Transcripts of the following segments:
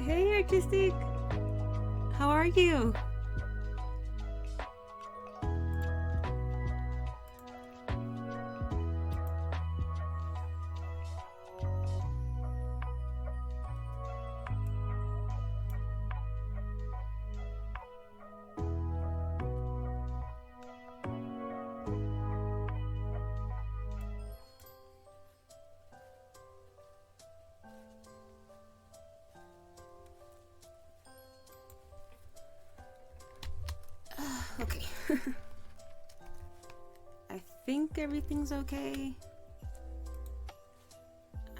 Hey, Artistic! How are you? Okay. I think everything's okay.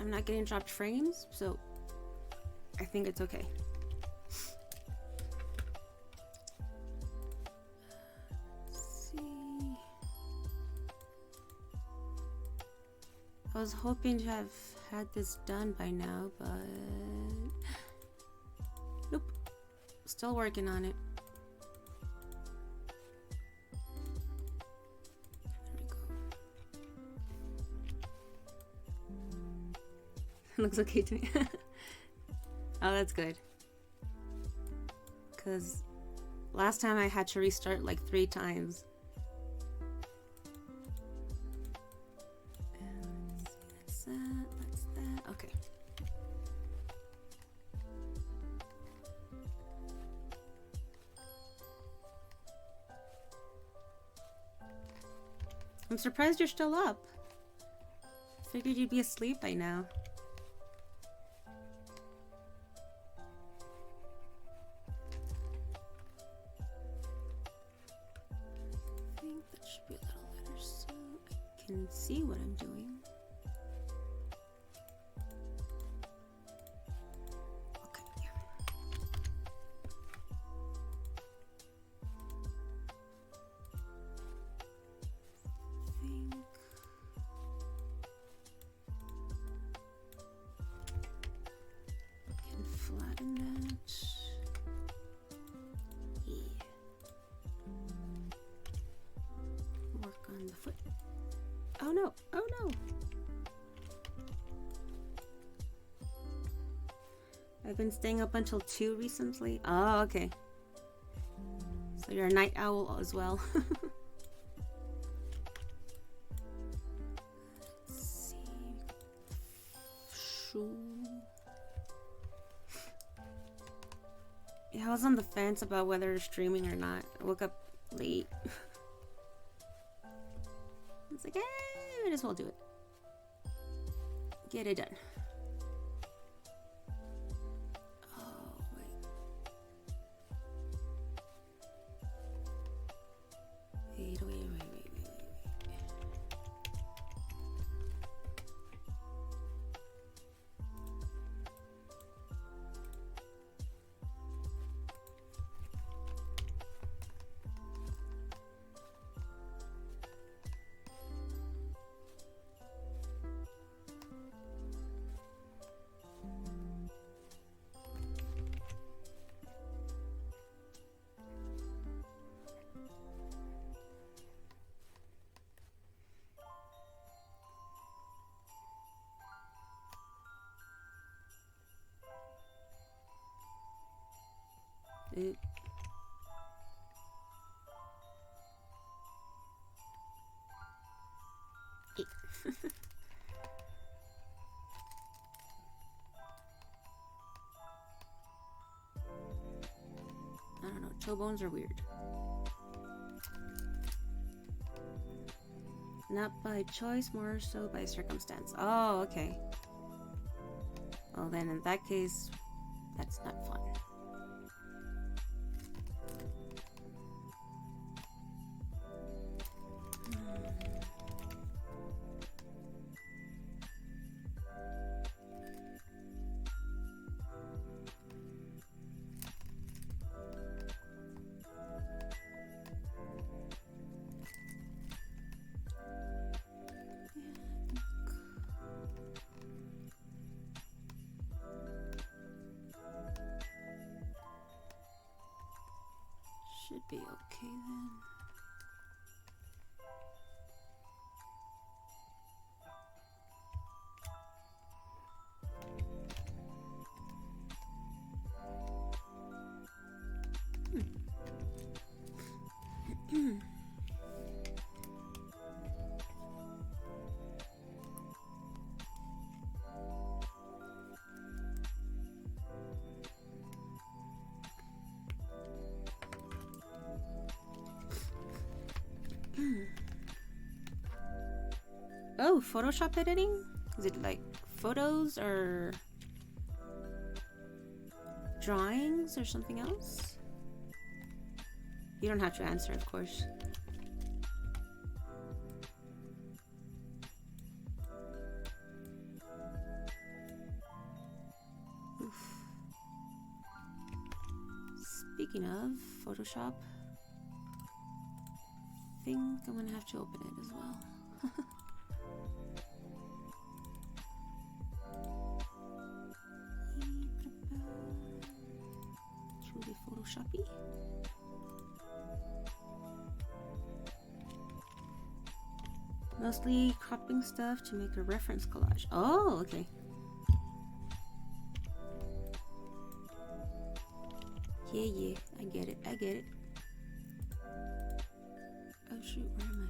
I'm not getting dropped frames, so I think it's okay. Let's see. I was hoping to have had this done by now, but nope. Still working on it. Looks okay to me. Oh, that's good. Because last time I had to restart like 3 times. Let's see, that's that. Okay. I'm surprised you're still up. Figured you'd be asleep by now. Can see what I'm doing. Okay. Think. Can flatten that. Yeah. Work on the foot. Oh no! Oh no! I've been staying up until 2 recently. Oh, okay. So you're a night owl as well. Let's see. Yeah, I was on the fence about whether streaming or not. I woke up late. It's like, might as well do it. Get it done. Oh, wait. Wait. It, I don't know, toe bones are weird. Not by choice, more so by circumstance. Oh, okay. Well then, in that case, that's not fun. Should be okay then. Oh, Photoshop editing? Is it like photos or drawings or something else? You don't have to answer, of course. Oof. Speaking of Photoshop, I think I'm gonna have to open it as well. Truly Photoshoppy. Mostly cropping stuff to make a reference collage. Oh, okay. Yeah, I get it. Oh shoot, where am I?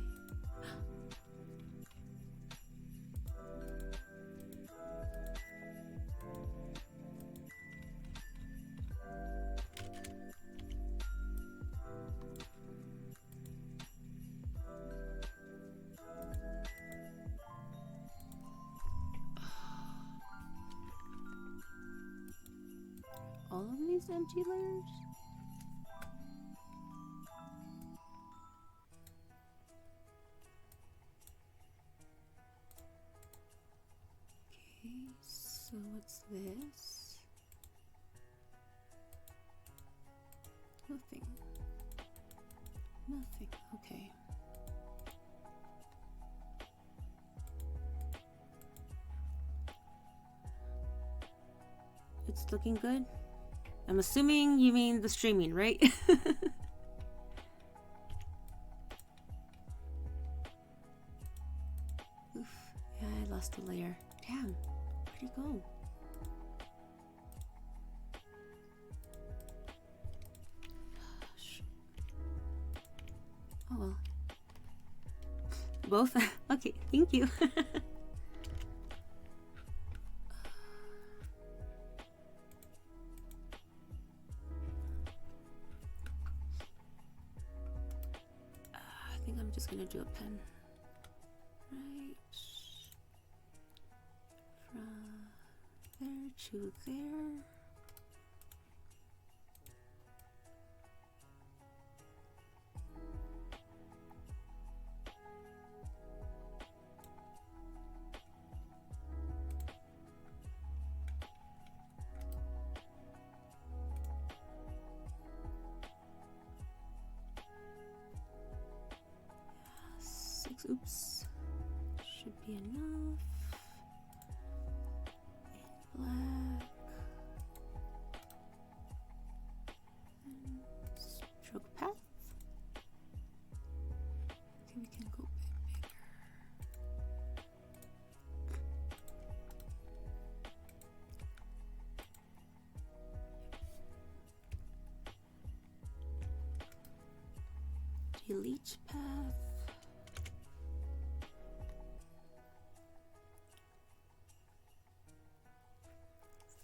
All of these empty layers? Okay, so what's this? Nothing. Okay. It's looking good. I'm assuming you mean the streaming, right? Oof. Yeah, I lost a layer. Damn. Where'd he go? Oh well. Both? Okay, thank you. I think I'm just gonna do a pen. Right. From there to there. Oops, should be enough. Black. And stroke path. Okay, we can go a bit bigger. Delete path.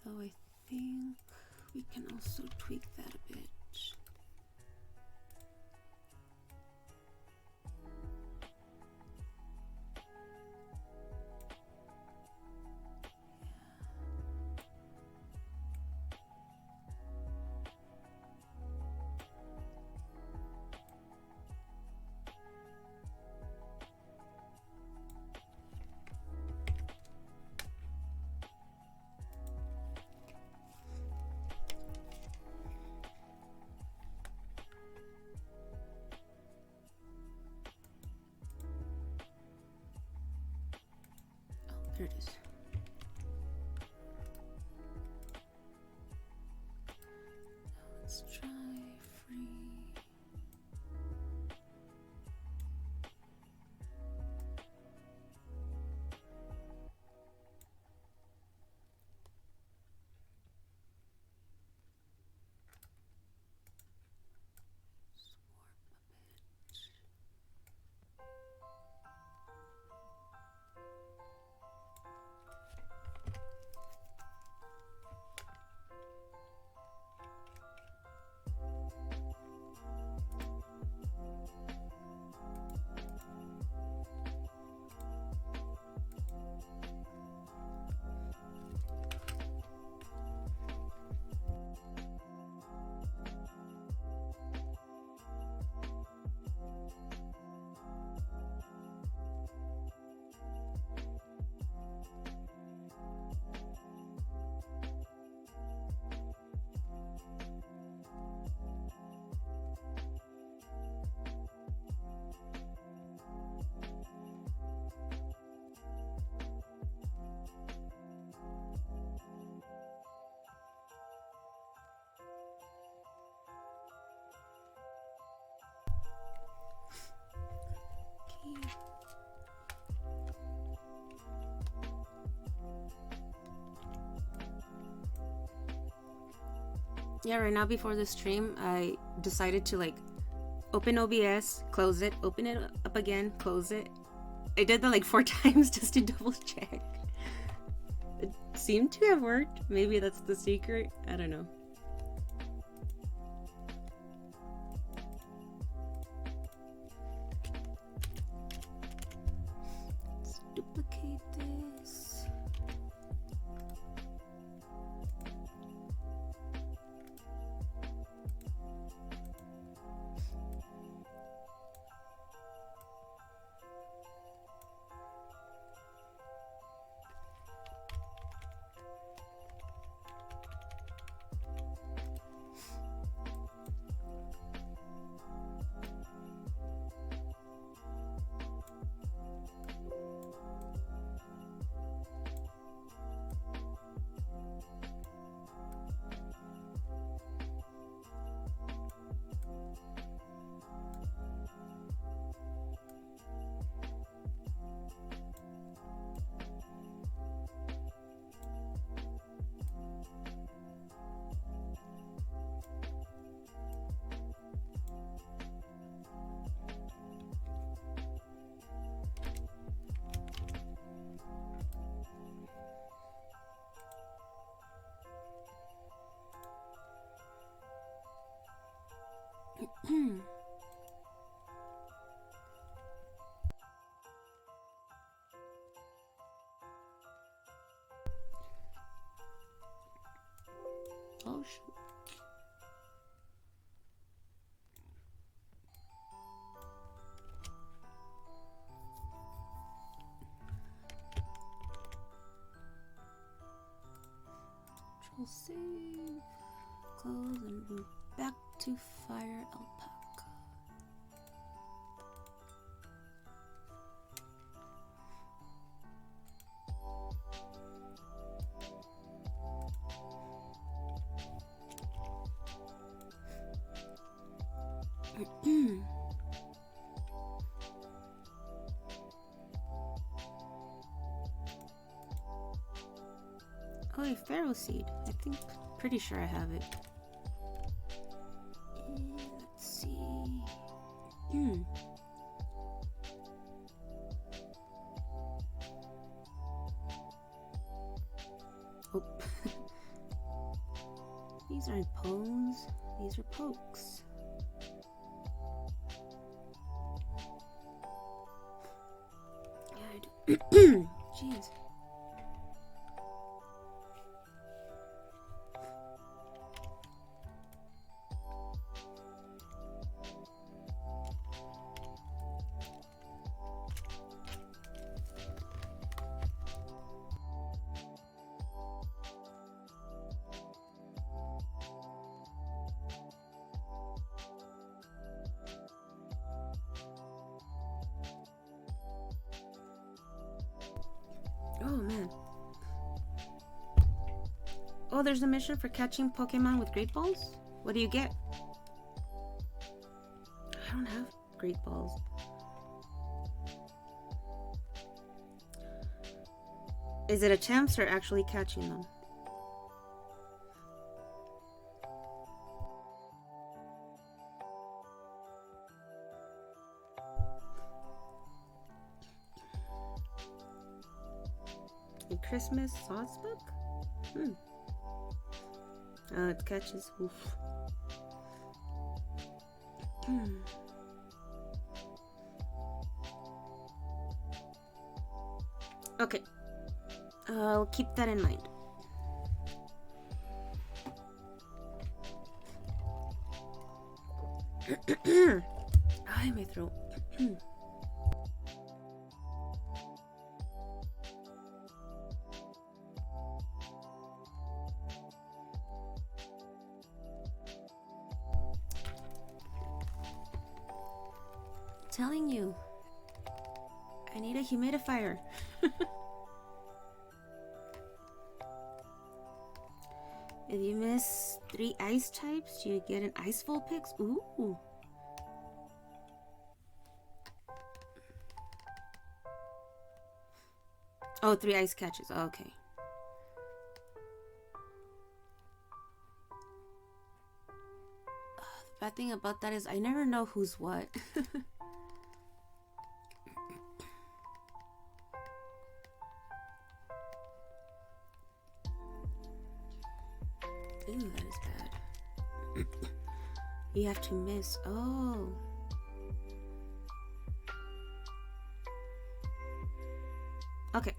So I think we can also tweak that a bit. There it is. Now let's try free. Yeah, right now before the stream, I decided to like open OBS, close it, open it up again, close it. I did that like 4 times just to double check. It seemed to have worked. Maybe that's the secret. I don't know. Let's duplicate this. Oh shoot. Control save, close, and move back to Fire Alpaca. Oh, a Pharaoh seed. I think, pretty sure I have it. Let's see. Oh. These aren't pones. These are pokes. Yeah, I do. Jeez. Oh man. Oh, there's a mission for catching Pokemon with Great Balls? What do you get? I don't have Great Balls. Is it attempts or actually catching them? A Christmas sauce book? Oh, it catches. Oof. Okay. I'll keep that in mind. Ah, my throat. Telling you, I need a humidifier. If you miss 3 ice types, you get an ice Vulpix. Ooh. Oh, 3 ice catches. Oh, okay. The bad thing about that is I never know who's what. Ooh, that is bad. You have to miss. Oh. Okay.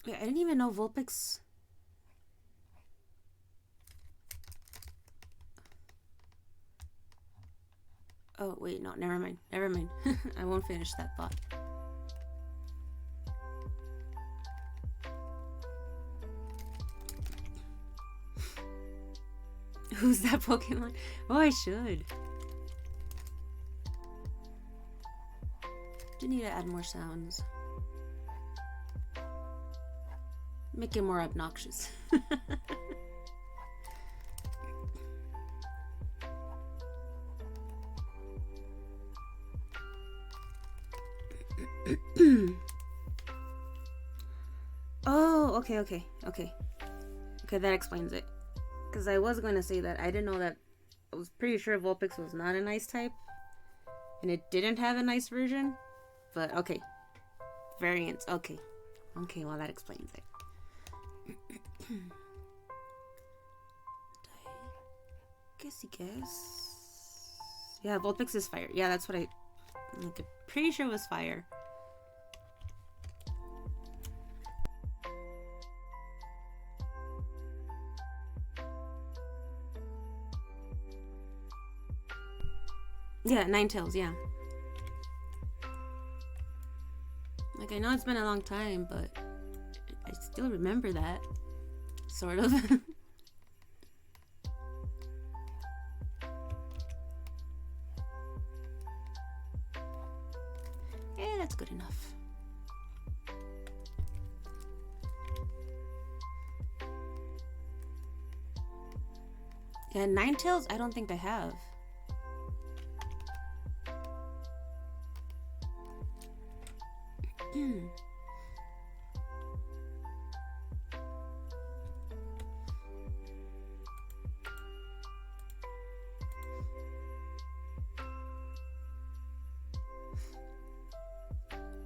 Wait, I didn't even know Vulpix. Oh, wait, no, never mind. Never mind. I won't finish that thought. Who's that Pokemon? Oh, I should. Do need to add more sounds. Make it more obnoxious. Oh, okay. Okay, that explains it. Because I was going to say that I didn't know that. I was pretty sure Vulpix was not an ice type. And it didn't have an ice version. But okay. Variants. Okay. Okay, well, that explains it. Guess. Yeah, Vulpix is fire. Yeah, that's what I'm pretty sure it was fire. Yeah, Ninetales, yeah. Like, I know it's been a long time, but I still remember that. Sort of. Yeah, that's good enough. Yeah, Ninetales, I don't think I have.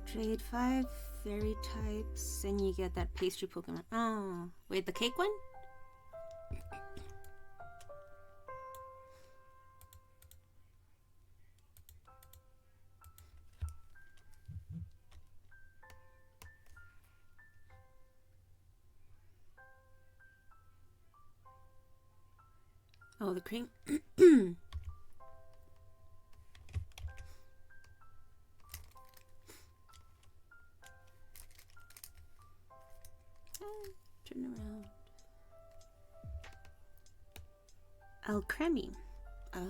Trade 5 fairy types and you get that pastry Pokemon. Oh, wait, the cake one? Oh, the cream. Turn around. Alcremie. Oh.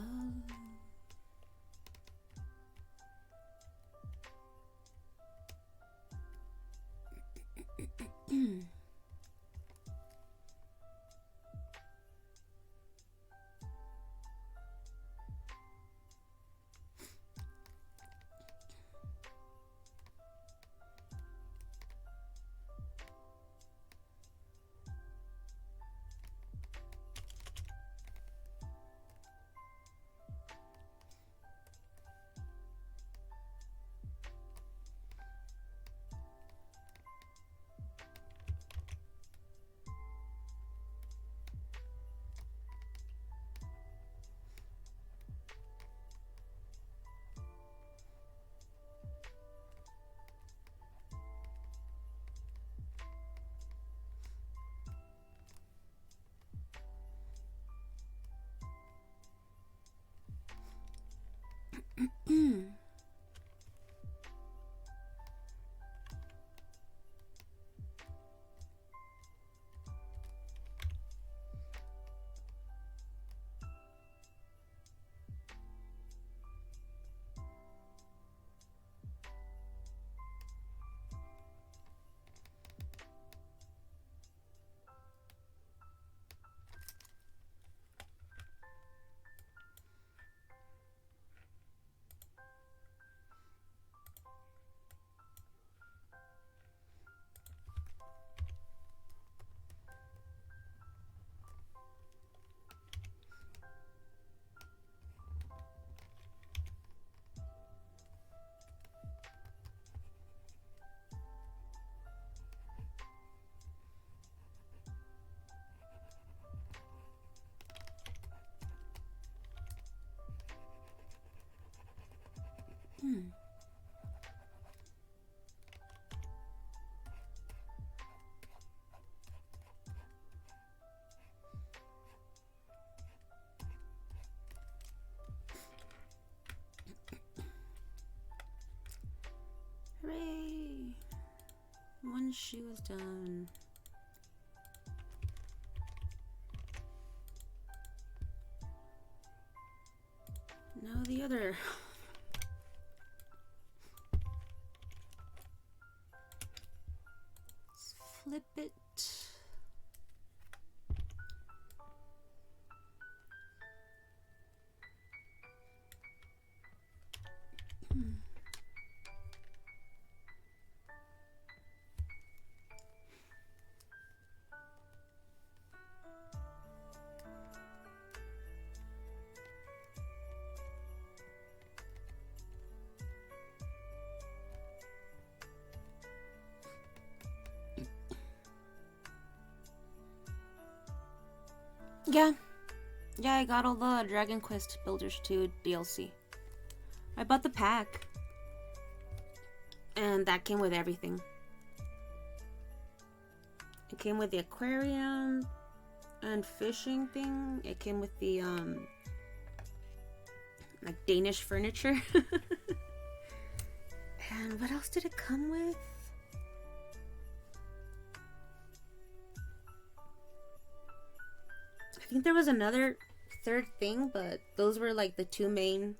Once she was done. Now the other. Let's flip it. Yeah, I got all the Dragon Quest Builders 2 DLC. I bought the pack. And that came with everything. It came with the aquarium and fishing thing. It came with the like Danish furniture. And what else did it come with? I think there was another third thing, but those were like the two main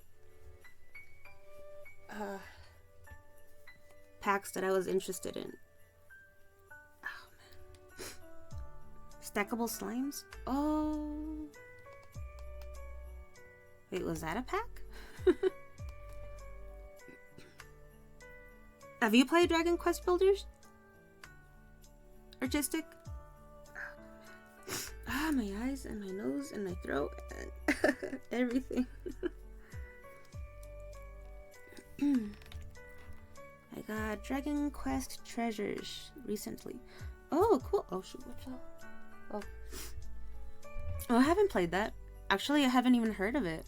packs that I was interested in. Oh man. Stackable slimes? Oh. Wait, was that a pack? Have you played Dragon Quest Builders? Artistic? Ah, my eyes and my nose and my throat and everything. I got Dragon Quest Treasures recently. Oh, cool. Oh, shoot, what fell? Oh. Oh, I haven't played that. Actually, I haven't even heard of it.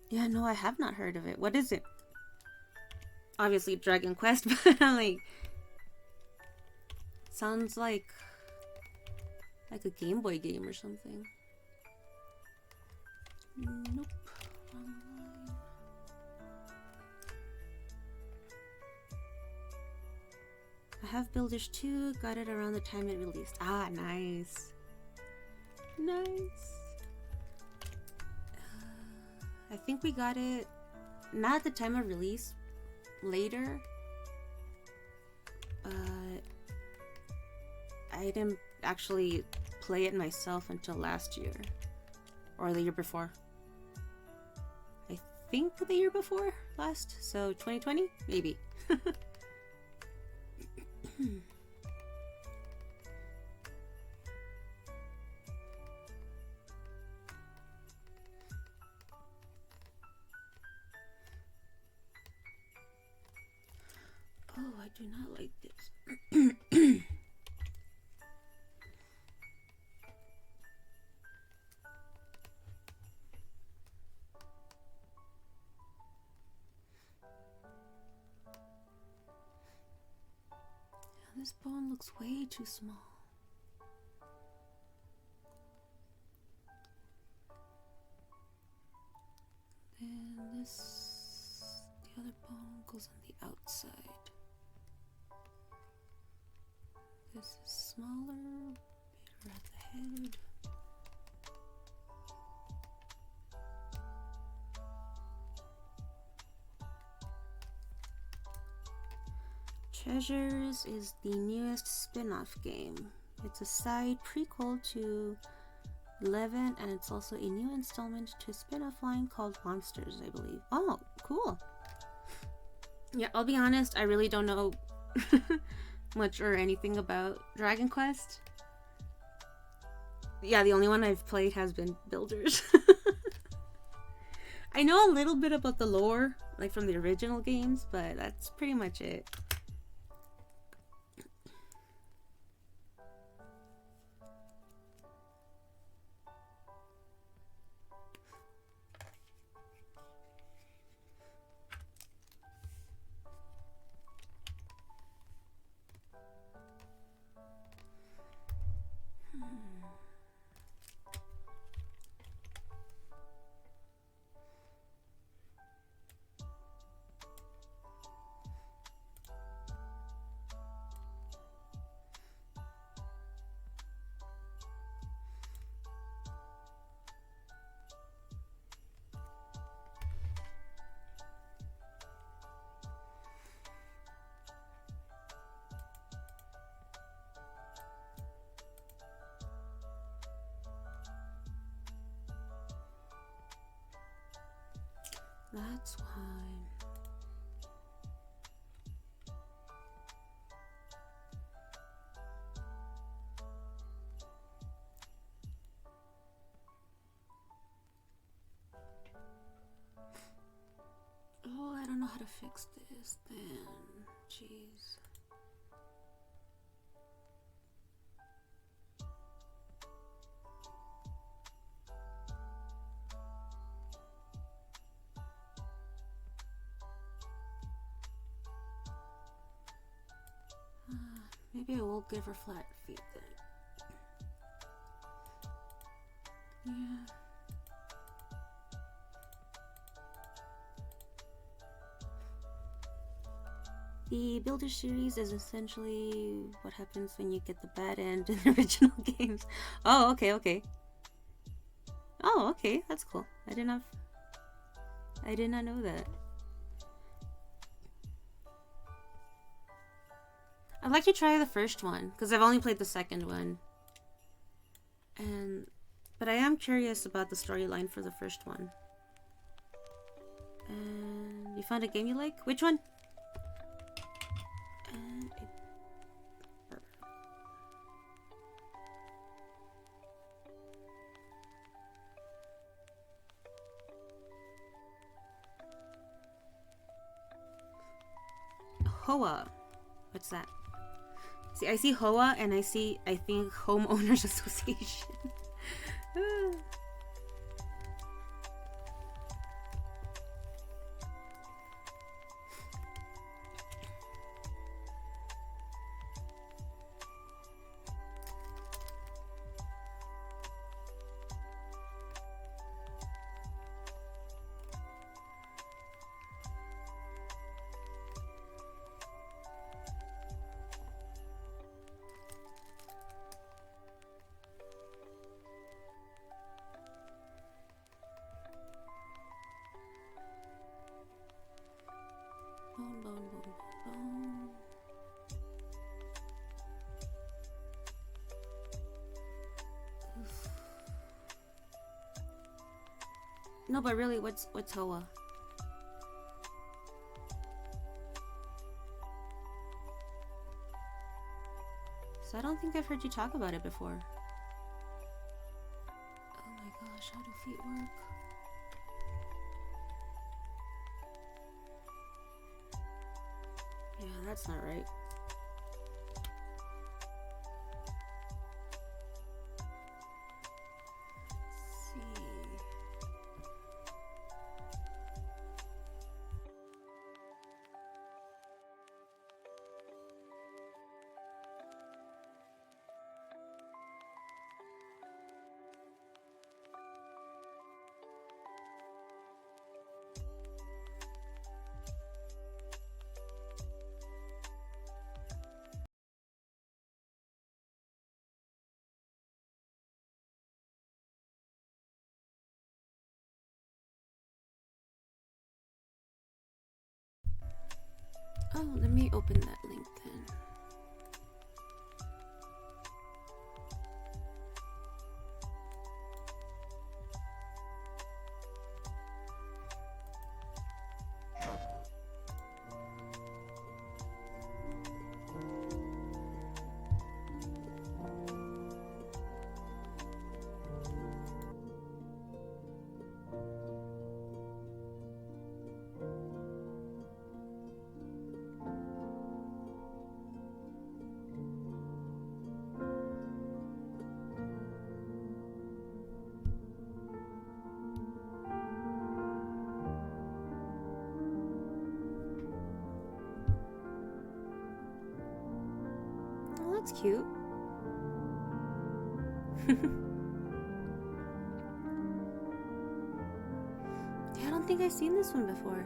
Yeah, no, I have not heard of it. What is it? Obviously Dragon Quest, but I'm like... Sounds like a Game Boy game or something. Nope. Online. I have Builders 2. Got it around the time it released. Ah, nice. Nice. I think we got it not at the time of release, later, but I didn't actually play it myself until last year or the year before. I think the year before last, so 2020 maybe. Oh, I do not like this. This bone looks way too small. Then this, the other bone goes on the outside. This is smaller, bigger at the head. Treasures is the newest spin-off game. It's a side prequel to 11, and it's also a new installment to a spin-off line called Monsters, I believe. Oh, cool. Yeah, I'll be honest, I really don't know much or anything about Dragon Quest. Yeah, the only one I've played has been Builders. I know a little bit about the lore, like from the original games, but that's pretty much it. That's why. Oh, I don't know how to fix this then. Jeez. Maybe I will give her flat feet then. Yeah. The Builder series is essentially what happens when you get the bad end in original games. Oh, okay. Oh, okay, that's cool. I did not know that. I'd like to try the first one because I've only played the second one. But I am curious about the storyline for the first one. And you found a game you like? Which one? HOA. What's that? See, I see HOA and I think Homeowners Association. No, but really, what's HOA? So I don't think I've heard you talk about it before. Oh my gosh, how do feet work? Yeah, that's not right. Oh, let me open that link then. That's cute. Yeah, I don't think I've seen this one before.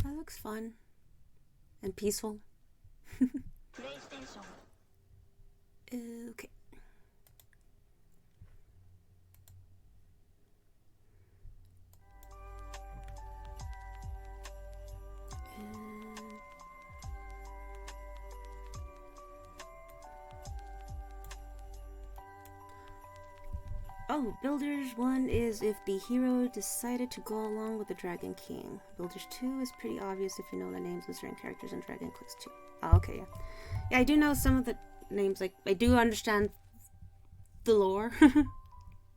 That looks fun and peaceful. Okay. Oh, Builders 1 is if the hero decided to go along with the Dragon King. Builders 2 is pretty obvious if you know the names of certain characters in Dragon Quest 2. Oh, okay, yeah. Yeah, I do know some of the names. Like, I do understand the lore.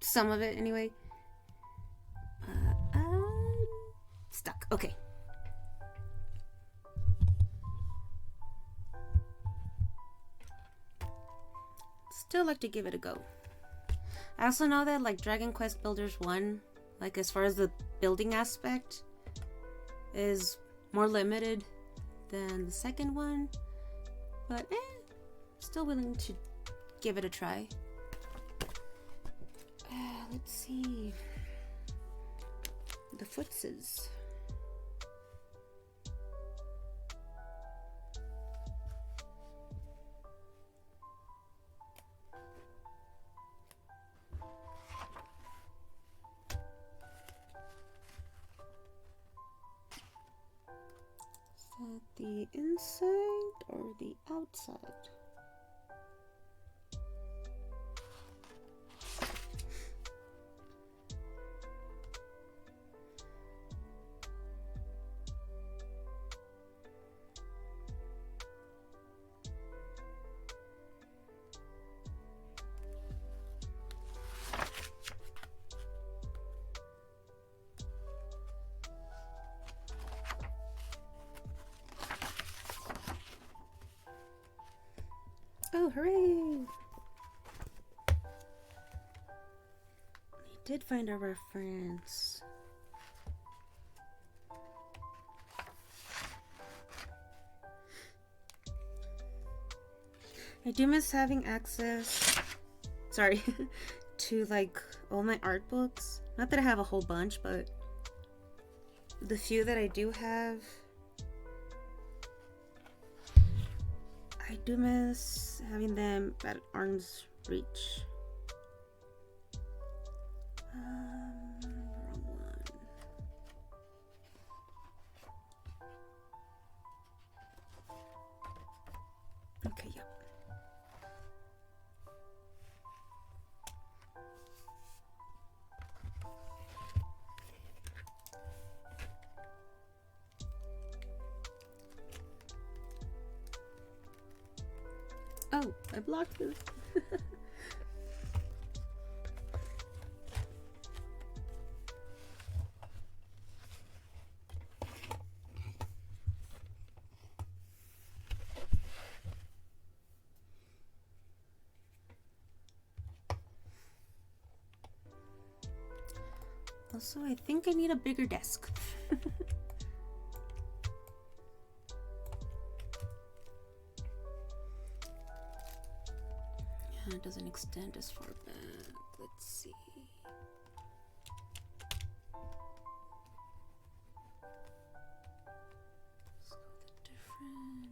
Some of it, anyway. Stuck. Okay. Still like to give it a go. I also know that like Dragon Quest Builders 1, like as far as the building aspect, is more limited than the second one. But still willing to give it a try. Let's see. The footses. The inside or the outside? Oh, hooray! We did find a reference. I do miss having access, sorry, to like all my art books. Not that I have a whole bunch, but the few that I do have, I do miss having them at arm's reach. Wrong one. Okay, yep. Oh, I blocked this. Also, I think I need a bigger desk. It doesn't extend as far back. Let's see. Let's go with the different.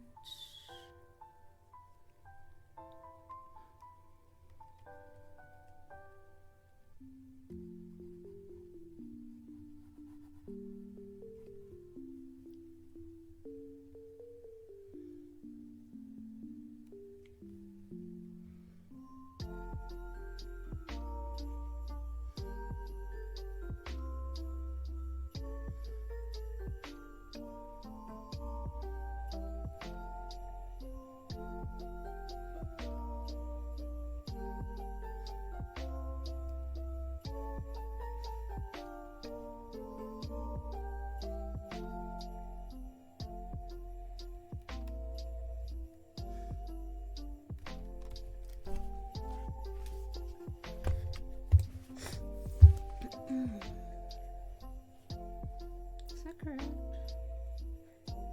Is that correct?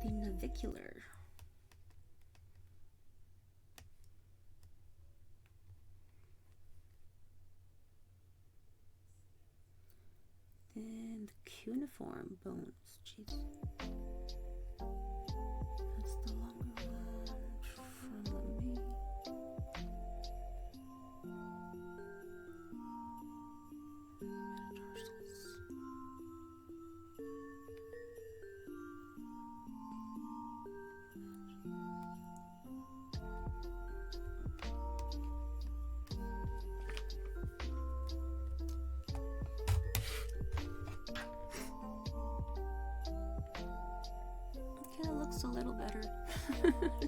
The navicular. Then the cuneiform bones. Jeez.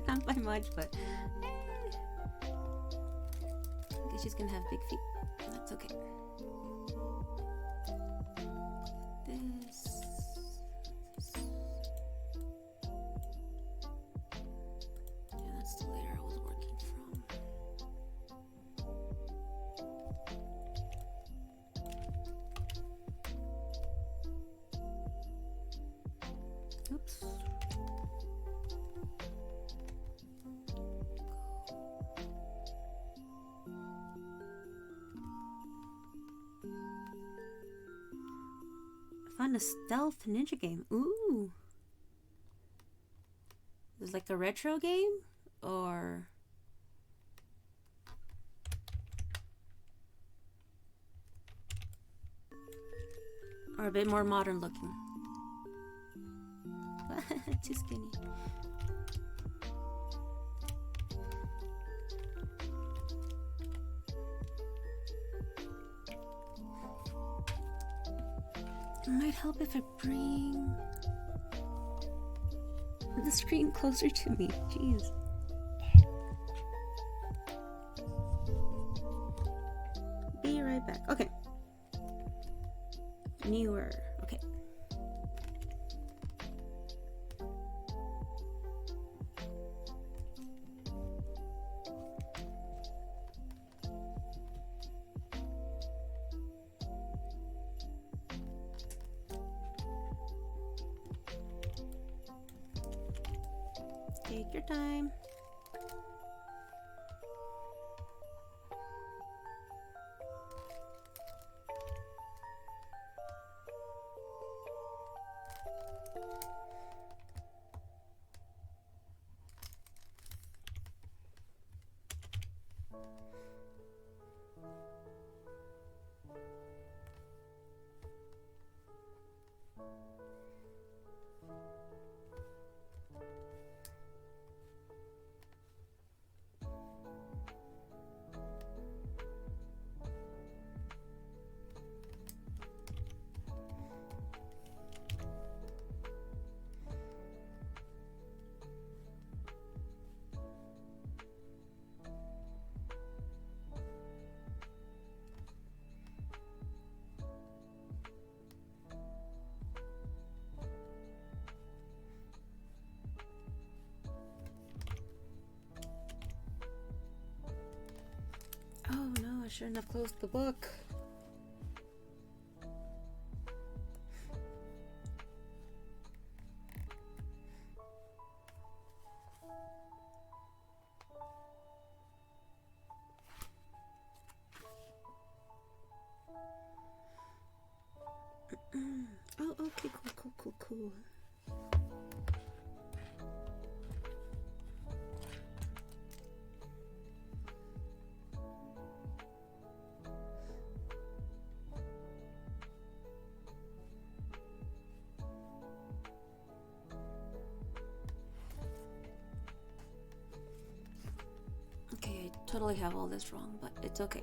Not by much, but I guess she's gonna have big feet. That's okay. This. Yeah, that's the layer I was working from. Oops. I found a stealth ninja game. Ooh. Is it like a retro game? Or a bit more modern looking? Too skinny. It might help if I bring the screen closer to me. Jeez. Be right back. Okay. Newer. Okay. Take your time. Oh no, I shouldn't have closed the book. Oh, okay, cool. Okay, I totally have all this wrong, but it's okay.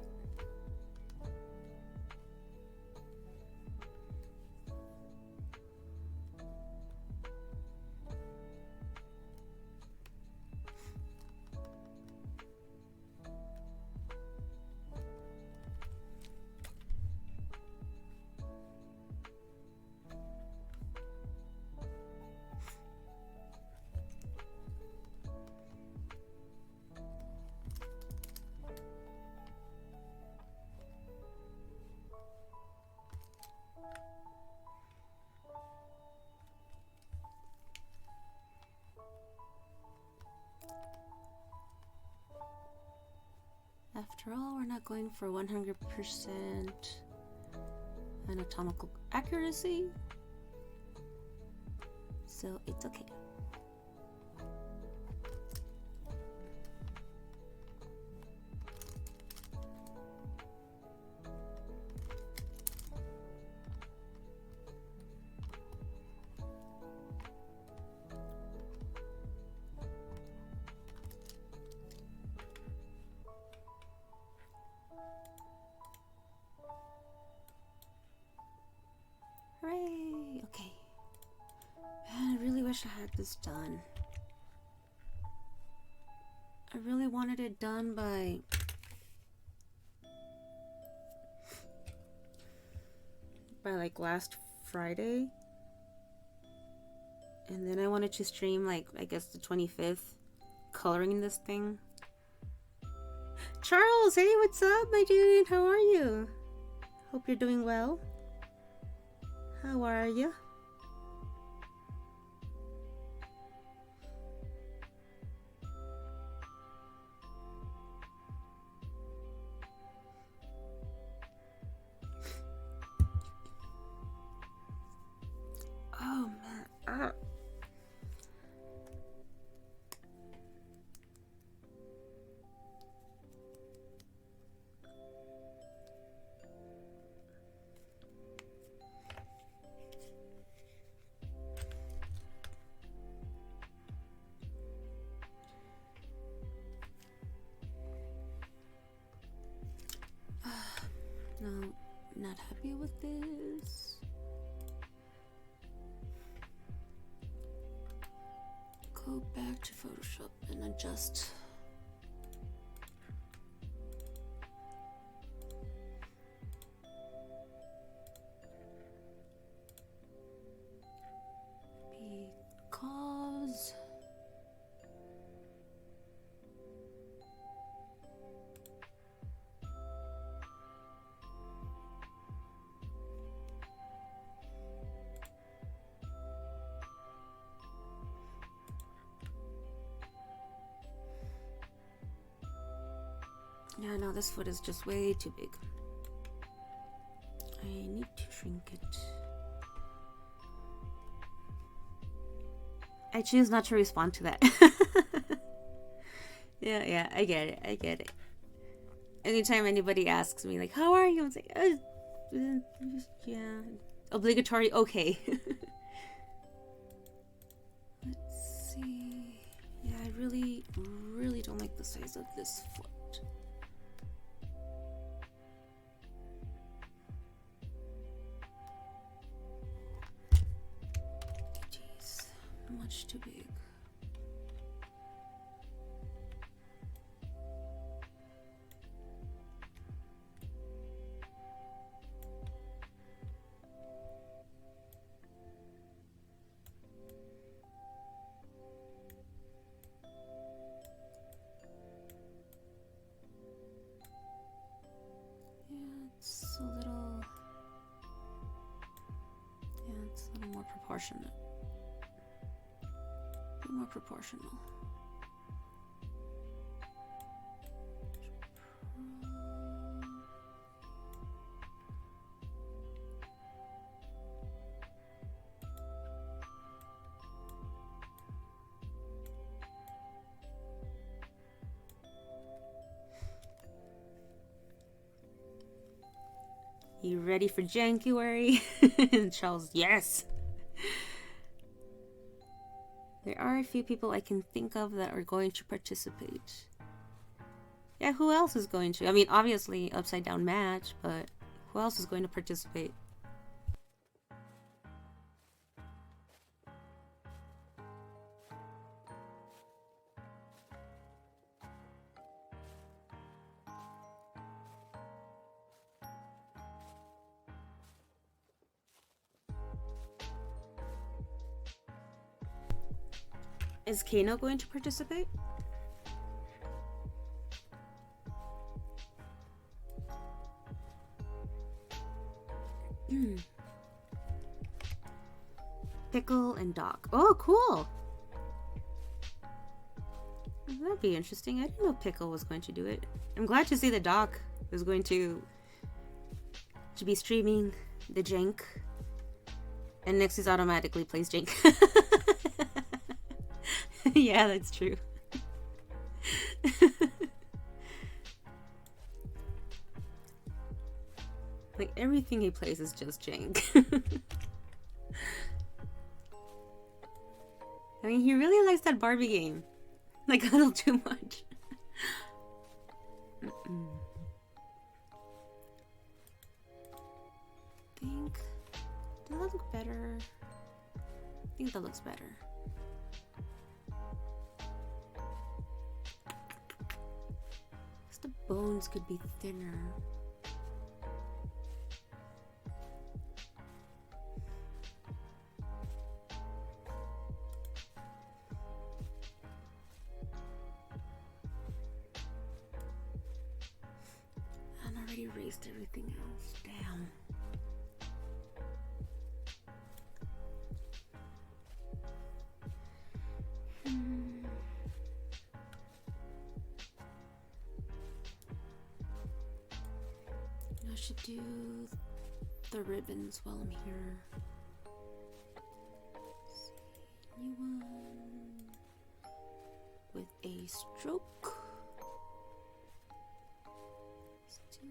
After all, we're not going for 100% anatomical accuracy, so it's okay. Hooray! Okay. Man, I really wish I had this done. I really wanted it done by like last Friday. And then I wanted to stream like, I guess the 25th, coloring this thing. Charles, hey, what's up, my dude? How are you? Hope you're doing well. How are you? Oh man. No, not happy with this. Go back to Photoshop and adjust. Because yeah, no, this foot is just way too big. I need to shrink it. I choose not to respond to that. Yeah, I get it. Anytime anybody asks me, like, how are you? I'm like, yeah, obligatory, okay. Let's see. Yeah, I really don't like the size of this foot. Jeez, much too big. It's a little more proportionate. A bit more proportional. You ready for January? And Charles, yes. There are a few people I can think of that are going to participate. Yeah, who else is going to? I mean, obviously Upside Down Match, but who else is going to participate? Is Kano going to participate? Pickle and Doc. Oh, cool! That'd be interesting. I didn't know Pickle was going to do it. I'm glad to see that Doc is going to be streaming the Jank. And Nixie's automatically plays Jank. Yeah, that's true. Like, everything he plays is just Jank. I mean, he really likes that Barbie game. Like, a little too much. Think... Does that look better? I think that looks better. bones could be thinner. And already erased everything else. Damn. I should do the ribbons while I'm here. New one with a stroke. Let's do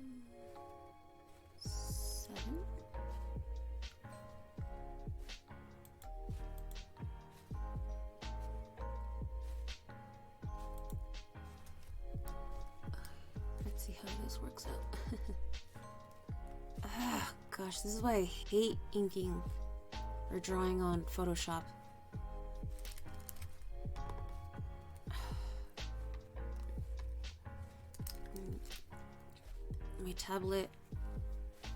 7. Let's see how this works out. Ah, gosh, this is why I hate inking or drawing on Photoshop. My tablet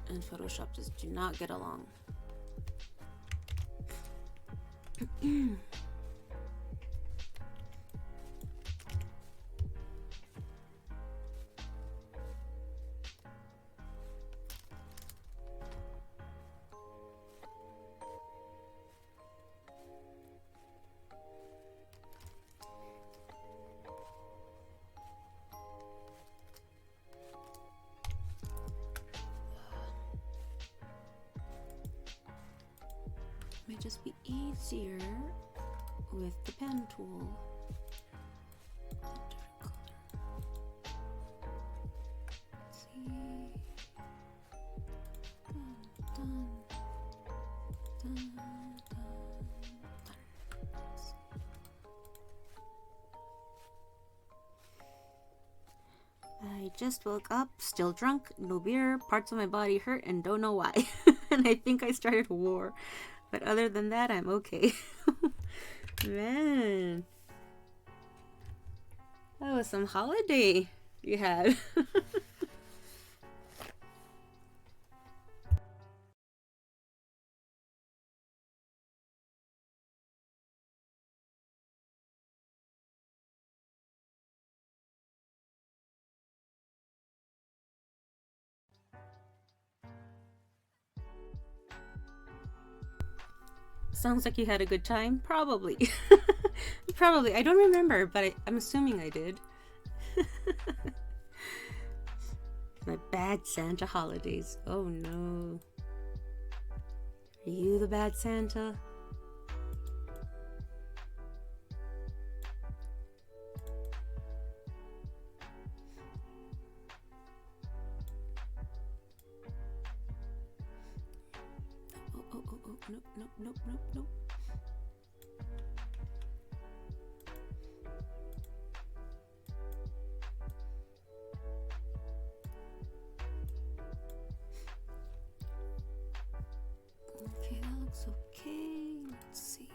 and Photoshop just do not get along. Might just be easier with the pen tool. Let's see. Done. I just woke up, still drunk, no beer, parts of my body hurt and don't know why. And I think I started a war. But other than that, I'm okay. Man. That was some holiday you had. Sounds like you had a good time. Probably. Probably. I don't remember, but I'm assuming I did. My bad Santa holidays. Oh no. Are you the bad Santa? Nope. Okay, that looks okay. Let's see.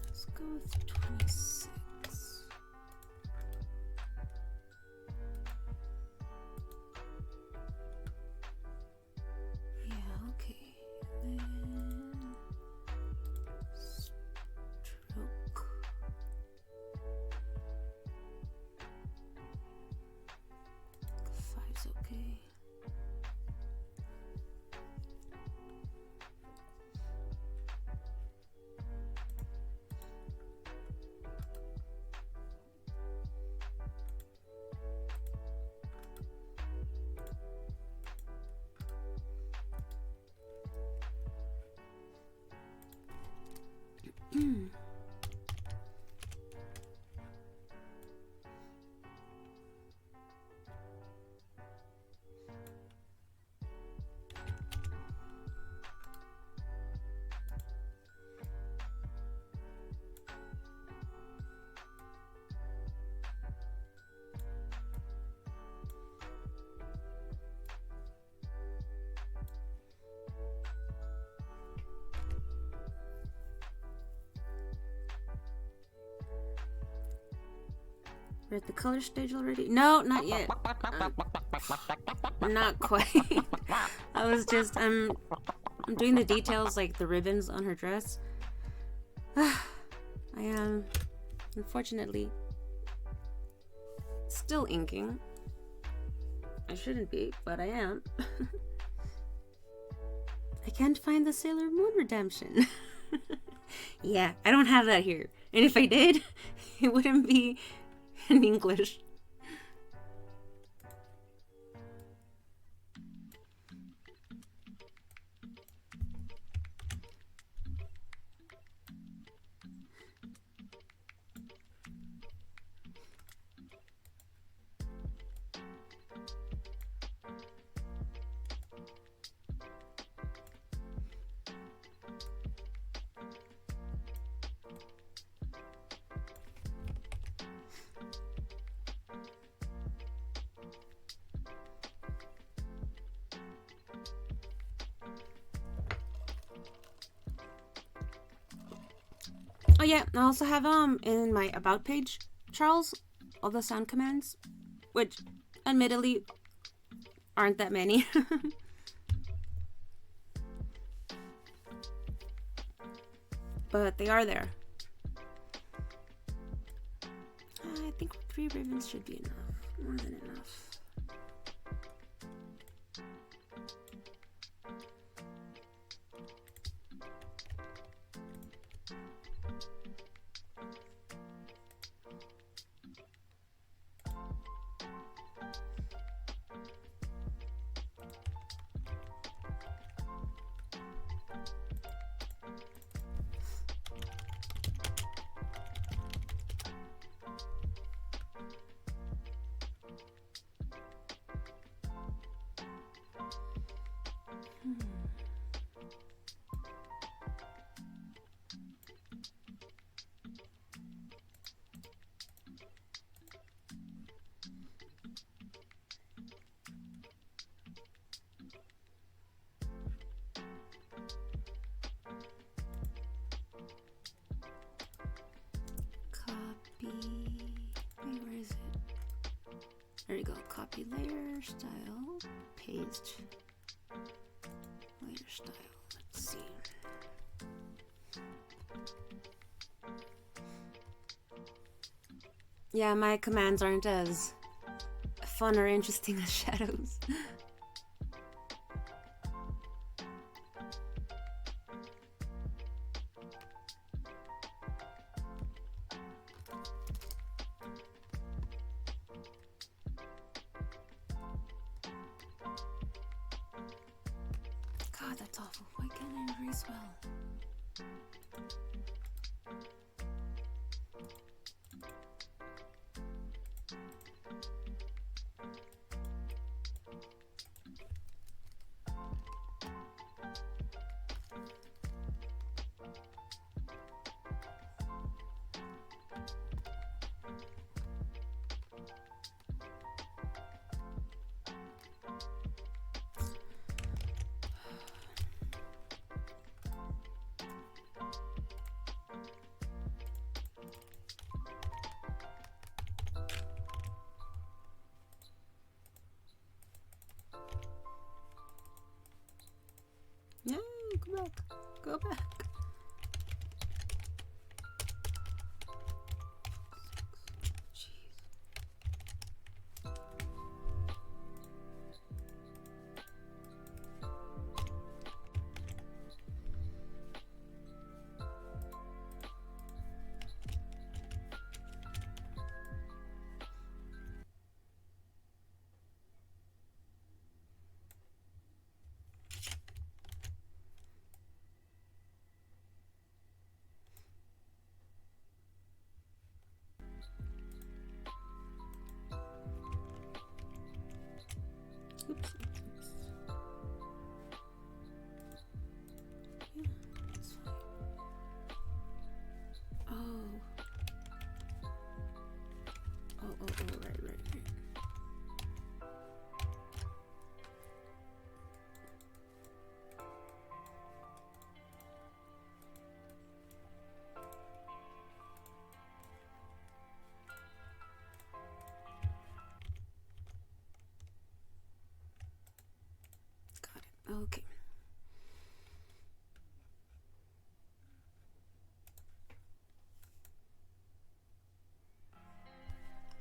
Let's go with 26. Yeah, okay. And then We're at the color stage already? No, not yet. Not quite. I was just, I'm doing the details, like the ribbons on her dress. I am, unfortunately, still inking. I shouldn't be, but I am. I can't find the Sailor Moon redemption. Yeah, I don't have that here. And if I did, it wouldn't be in English. Oh yeah, I also have in my about page, Charles, all the sound commands, which admittedly aren't that many. But they are there. I think 3 ribbons should be enough. More than enough. Where is it? There you go. Copy layer style, paste layer style. Let's see. Yeah, my commands aren't as fun or interesting as Shadow's. God, that's awful. Why can't I erase well? No, go back. Go back. Okay.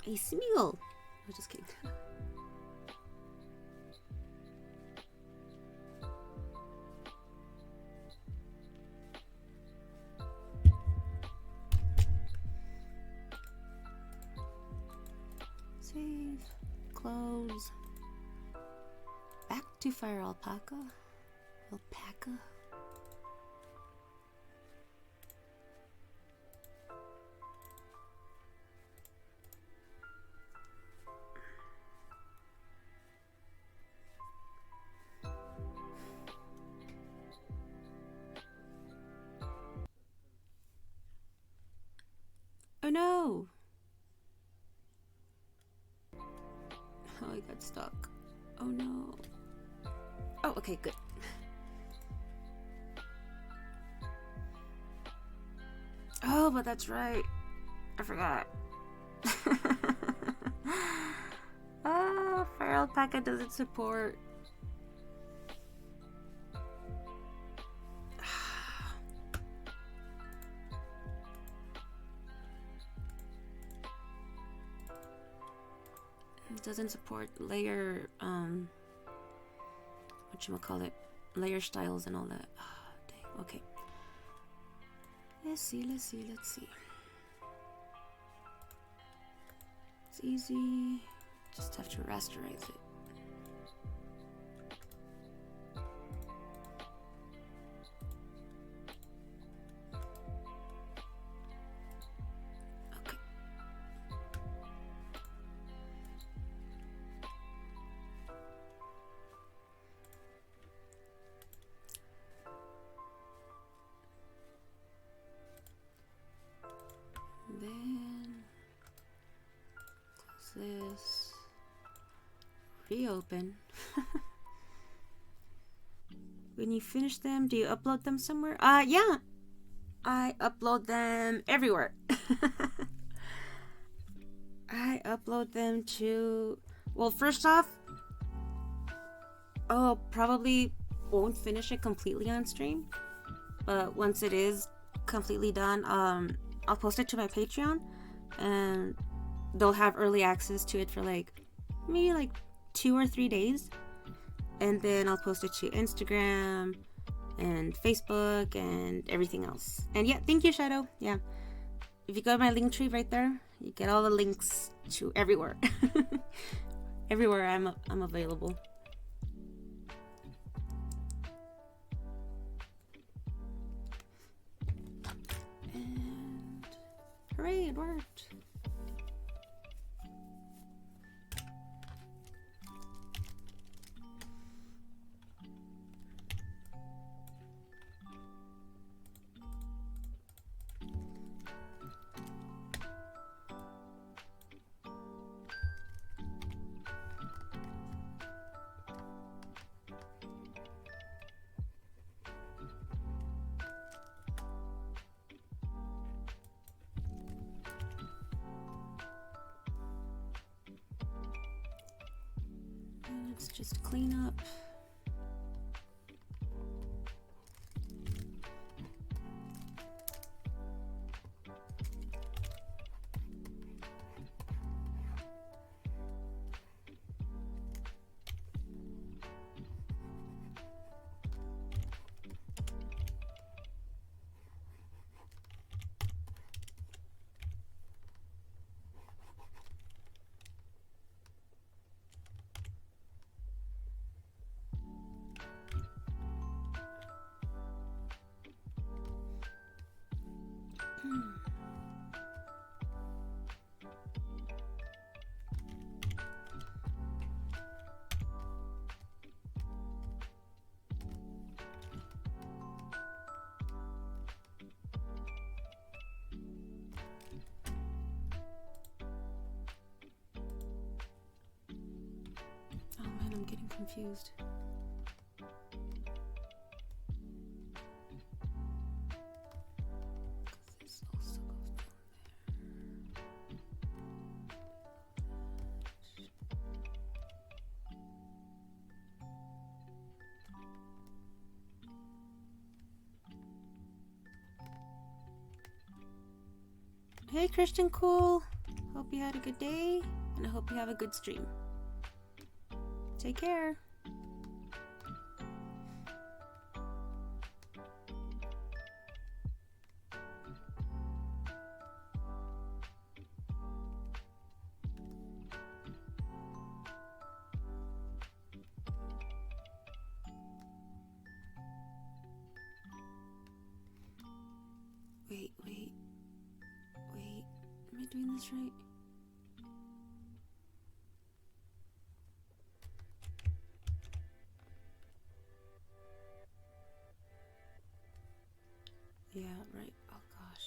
A Smeagol. I'm just kidding. Save. Close. Back to Fire Alpaca. Alpaca. Oh no! Oh, I got stuck. Oh no. Oh, okay, good. Oh, but that's right. I forgot. Ah, Fire Alpaca doesn't support. It doesn't support layer, whatchamacallit, layer styles and all that. Oh, dang, okay. Let's see. It's easy. Just have to rasterize it. Okay. Then close this. Reopen. When you finish them, do you upload them somewhere? Yeah. I upload them everywhere. I upload them to... Well, first off, probably won't finish it completely on stream. But once it is completely done, I'll post it to my Patreon. And they'll have early access to it for maybe 2 or 3 days. And then I'll post it to Instagram and Facebook and everything else. And yeah, thank you, Shadow. Yeah. If you go to my link tree right there, you get all the links to everywhere. Everywhere I'm available. And hooray, it worked. Let's just clean up. Oh man, I'm getting confused. This also goes down there. Hey, Christian Cool. Hope you had a good day, and I hope you have a good stream. Take care. Wait. Am I doing this right? Yeah, right. Oh gosh.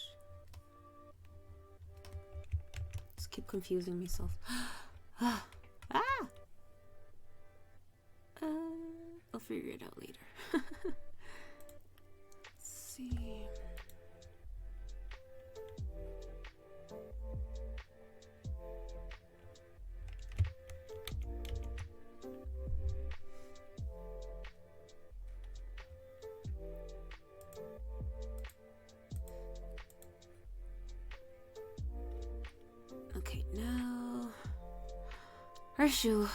Just keep confusing myself. Ah! I'll figure it out later. Let's see. Okay, now her shoe.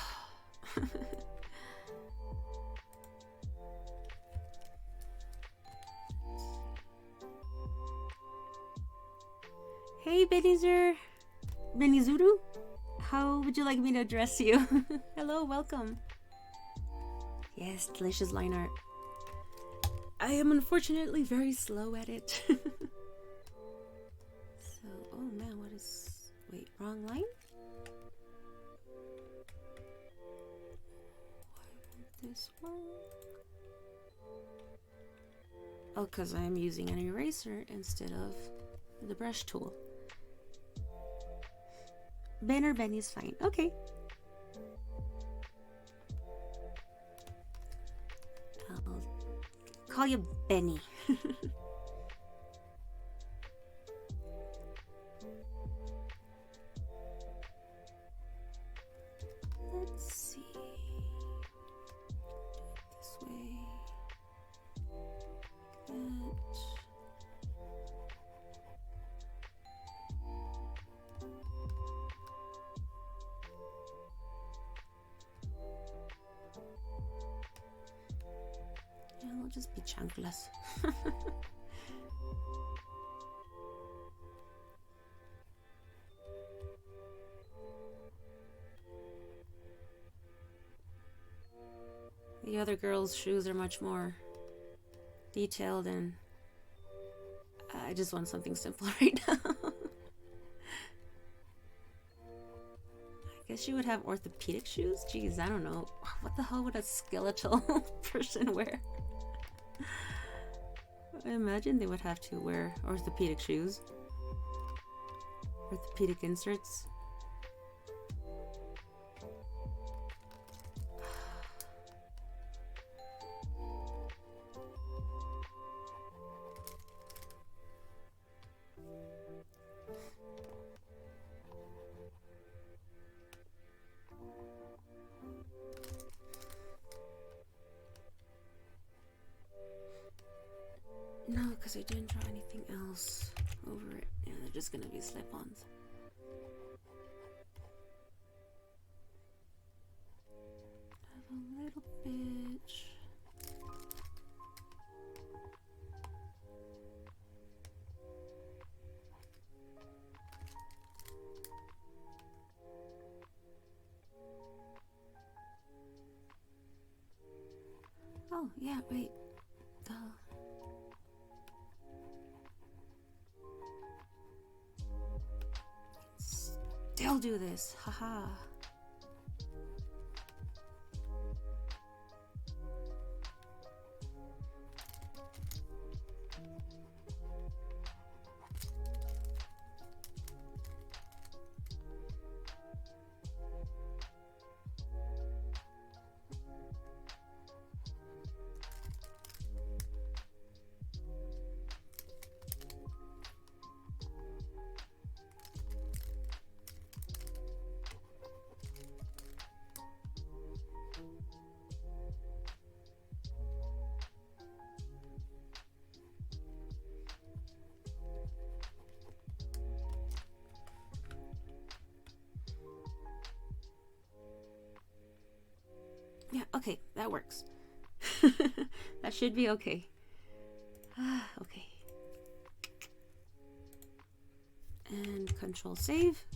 Hey, Benizuru. How would you like me to address you? Hello, welcome. Yes, delicious line art. I am unfortunately very slow at it. So, oh man, what is... Wait, wrong line? Why won't this work? Oh, because I'm using an eraser instead of the brush tool. Ben or Benny's fine. Okay. I'll call you Benny. Let's see. This way. Like that. Yeah, it'll just be chunkless. The other girls' shoes are much more detailed, and I just want something simple right now. I guess you would have orthopedic shoes? Jeez, I don't know. What the hell would a skeletal person wear? I imagine they would have to wear orthopedic shoes. Orthopedic inserts. No, because I didn't draw anything else over it. Yeah, they're just gonna be slip-ons. Have a little bit. Oh, yeah, wait. Duh. Still do this, haha. Okay, that works. That should be okay. Okay. And control save.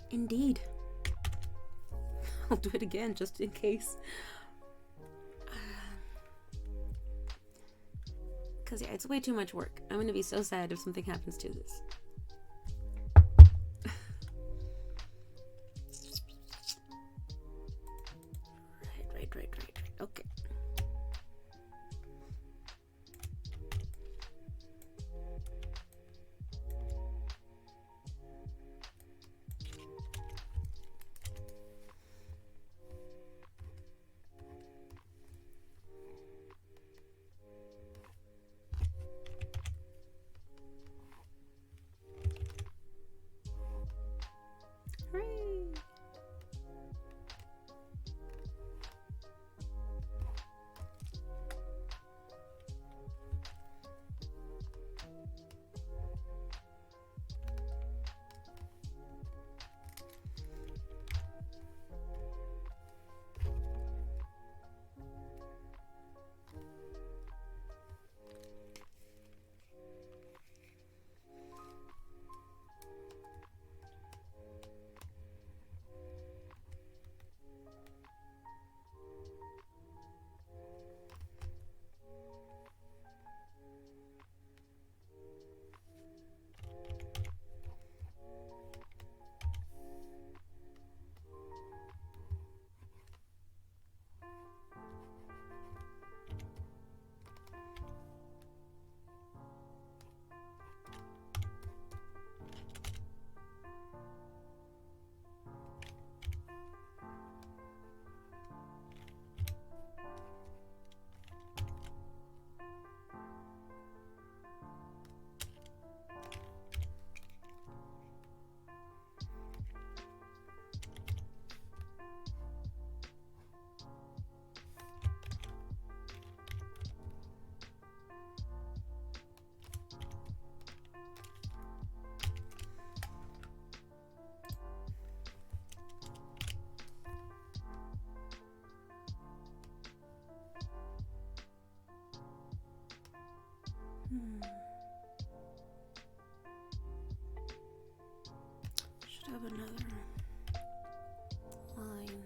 Indeed. I'll do it again just in case. Because yeah, it's way too much work. I'm going to be so sad if something happens to this. Right. Okay. Hooray! Should have another line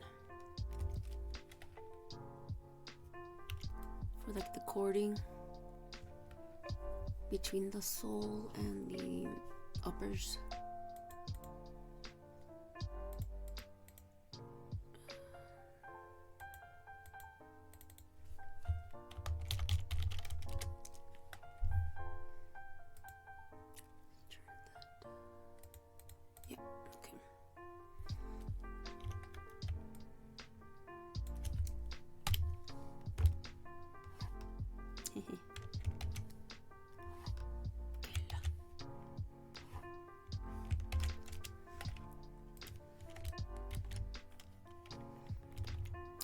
for like the cording between the sole and the uppers.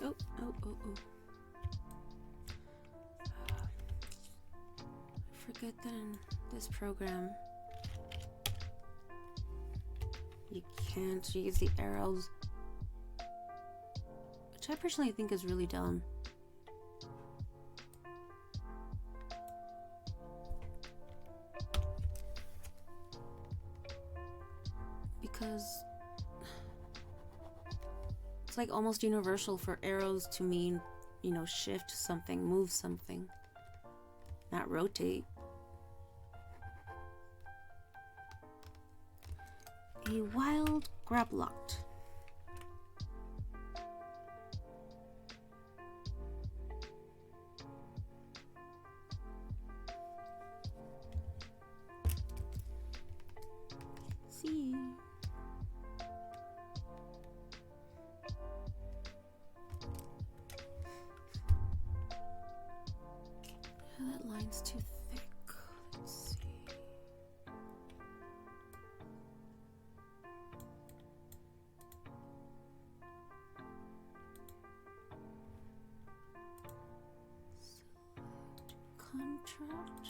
Oh. I forget that in this program you can't use the arrows, which I personally think is really dumb. Because it's like almost universal for arrows to mean, you know, shift something, move something, not rotate. A wild grablot. See. That line's too thick. Let's see. contract.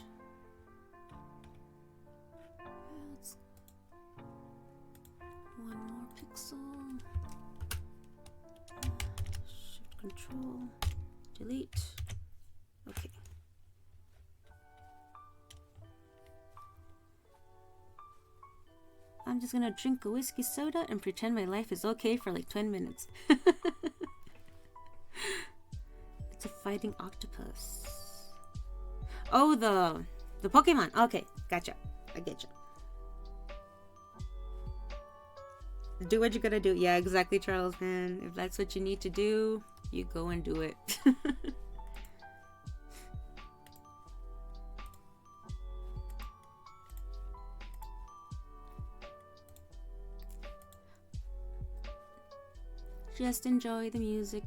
Let's one more pixel. Shift control. Delete. Okay. I'm just gonna drink a whiskey soda and pretend my life is okay for like 20 minutes. It's a fighting octopus. Oh, the Pokemon. Okay, gotcha. I get you. Do what you gotta do. Yeah, exactly, Charles, man. If that's what you need to do, you go and do it. Just enjoy the music.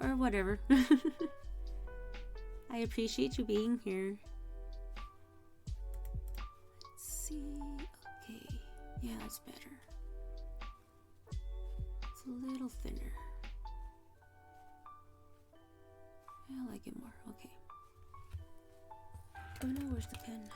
Or whatever. I appreciate you being here. Let's see. Okay. Yeah, that's better. It's a little thinner. Yeah, I like it more. Okay. Oh no, where's the pen?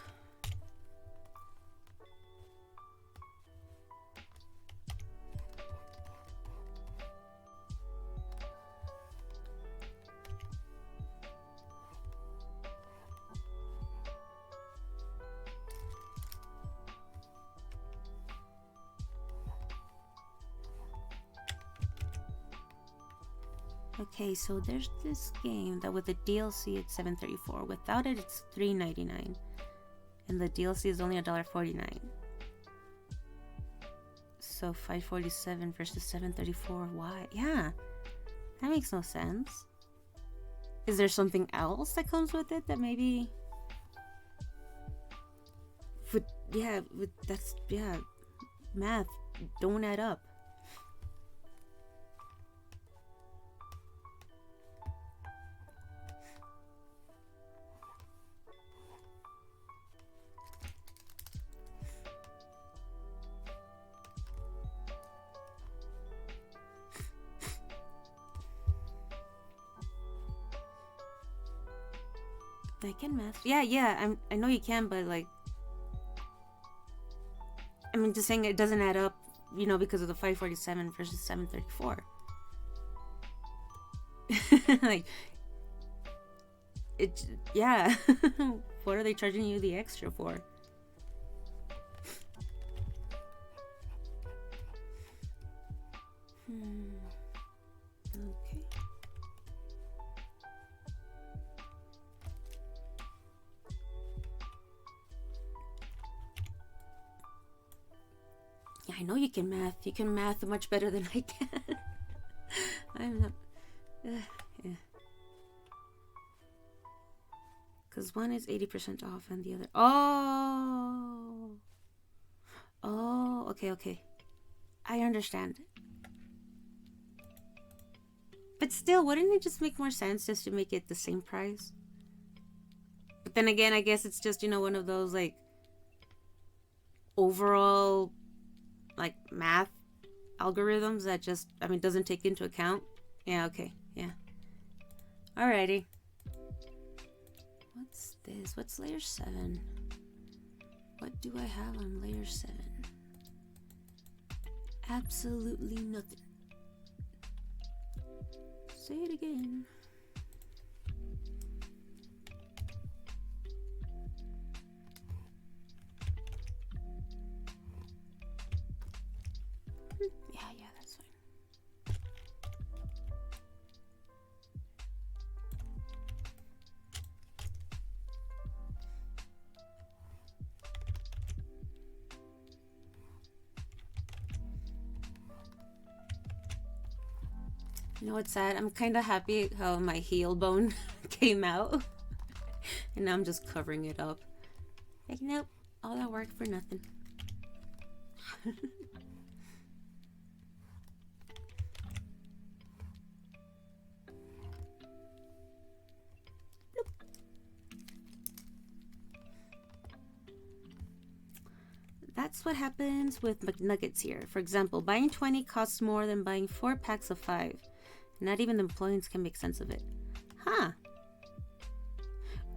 Okay, so there's this game that with the DLC it's $7.34. Without it, it's $3.99, and the DLC is only $1.49. So $5.47 versus $7.34. Why? Yeah, that makes no sense. Is there something else that comes with it that maybe? Math don't add up. I can math. Yeah, I know you can, but like, I mean, just saying it doesn't add up, you know, because of the $5.47 versus $7.34. Like, it, yeah. What are they charging you the extra for? Okay. Yeah, I know you can math. You can math much better than I can. I'm not. Yeah. Because one is 80% off and the other. Oh, okay. I understand. But still, wouldn't it just make more sense just to make it the same price? But then again, I guess it's just, you know, one of those like overall like math algorithms that just, I mean, doesn't take into account. Yeah, okay. Yeah. Alrighty. What's this? What's layer 7? What do I have on layer 7? Absolutely nothing. Say it again. Yeah, that's fine. You know what's sad? I'm kind of happy how my heel bone came out. And now I'm just covering it up. Like, nope, all that work for nothing. That's what happens with McNuggets here. For example, buying 20 costs more than buying 4 packs of 5. Not even the employees can make sense of it. Huh.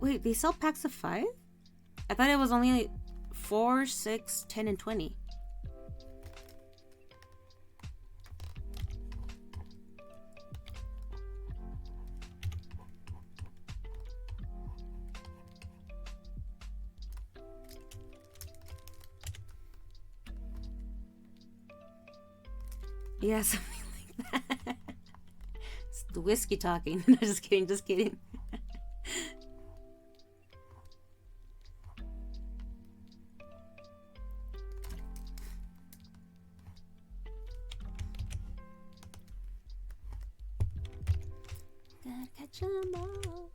Wait, they sell packs of 5? I thought it was only 4, 6, 10, and 20. Yeah, something like that. It's the whiskey talking. No, just kidding, just kidding. Gotta catch 'em all.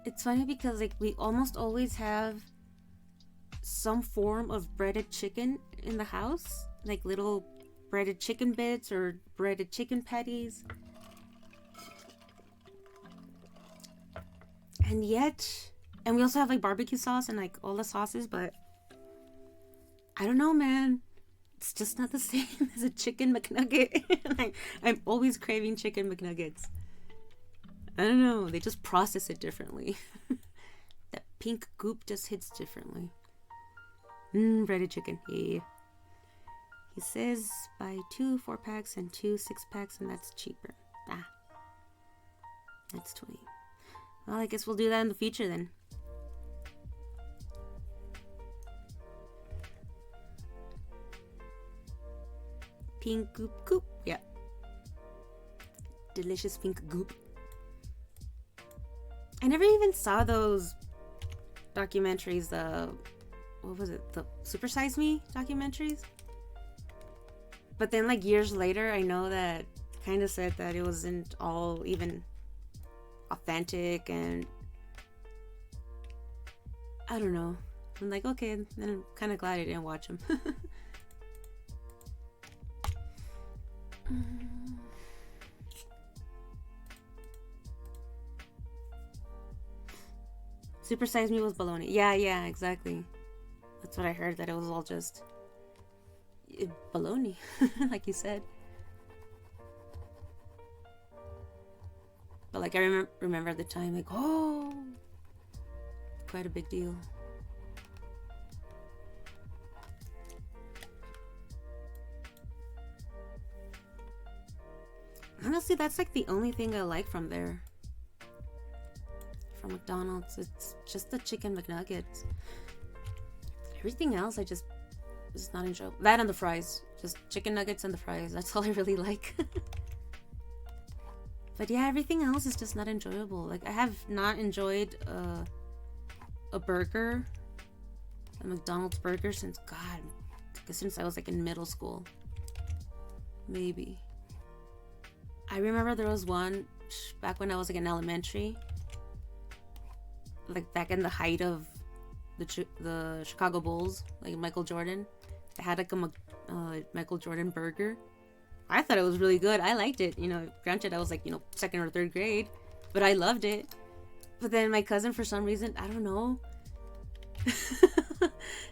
It's funny because like we almost always have some form of breaded chicken in the house, like little breaded chicken bits or breaded chicken patties. And we also have like barbecue sauce and like all the sauces, but I don't know, man. It's just not the same as a chicken McNugget. I'm always craving chicken McNuggets. I don't know. They just process it differently. That pink goop just hits differently. Breaded chicken. Yeah. He says buy 2 4-packs and 2 6-packs, and that's cheaper. That's 20. Well, I guess we'll do that in the future then. Pink goop. Yeah. Delicious pink goop. I never even saw those documentaries, what was it? The Super Size Me documentaries? But then like years later, I know that kind of said that it wasn't all even authentic, and I don't know. I'm like, okay, then I'm kind of glad I didn't watch them. Super Size Me was baloney. Yeah, exactly. That's what I heard, that it was all just baloney, like you said. But like I remember at the time, like, oh, quite a big deal. Honestly, that's like the only thing I like from there. From McDonald's, it's just the chicken McNuggets. Everything else, I just not enjoyable. That and the fries, just chicken nuggets and the fries. That's all I really like. But yeah, everything else is just not enjoyable. Like I have not enjoyed a burger, a McDonald's burger, since since I was like in middle school, maybe. I remember there was one back when I was like in elementary, like back in the height of the Chicago Bulls, like Michael Jordan. They had like a Michael Jordan burger. I thought it was really good. I liked it. Granted, I was like, 2nd or 3rd grade, but I loved it. But then my cousin, for some reason, I don't know,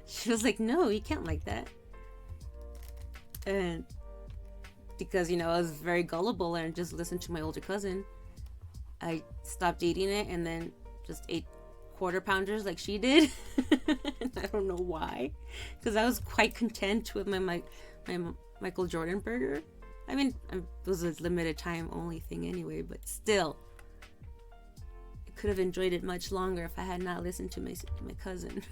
she was like, no, you can't like that. And because, I was very gullible and just listened to my older cousin, I stopped eating it and then just ate Quarter Pounders like she did. I don't know why, because I was quite content with my Michael Jordan burger. I mean, it was a limited time only thing anyway, but still, I could have enjoyed it much longer if I had not listened to my cousin.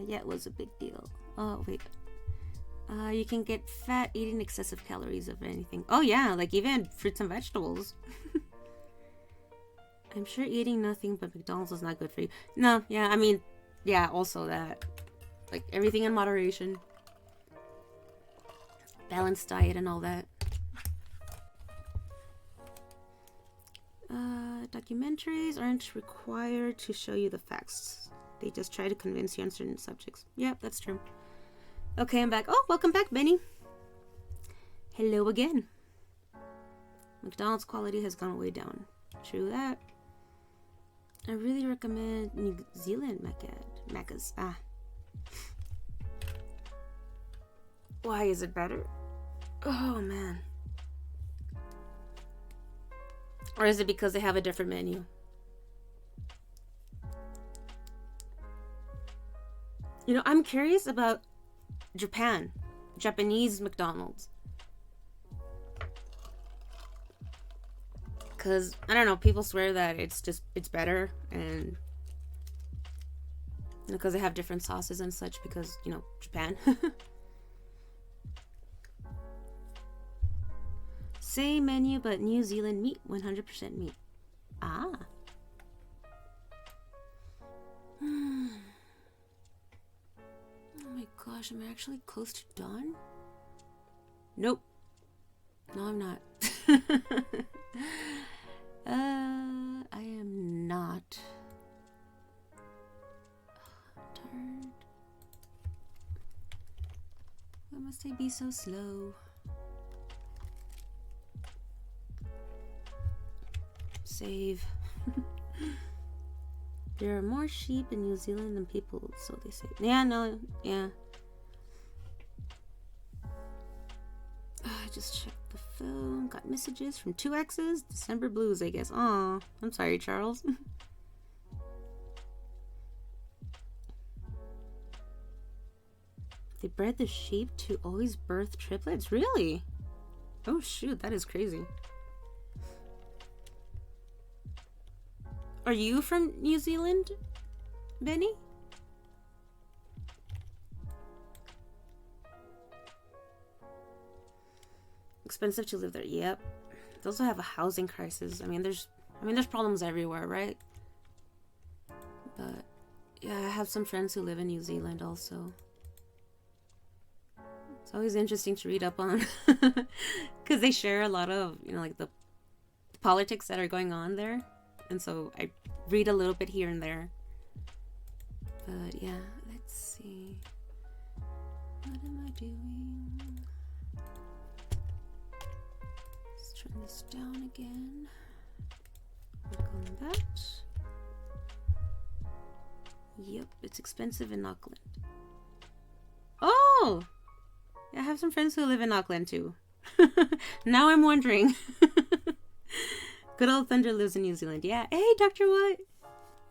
Yeah, it was a big deal. Oh, wait. You can get fat eating excessive calories of anything. Oh yeah, like even fruits and vegetables. I'm sure eating nothing but McDonald's is not good for you. No, yeah, I mean, yeah, also that. Like everything in moderation. Balanced diet and all that. Documentaries aren't required to show you the facts. They just try to convince you on certain subjects. Yep, that's true. Okay, I'm back. Oh, welcome back, Benny. Hello again. McDonald's quality has gone way down. True that. I really recommend New Zealand Macca's. Why is it better? Oh man. Or is it because they have a different menu? You know, I'm curious about Japanese McDonald's. Because, I don't know, people swear that it's better, and because they have different sauces and such, because, you know, Japan. Same menu, but New Zealand meat, 100% meat. Ah. Oh my gosh, am I actually close to done? Nope. No, I'm not. I am not. I'm tired. Why must I be so slow? Save. There are more sheep in New Zealand than people, so they say. Yeah, no, yeah. I just checked the phone. Got messages from 2 exes. December blues, I guess. Aw, I'm sorry, Charles. They bred the sheep to always birth triplets? Really? Oh shoot, that is crazy. Are you from New Zealand, Benny? Expensive to live there. Yep. They also have a housing crisis. I mean, there's problems everywhere, right? But yeah, I have some friends who live in New Zealand also. It's always interesting to read up on because they share a lot of, you know, like the politics that are going on there. And so I read a little bit here and there. But yeah, let's see. What am I doing? Let's turn this down again. Work on that. Yep, it's expensive in Auckland. Oh! Yeah, I have some friends who live in Auckland too. Now I'm wondering. Good old Thunder lives in New Zealand. Yeah. Hey, Dr. What?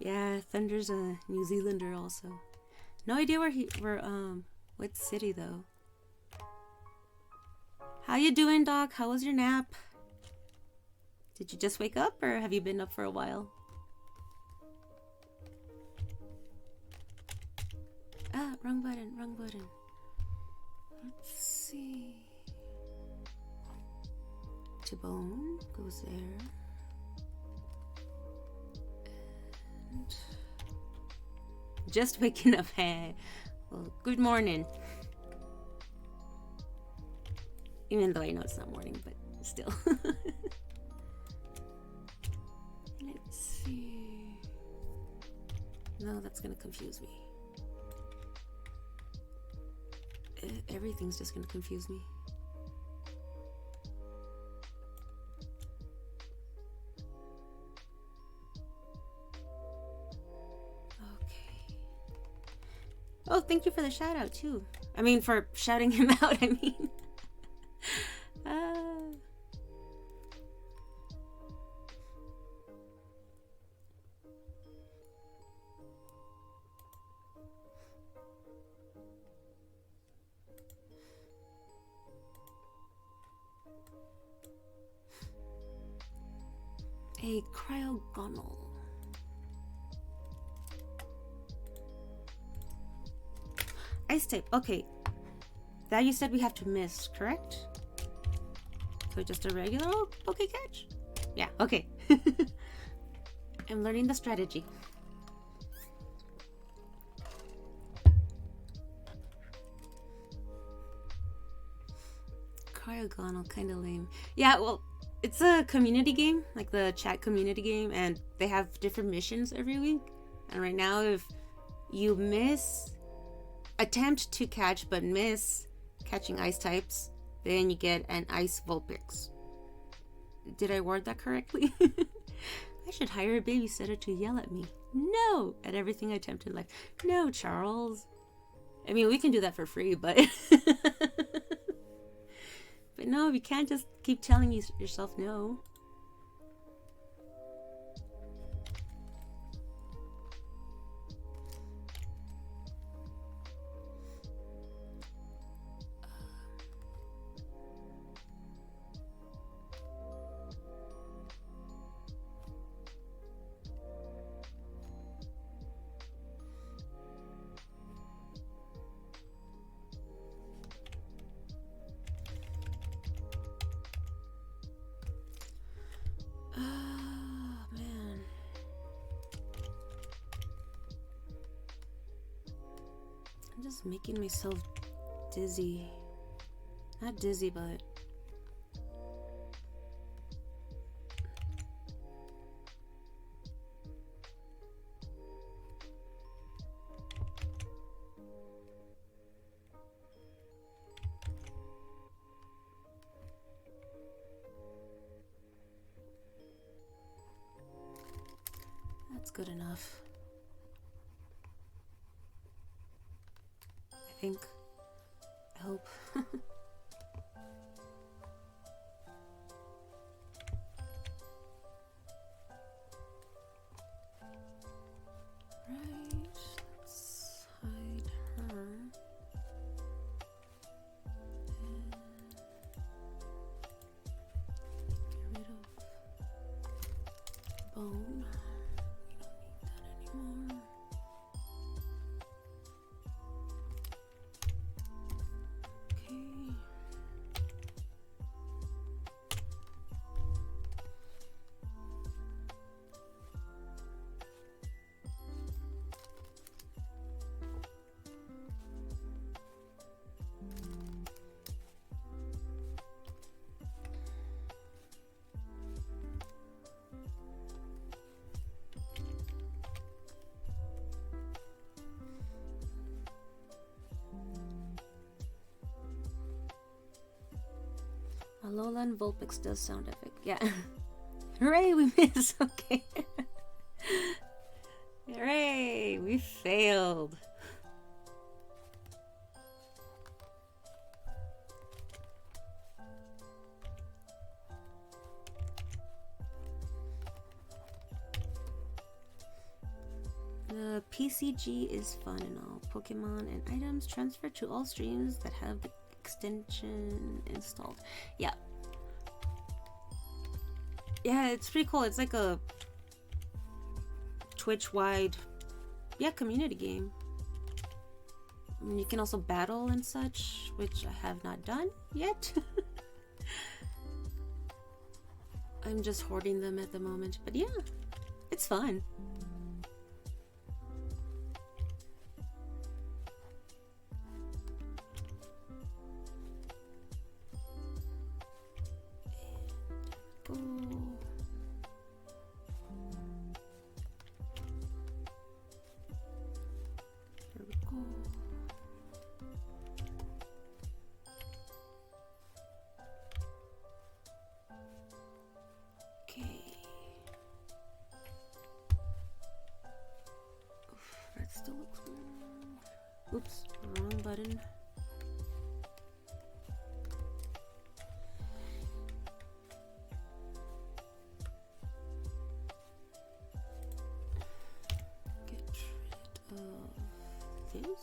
Yeah, Thunder's a New Zealander also. No idea what city though. How you doing, Doc? How was your nap? Did you just wake up or have you been up for a while? Ah, wrong button, wrong button. Let's see. Bone goes there. And just waking up. Hey, well, good morning. Even though I know it's not morning, but still. Let's see. No, that's gonna confuse me. Everything's just gonna confuse me. Oh, thank you for the shout out too. I mean, for shouting him out, I mean. A cryogonal. Ice tape. Okay. That you said we have to miss, correct? So just a regular old poke catch? Yeah, okay. I'm learning the strategy. Cryogonal, kind of lame. Yeah, well, it's a community game, like the chat community game, and they have different missions every week. And right now, if you attempt to catch but miss catching ice types, then you get an ice Vulpix. Did I word that correctly? I should hire a babysitter to yell at me. No! At everything I attempt in life. No, Charles. I mean, we can do that for free, but... but no, you can't just keep telling yourself no. Just making myself dizzy. Not dizzy, but that's good enough. I hope. Right, let's hide her. And get rid of bone. We don't need that anymore. Alolan Vulpix does sound epic. Yeah. Hooray, we missed. Okay. Hooray, we failed. The PCG is fun and all. Pokemon and items transfer to all streams that have the extension installed. Yeah, it's pretty cool. It's like a Twitch wide community game. And you can also battle and such, which I have not done yet. I'm just hoarding them at the moment, but yeah, it's fun. Oops, wrong button. Get rid of this.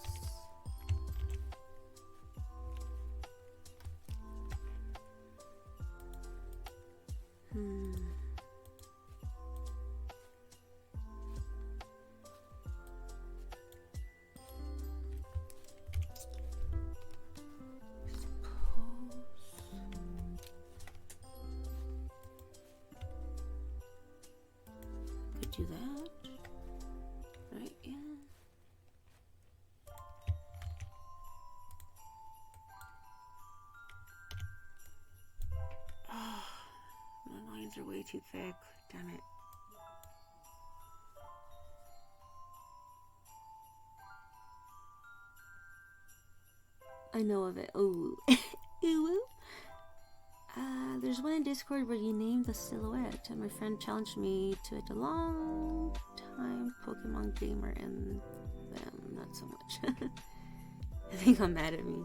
Do that, right? Yeah. Oh, my lines are way too thick. Damn it. I know of it. Ooh. Ooh. There's one in Discord where you name the silhouette, and my friend challenged me to it a long time. Pokemon gamer and them, not so much. I think I'm mad at me.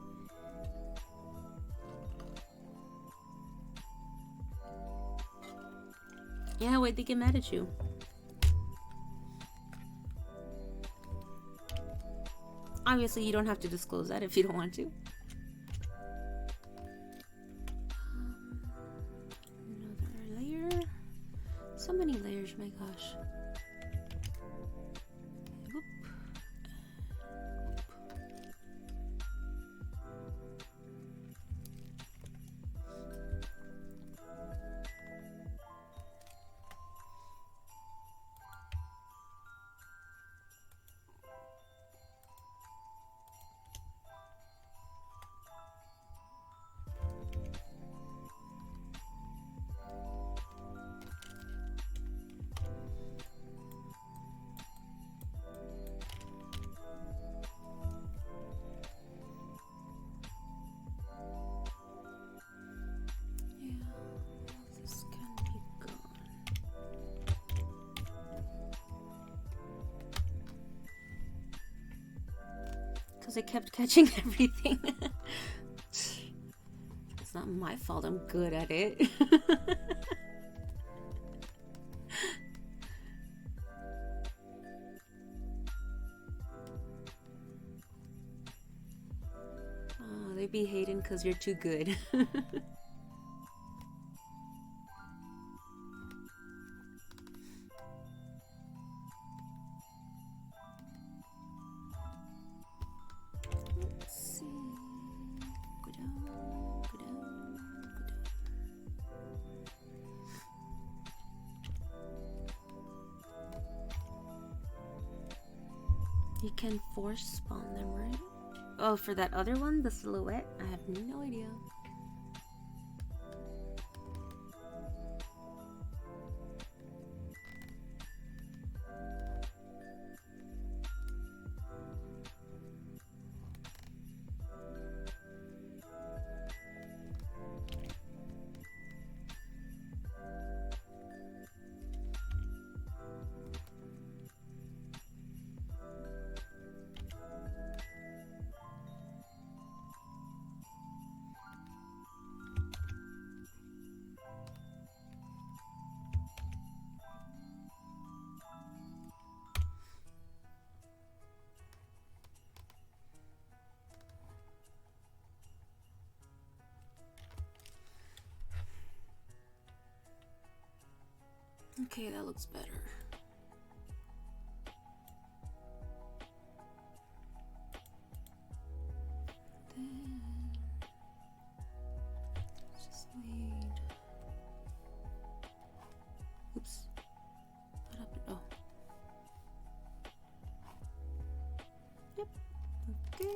Yeah, why'd they get mad at you? Obviously, you don't have to disclose that if you don't want to. Another layer. So many layers, my gosh. Whoop. I kept catching everything. It's not my fault, I'm good at it. Oh, they be hating because you're too good. You can force spawn them, right? Oh, for that other one, the silhouette? I have no idea. Okay, that looks better. Then just need. Oops. What happened? Oh. Yep. Okay.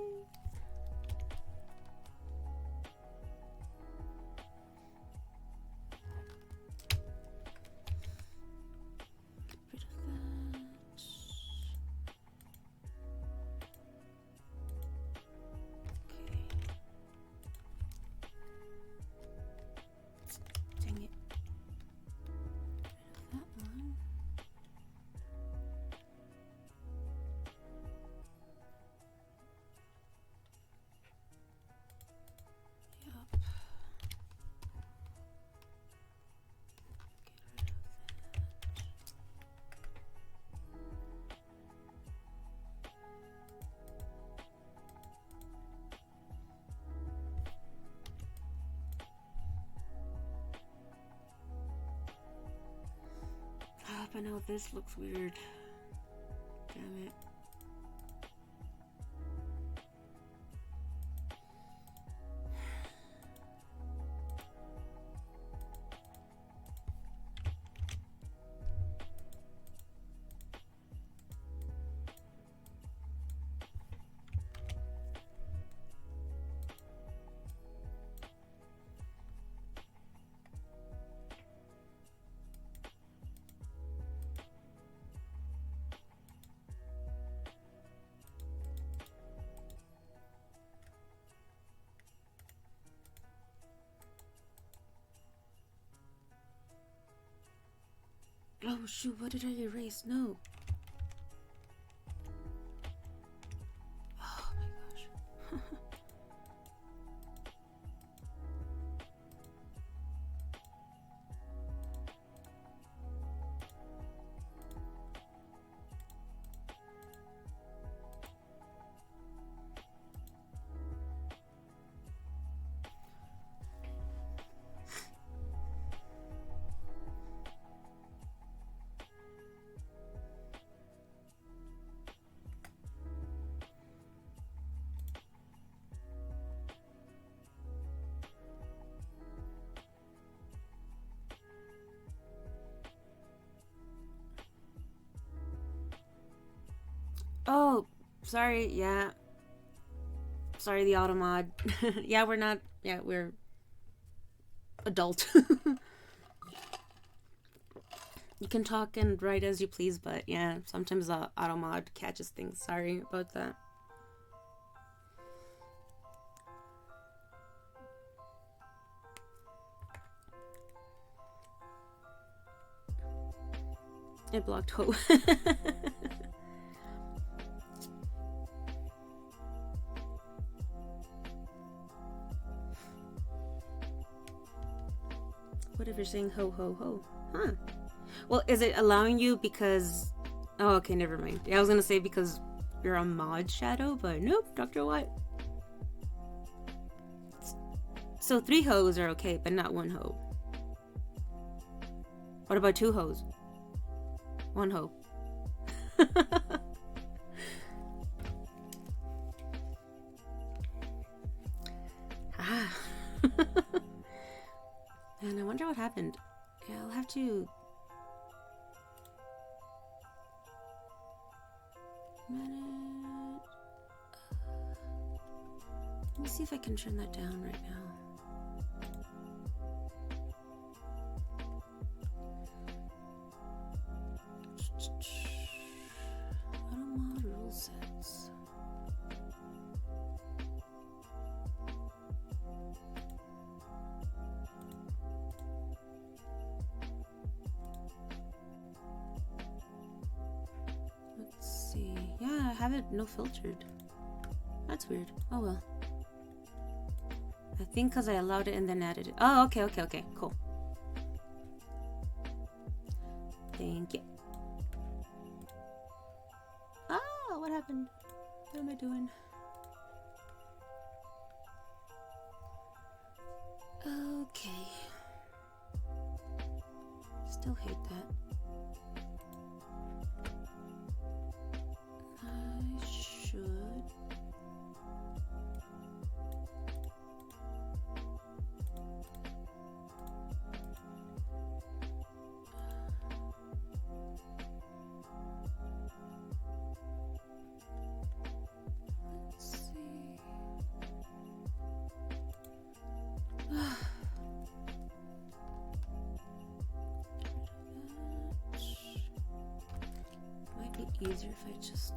I know this looks weird. Damn it. Oh shoot, what did I erase? No. Oh my gosh. Oh, sorry, yeah. Sorry, the automod. Yeah, we're not. Yeah, we're adult. You can talk and write as you please, but yeah, sometimes the automod catches things. Sorry about that. It blocked Ho. What if you're saying ho ho ho? Huh. Well, is it allowing you because... Oh, okay, never mind. Yeah, I was gonna say because you're a mod shadow, but nope, Dr. White. So 3 hoes are okay, but not 1 hoe. What about 2 hoes? 1 hoe. Ah. And I wonder what happened. Yeah, I'll have to... Minute. Let me see if I can turn that down right now. Automod rule sets. Let's see. Yeah, I have it no filtered. That's weird. Oh well. I think because I allowed it and then added it. Oh, okay, okay, okay. Cool. Thank you. Ah, what happened? What am I doing? Okay. Still hate that. I should... Might be easier if I just...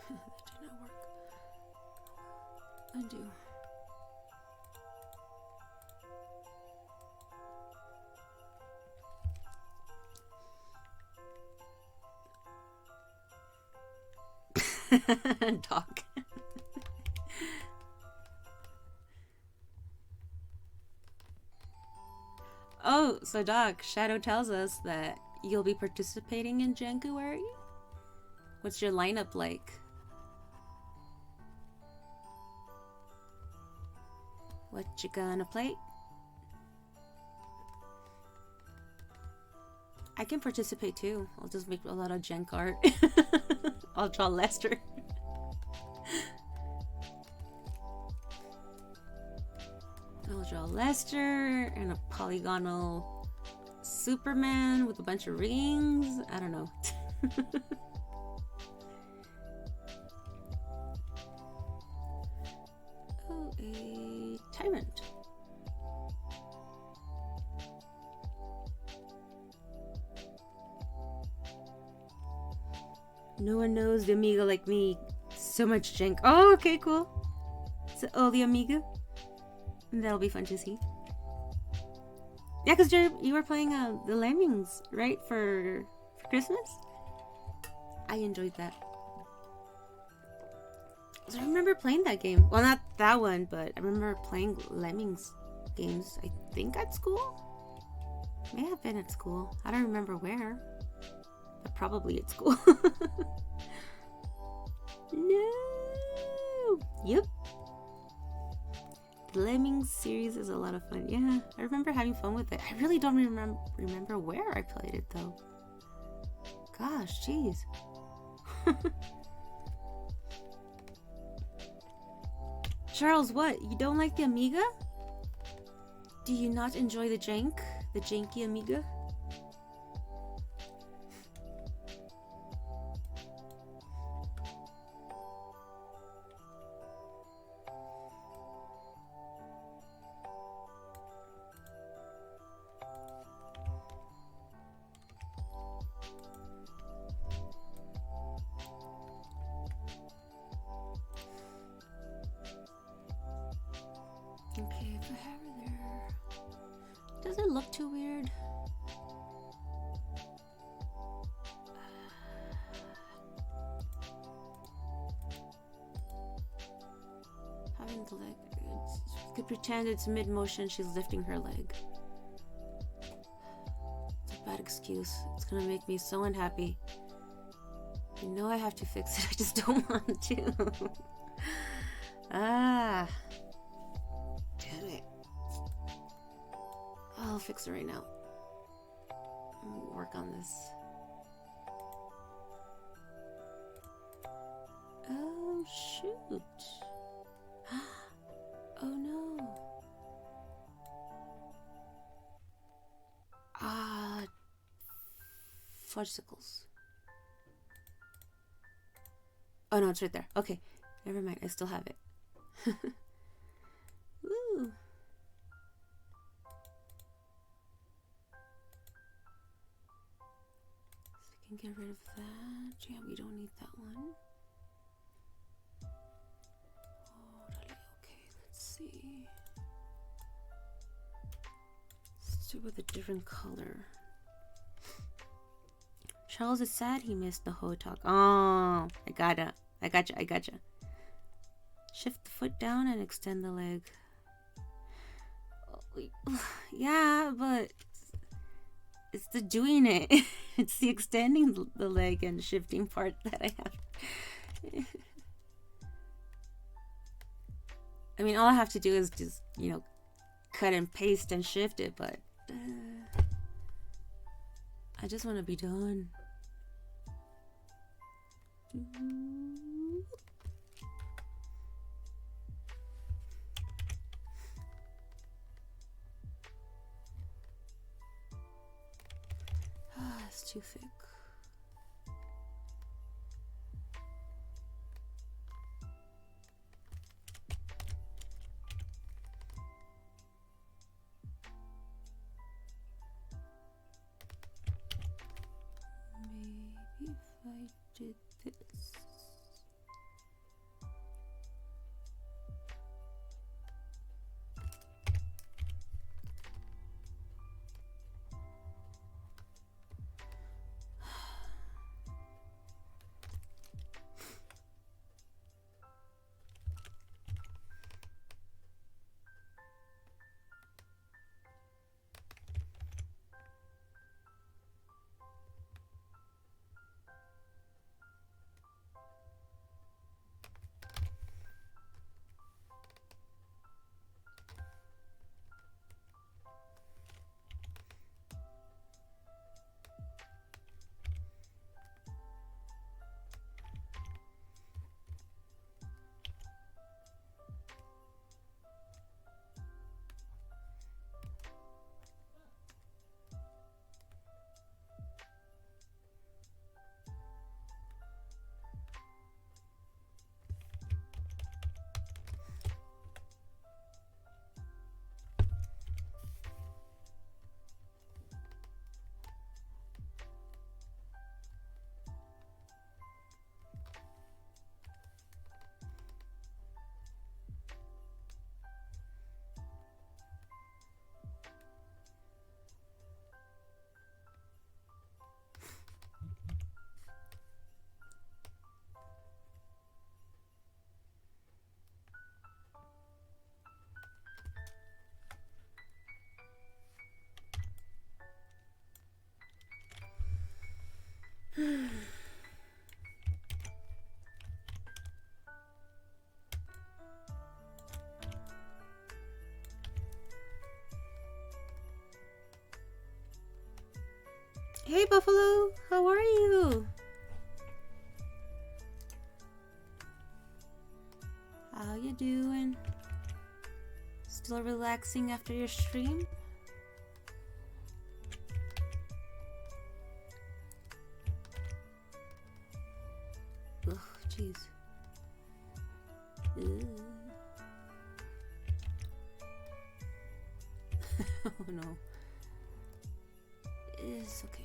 That did not work. Undo. Doc. Oh, so Doc, Shadow tells us that you'll be participating in January? What's your lineup like? What you gonna play? I can participate too. I'll just make a lot of jank art. I'll draw Lester. I'll draw Lester and a polygonal Superman with a bunch of rings. I don't know. Oh, a tyrant. No one knows the Amiga like me. So much jank. Oh, okay, cool. So, oh, the Amiga. That'll be fun to see. Yeah, because you were playing the Lemmings, right, for Christmas? I enjoyed that. So I remember playing that game. Well, not that one, but I remember playing Lemmings games, I think at school? May have been at school. I don't remember where. But probably at school. No! Yep. The Lemmings series is a lot of fun. Yeah, I remember having fun with it. I really don't remember where I played it, though. Gosh, jeez. Charles, what? You don't like the Amiga? Do you not enjoy the jank? The janky Amiga? Okay, the hair there. Does it look too weird? Having the leg. You could pretend it's mid-motion, she's lifting her leg. It's a bad excuse. It's gonna make me so unhappy. I know I have to fix it, I just don't want to. Ah. Damn it. I'll fix it right now. Let me work on this. Oh, shoot. Oh, no. Ah. Fudgesicles. Oh, no, it's right there. Okay. Never mind. I still have it. Woo. So we can get rid of that. Yeah, we don't need that one. Okay, let's see. Let's do it with a different color. Charles is sad he missed the whole talk. Oh, I gotcha. Shift the foot down and extend the leg. Yeah, but it's the doing it. It's the extending the leg and shifting part that I have. I mean, all I have to do is just, cut and paste and shift it, but I just want to be done. It's too thick. Maybe if I did this. Hey Buffalo, how are you? How you doing? Still relaxing after your stream? Ugh, jeez. Oh no. It's okay.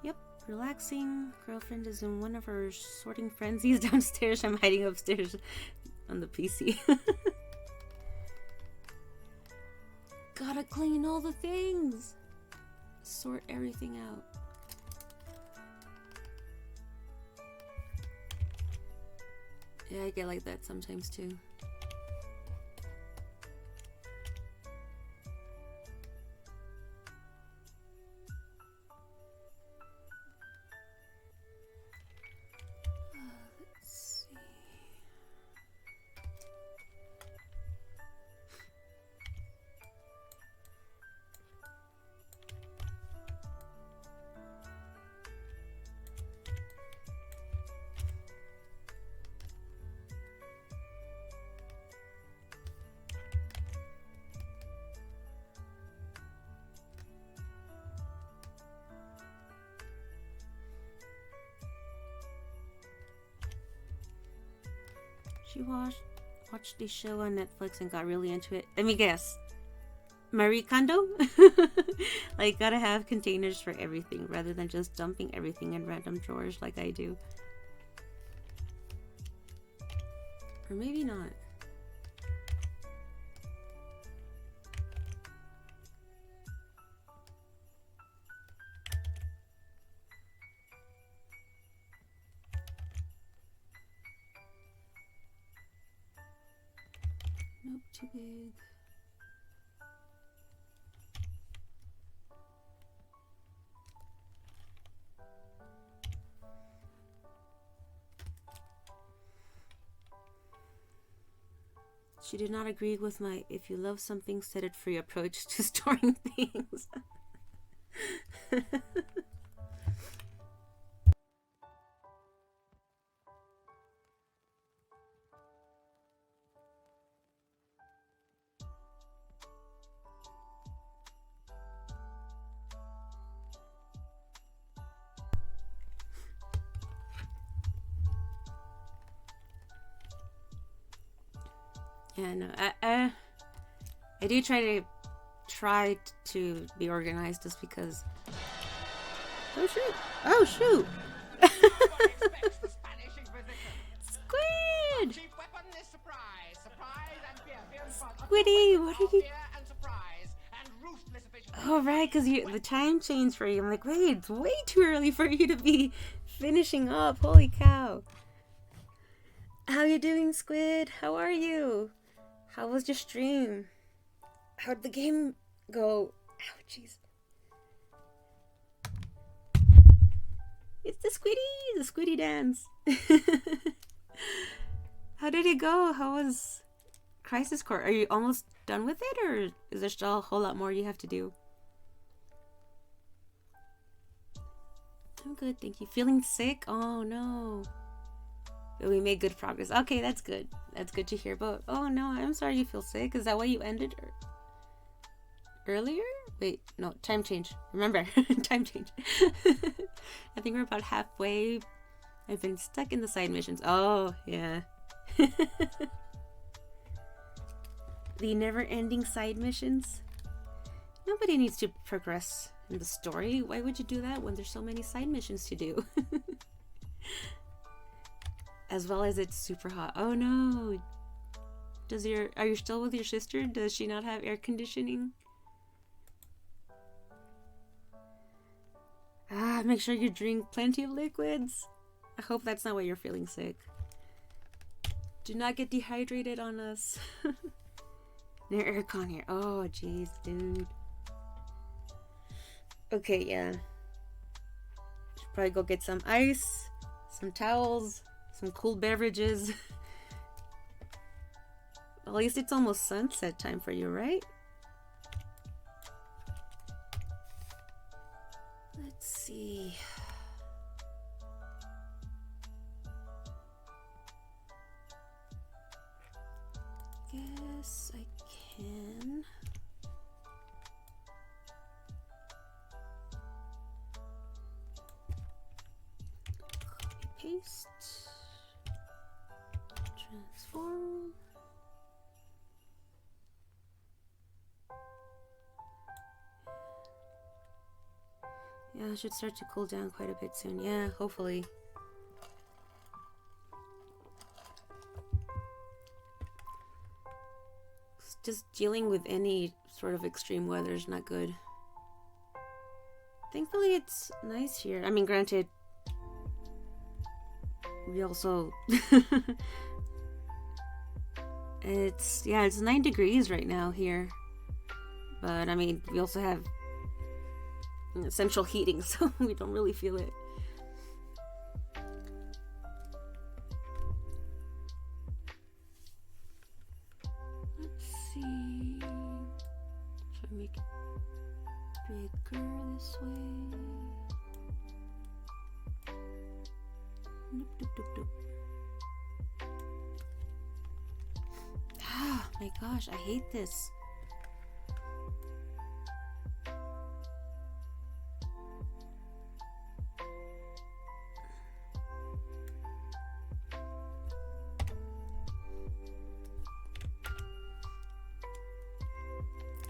Yep, relaxing. Girlfriend is in one of her sorting frenzies downstairs. I'm hiding upstairs on the PC. Gotta clean all the things. Sort everything out. Yeah, I get like that sometimes too. Let's see. She watched the show on Netflix and got really into it. Let me guess. Marie Kondo? Like, gotta have containers for everything rather than just dumping everything in random drawers like I do. Or maybe not. Nope, too big. She did not agree with my "if you love something, set it free" approach to storing things. Yeah, no, I do try to be organized just because. Oh shoot! Oh shoot! Squid! Squiddy, what are you? Oh right, because the time changed for you. I'm like, wait, it's way too early for you to be finishing up. Holy cow! How you doing, Squid? How are you? How was your stream? How'd the game go? Ow, jeez. It's the Squiddy dance. How did it go? How was Crisis Core? Are you almost done with it, or is there still a whole lot more you have to do? I'm good, thank you. Feeling sick? Oh no. But we made good progress. Okay, that's good. That's good to hear. But oh no, I'm sorry you feel sick. Is that why you ended earlier? Wait, no, time change. Remember, time change. I think we're about halfway. I've been stuck in the side missions. Oh, yeah. The never-ending side missions. Nobody needs to progress in the story. Why would you do that when there's so many side missions to do? As well as it's super hot. Oh no. Are you still with your sister? Does she not have air conditioning? Make sure you drink plenty of liquids. I hope that's not why you're feeling sick. Do not get dehydrated on us. No aircon here. Oh, jeez, dude. Okay, yeah. Should probably go get some ice, some towels, some cool beverages. At least it's almost sunset time for you, right? Let's see. Guess I can. Copy paste. Transform. Yeah, it should start to cool down quite a bit soon. Yeah, hopefully. Just dealing with any sort of extreme weather is not good. Thankfully, it's nice here. I mean, granted, we also... it's 9 degrees right now here. But, I mean, we also have central heating, so we don't really feel it. Let's see. Should I make it bigger this way? Nope, nope, nope, nope. Ah, my gosh, I hate this.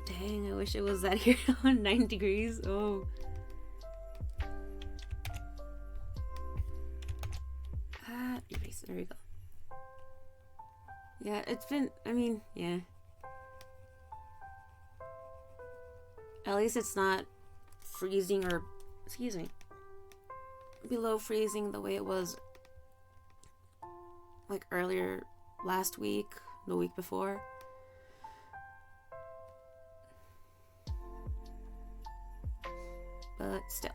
Dang, I wish it was that here on 9 degrees. Oh. Erase. There we go. Yeah, it's been, I mean, yeah. At least it's not freezing or, excuse me, below freezing the way it was like earlier last week, the week before. But still.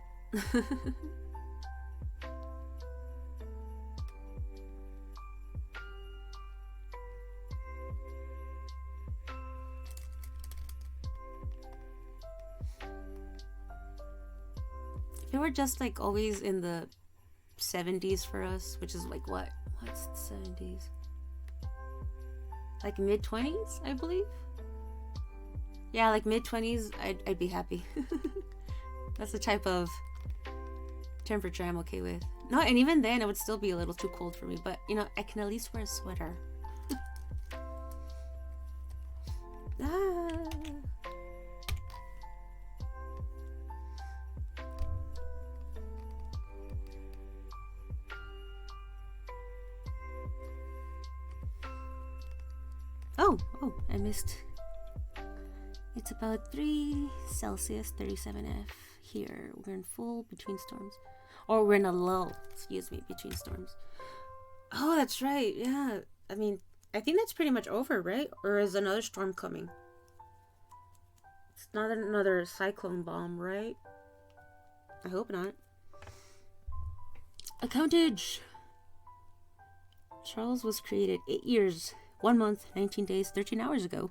If it were just like always in the 70s for us, which is like what? What's the 70s? Like mid-20s, I believe? Yeah, like mid-20s, I'd be happy. That's the type of temperature I'm okay with. No, and even then, it would still be a little too cold for me. But, you know, I can at least wear a sweater. Ah. Oh, I missed. It's about 3 Celsius, 37 F here. We're in full between storms. Or we're in a lull, excuse me, between storms. Oh, that's right, yeah. I mean, I think that's pretty much over, right? Or is another storm coming? It's not another cyclone bomb, right? I hope not. Accountage! Charles was created 8 years, 1 month, 19 days, 13 hours ago.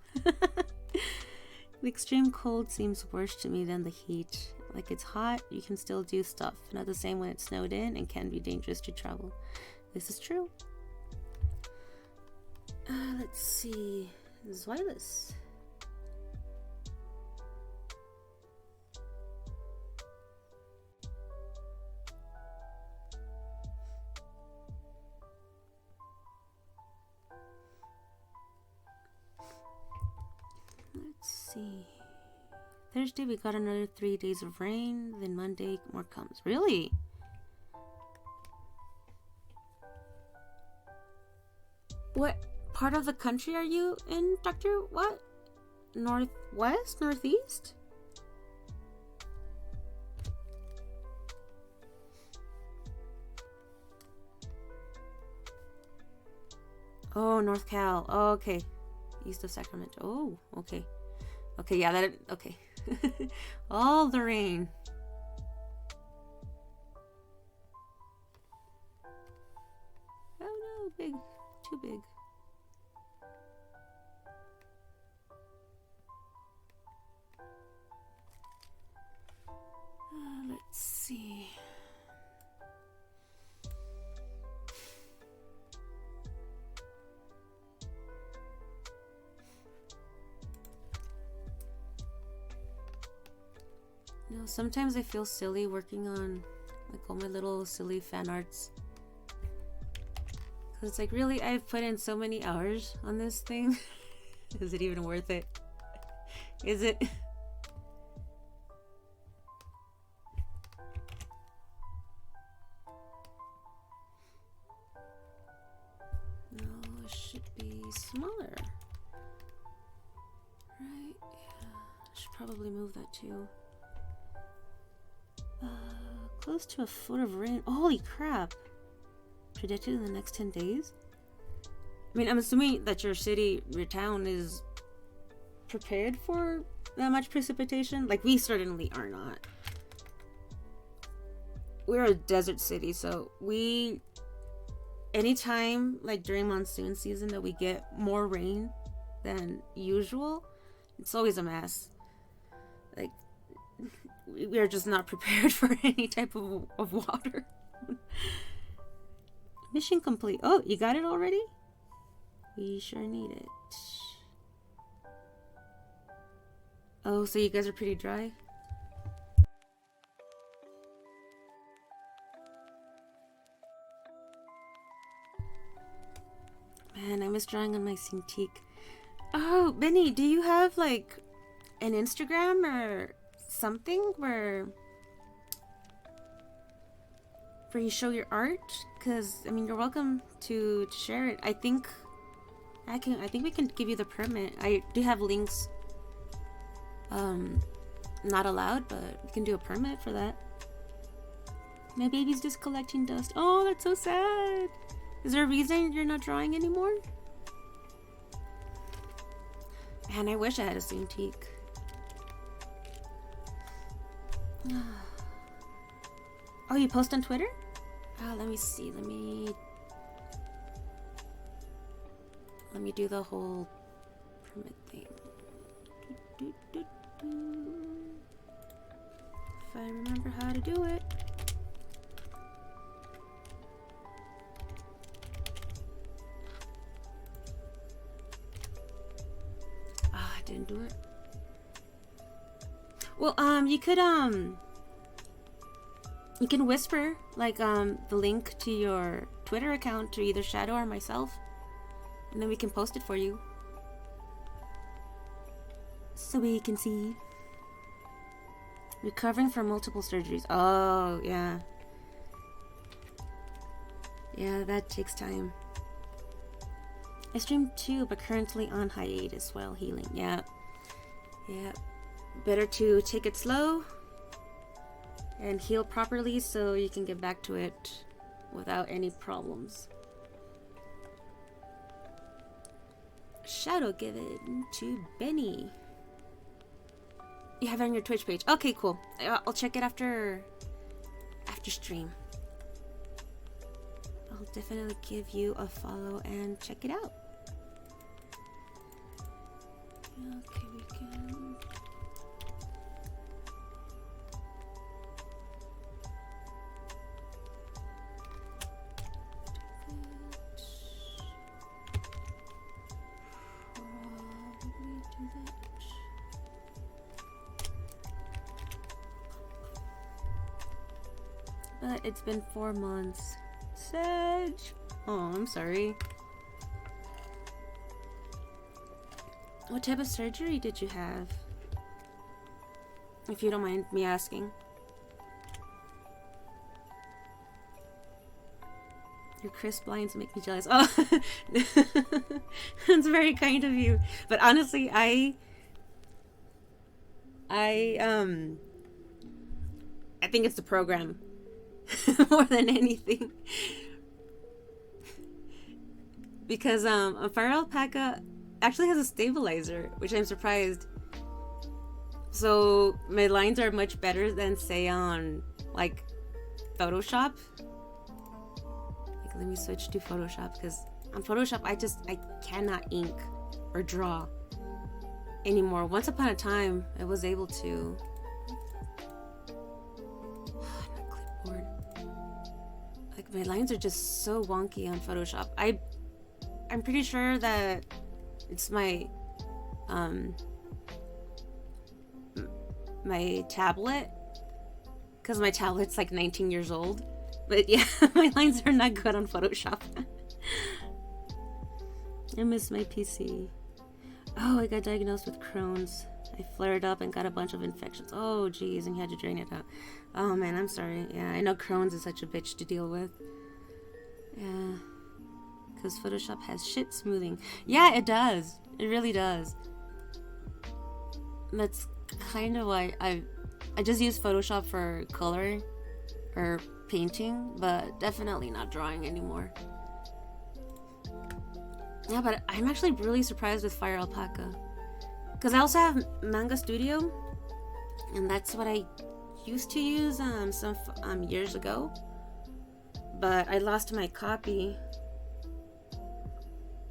The extreme cold seems worse to me than the heat. Like it's hot, you can still do stuff. Not the same when it's snowed in and can be dangerous to travel. This is true. Let's see. Zweilous. Let's see. Thursday we got another 3 days of rain, then Monday more comes. Really? What part of the country are you in, Doctor? What? Northwest? Northeast? Oh, North Cal. Oh, okay. East of Sacramento. Oh, okay. Okay, yeah, okay. All the rain. Oh no, big. Too big. Let's see. You know, sometimes I feel silly working on like all my little silly fan arts. Cause it's like, really, I've put in so many hours on this thing. Is it even worth it? Is it? No, it should be smaller. Right? Yeah. I should probably move that too. Close to a foot of rain. Holy crap. Predicted in the next 10 days? I mean, I'm assuming that your city, your town is prepared for that much precipitation. Like, we certainly are not. We're a desert city, so anytime, like during monsoon season, that we get more rain than usual, it's always a mess. Like, we are just not prepared for any type of water. Mission complete. Oh, you got it already? We sure need it. Oh, so you guys are pretty dry? Man, I miss drawing on my Cintiq. Oh, Benny, do you have like an Instagram or something where you show your art? Because I mean, you're welcome to share it. I think we can give you the permit. I do have links. Not allowed, but we can do a permit for that. My baby's just collecting dust. Oh, that's so sad. Is there a reason you're not drawing anymore? Man, I wish I had a Cintiq. Oh, you post on Twitter? Let me see. Let me do the whole permit thing. If I remember how to do it. I didn't do it. Well, you can whisper like the link to your Twitter account to either Shadow or myself, and then we can post it for you so we can see. Recovering from multiple surgeries. Oh, yeah. Yeah, that takes time. I stream too, but currently on hiatus while healing. Yeah. Yeah. Better to take it slow and heal properly so you can get back to it without any problems. Shadow give it to Benny. You have it on your Twitch page. Okay, cool. I'll check it after stream. I'll definitely give you a follow and check it out. Okay, we can. But it's been 4 months. Sedge. Oh, I'm sorry. What type of surgery did you have? If you don't mind me asking. Your crisp lines make me jealous. Oh, that's very kind of you. But honestly, I think it's the program more than anything. Because a fire alpaca actually has a stabilizer, which I'm surprised. So my lines are much better than, say, on like Photoshop. Like, let me switch to Photoshop, because on Photoshop I cannot ink or draw anymore. Once upon a time I was able to. My clipboard. Like, my lines are just so wonky on Photoshop. I'm pretty sure that it's my my tablet, because my tablet's like 19 years old. But yeah, my lines are not good on Photoshop. I miss my PC. Oh, I got diagnosed with Crohn's. I flared up and got a bunch of infections. Oh geez, and you had to drain it out. Oh man, I'm sorry. Yeah, I know Crohn's is such a bitch to deal with. Yeah, because Photoshop has shit smoothing. Yeah, it does. It really does. That's kind of why I just use Photoshop for color or painting, but definitely not drawing anymore. Yeah, but I'm actually really surprised with Fire Alpaca, because I also have Manga Studio, and that's what I used to use some years ago, but I lost my copy,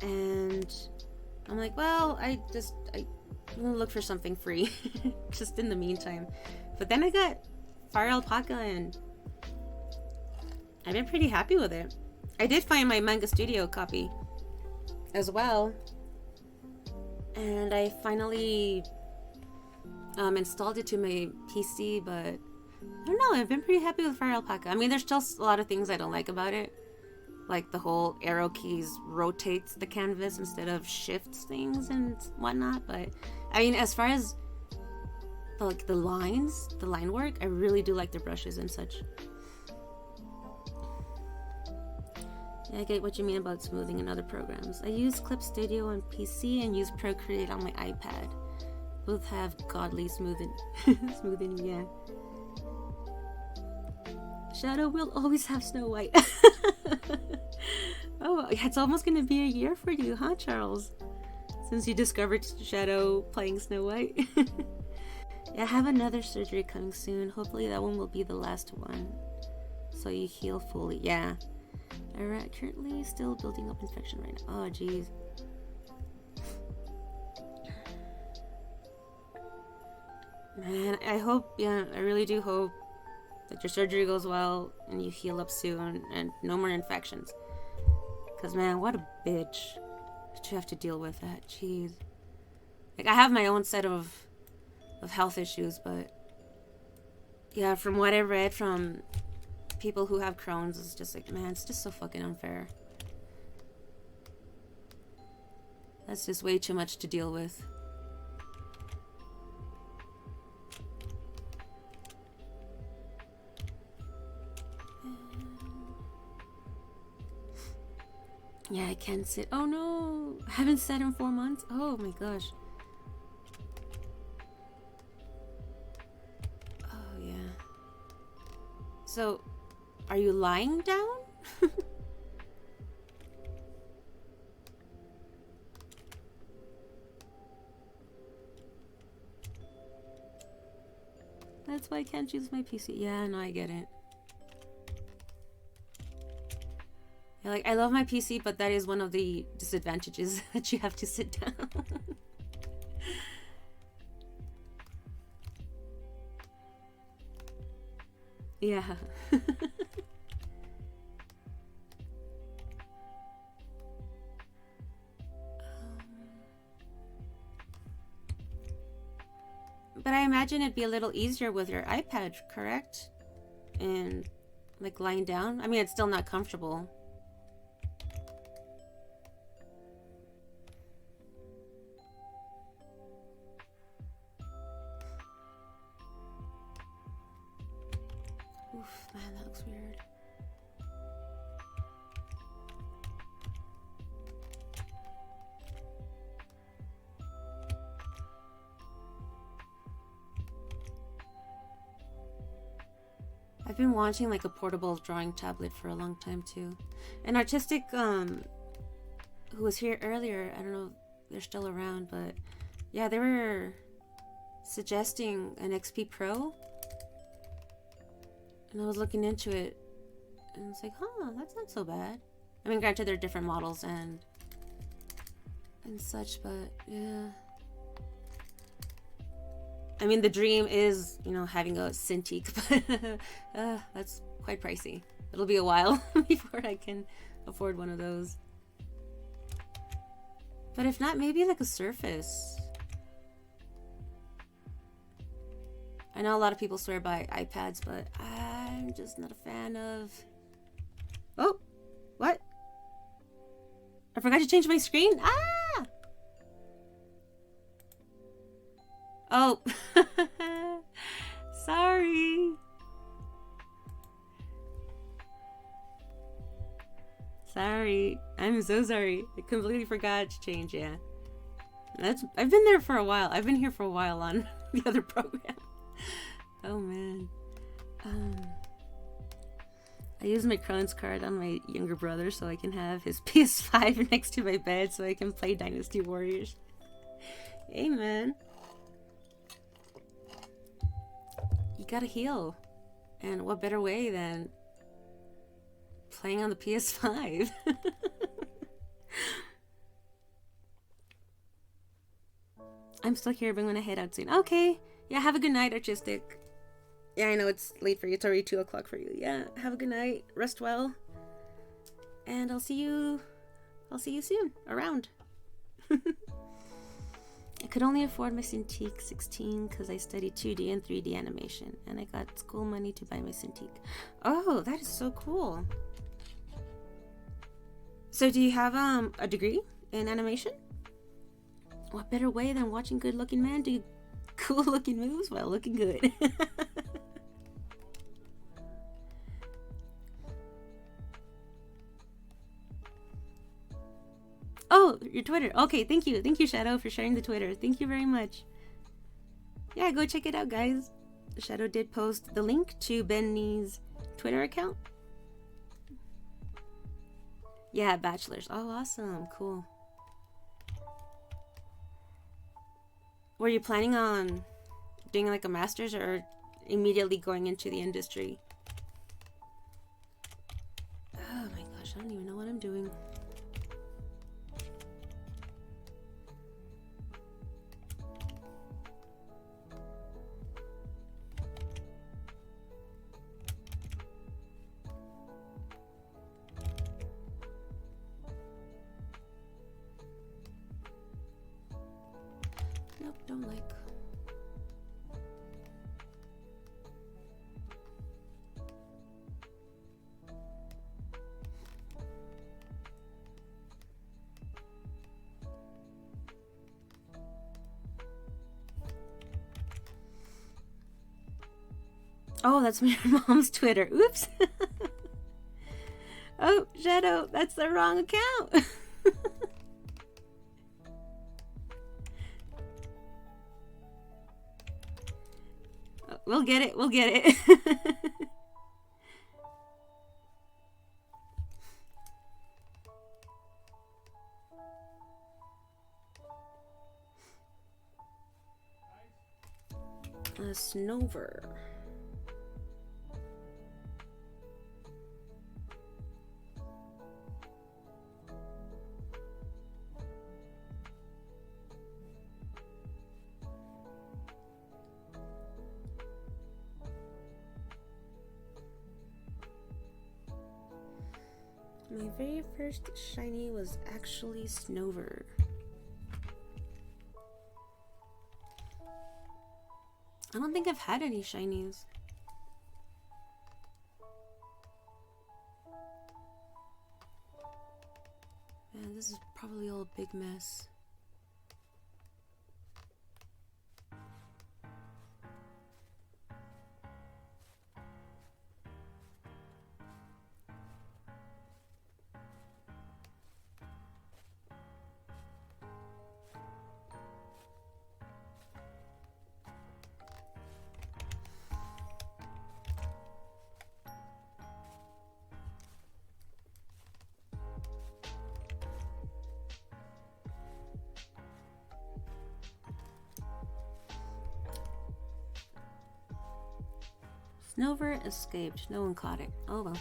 and I'm like, well, I'm gonna look for something free just in the meantime. But then I got Fire Alpaca, and I've been pretty happy with it. I did find my Manga Studio copy as well, and I finally installed it to my PC, but I don't know, I've been pretty happy with Fire Alpaca. I mean, there's still a lot of things I don't like about it, like the whole arrow keys rotates the canvas instead of shifts things and whatnot, but I mean, as far as the line work, I really do like the brushes and such. Yeah, I get what you mean about smoothing in other programs. I use Clip Studio on PC and use Procreate on my iPad. Both have godly smoothing, yeah. Shadow will always have Snow White. Oh, it's almost gonna be a year for you, huh, Charles? Since you discovered Shadow playing Snow White. Yeah, I have another surgery coming soon. Hopefully that one will be the last one, so you heal fully. Yeah. I'm currently still building up infection right now. Oh, jeez. Man, I hope, yeah, I really do hope that your surgery goes well and you heal up soon and no more infections. Because, man, what a bitch that you have to deal with that. Jeez. Like, I have my own set of health issues, but yeah, from what I read from people who have Crohn's, it's just like, man, it's just so fucking unfair. That's just way too much to deal with. Yeah, I can't sit. Oh no, I haven't sat in 4 months. Oh my gosh. Oh yeah. So, are you lying down? That's why I can't use my PC. Yeah, no, I get it. Yeah, like, I love my PC, but that is one of the disadvantages, that you have to sit down. Yeah. But I imagine it'd be a little easier with your iPad, correct? And like lying down. I mean, it's still not comfortable. Oof, man, that looks weird. I've been wanting like a portable drawing tablet for a long time too. And Artistic, who was here earlier, I don't know if they're still around, but yeah, they were suggesting an XP Pro. And I was looking into it, and it's like, huh, that's not so bad. I mean, granted, they're different models and such, but yeah. I mean, the dream is, you know, having a Cintiq, but that's quite pricey. It'll be a while before I can afford one of those. But if not, maybe like a Surface. I know a lot of people swear by iPads, but I'm just not a fan of... Oh! What? I forgot to change my screen? Ah! Oh. Sorry. Sorry. I'm so sorry. I completely forgot to change, yeah. I've been there for a while. I've been here for a while on the other program. Oh man. I use my Crohn's card on my younger brother so I can have his PS5 next to my bed so I can play Dynasty Warriors. Hey man. You gotta heal. And what better way than playing on the PS5? I'm still here, but I'm gonna head out soon. Okay. Yeah, have a good night, Artistic. Yeah, I know it's late for you. It's already 2 o'clock for you. Yeah, have a good night. Rest well. And I'll see you soon. Around. I could only afford my Cintiq 16 because I studied 2D and 3D animation. And I got school money to buy my Cintiq. Oh, that is so cool. So do you have a degree in animation? What better way than watching good-looking men do cool-looking moves while looking good? Oh, your Twitter. Okay, thank you. Thank you, Shadow, for sharing the Twitter. Thank you very much. Yeah, go check it out, guys. Shadow did post the link to Benny's Twitter account. Yeah, bachelor's. Oh, awesome. Cool. Were you planning on doing like a master's or immediately going into the industry? Oh my gosh, I don't even know what I'm doing. Nope, don't like. Oh, that's my mom's Twitter. Oops. Oh, Shadow, that's the wrong account. We'll get it. We'll get it. A Snover. My very first shiny was actually Snover. I don't think I've had any shinies. Man, this is probably all a big mess. Snover escaped. No one caught it. Oh well.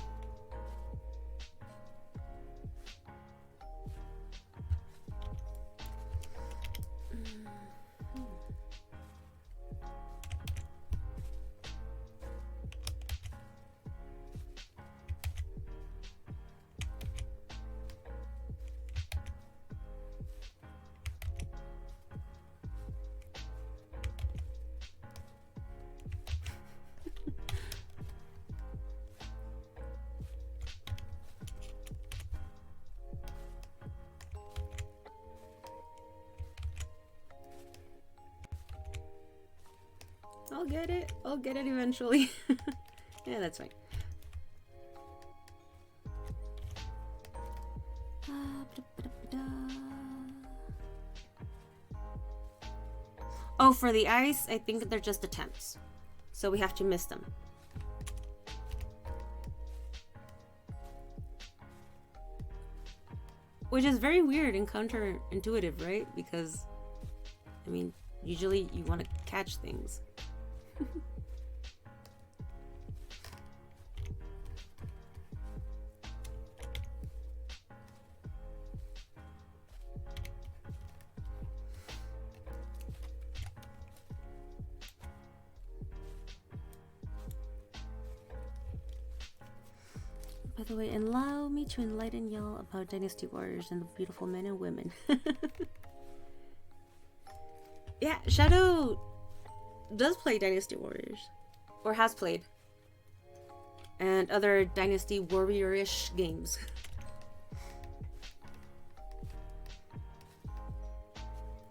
I'll get it. I'll get it eventually. Yeah, that's fine. Oh, for the ice, I think they're just attempts. So we have to miss them. Which is very weird and counterintuitive, right? Because, I mean, usually you want to catch things. By the way, allow me to enlighten y'all about Dynasty Warriors and the beautiful men and women. Yeah, Shadow does play Dynasty Warriors. Or has played. And other Dynasty Warrior-ish games.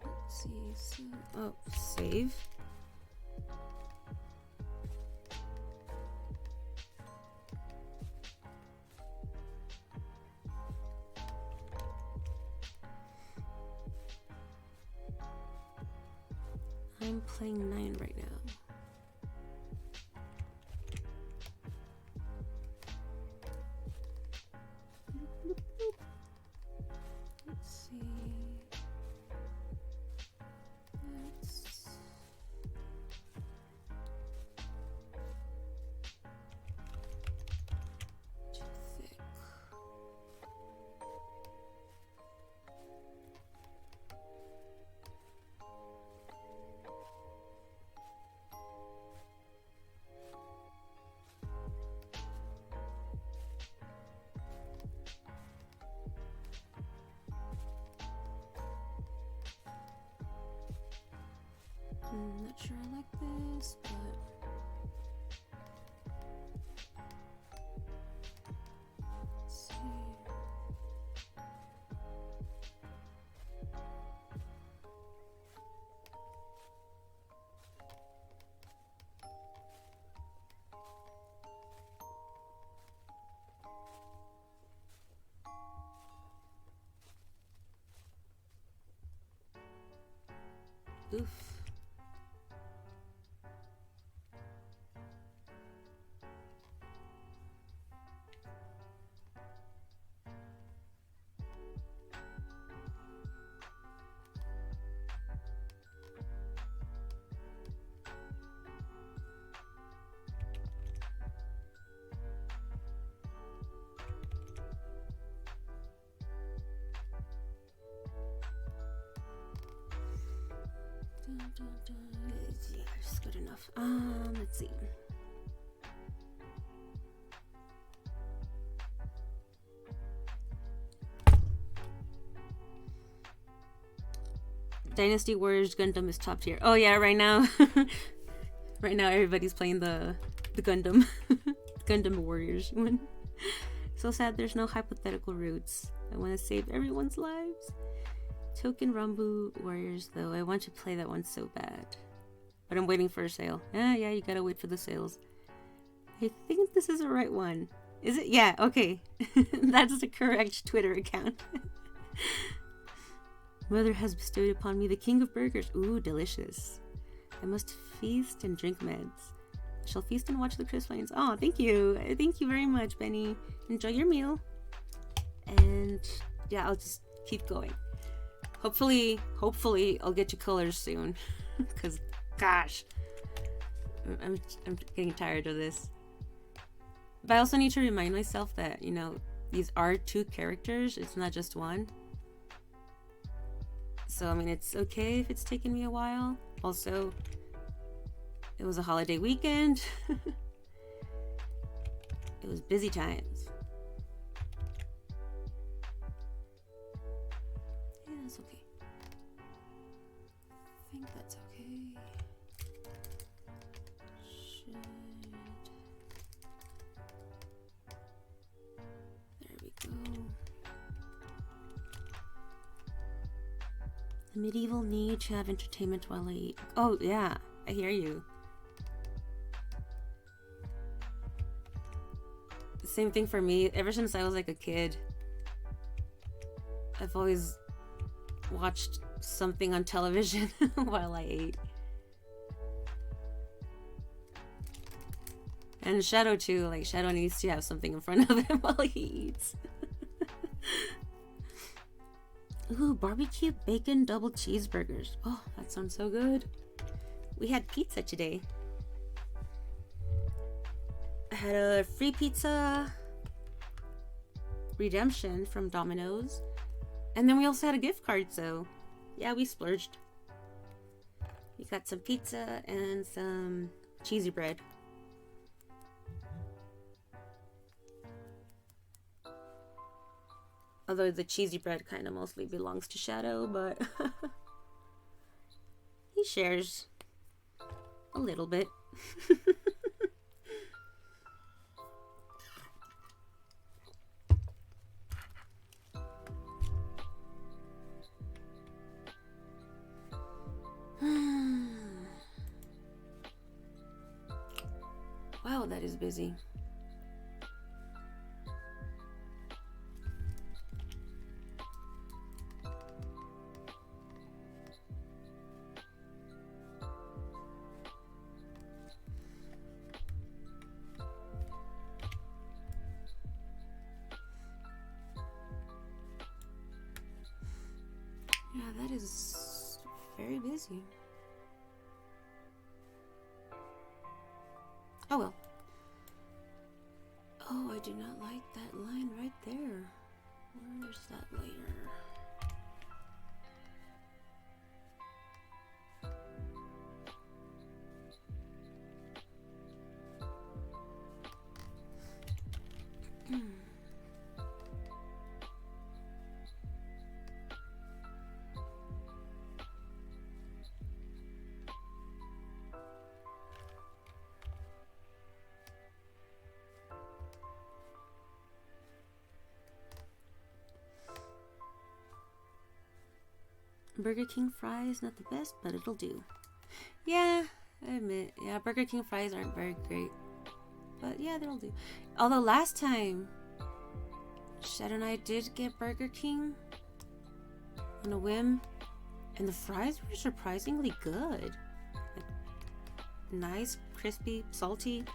Let's see. Oh, save. I'm playing 9 right now. Let's see. That's too thick. Not sure I like this, but let's see. Oof. Yeah, it's good enough. Let's see. Dynasty Warriors Gundam is top tier. Oh yeah, right now, right now everybody's playing the Gundam, Gundam Warriors one. So sad. There's no hypothetical roots. I want to save everyone's lives. Token Rambu Warriors, though. I want to play that one so bad. But I'm waiting for a sale. Yeah, you gotta wait for the sales. I think this is the right one. Is it? Yeah, okay. That's the correct Twitter account. Mother has bestowed upon me the king of burgers. Ooh, delicious. I must feast and drink meds. I shall feast and watch the crisp lines. Oh, thank you. Thank you very much, Benny. Enjoy your meal. And yeah, I'll just keep going. Hopefully I'll get to colors soon. Because, gosh. I'm getting tired of this. But I also need to remind myself that, you know, these are 2 characters. It's not just one. So, I mean, it's okay if it's taken me a while. Also, it was a holiday weekend. It was busy times. Yeah, that's okay. I think that's okay. Should... There we go. The medieval need to have entertainment while I eat. Oh, yeah, I hear you. Same thing for me. Ever since I was like a kid, I've always watched something on television while I ate. And Shadow too. Like, Shadow needs to have something in front of him while he eats. Ooh, barbecue bacon double cheeseburgers. Oh, that sounds so good. We had pizza today. I had a free pizza redemption from Domino's. And then we also had a gift card, so yeah, we splurged. We got some pizza and some cheesy bread. Although the cheesy bread kind of mostly belongs to Shadow, but he shares a little bit. Wow, that is busy. Yeah, that is very busy. Oh well. Oh, I do not like that line right there. Where's that layer? Burger King fries, not the best, but it'll do. Yeah, I admit. Yeah, Burger King fries aren't very great. But yeah, they'll do. Although last time, Shadow and I did get Burger King on a whim. And the fries were surprisingly good. Like, nice, crispy, salty.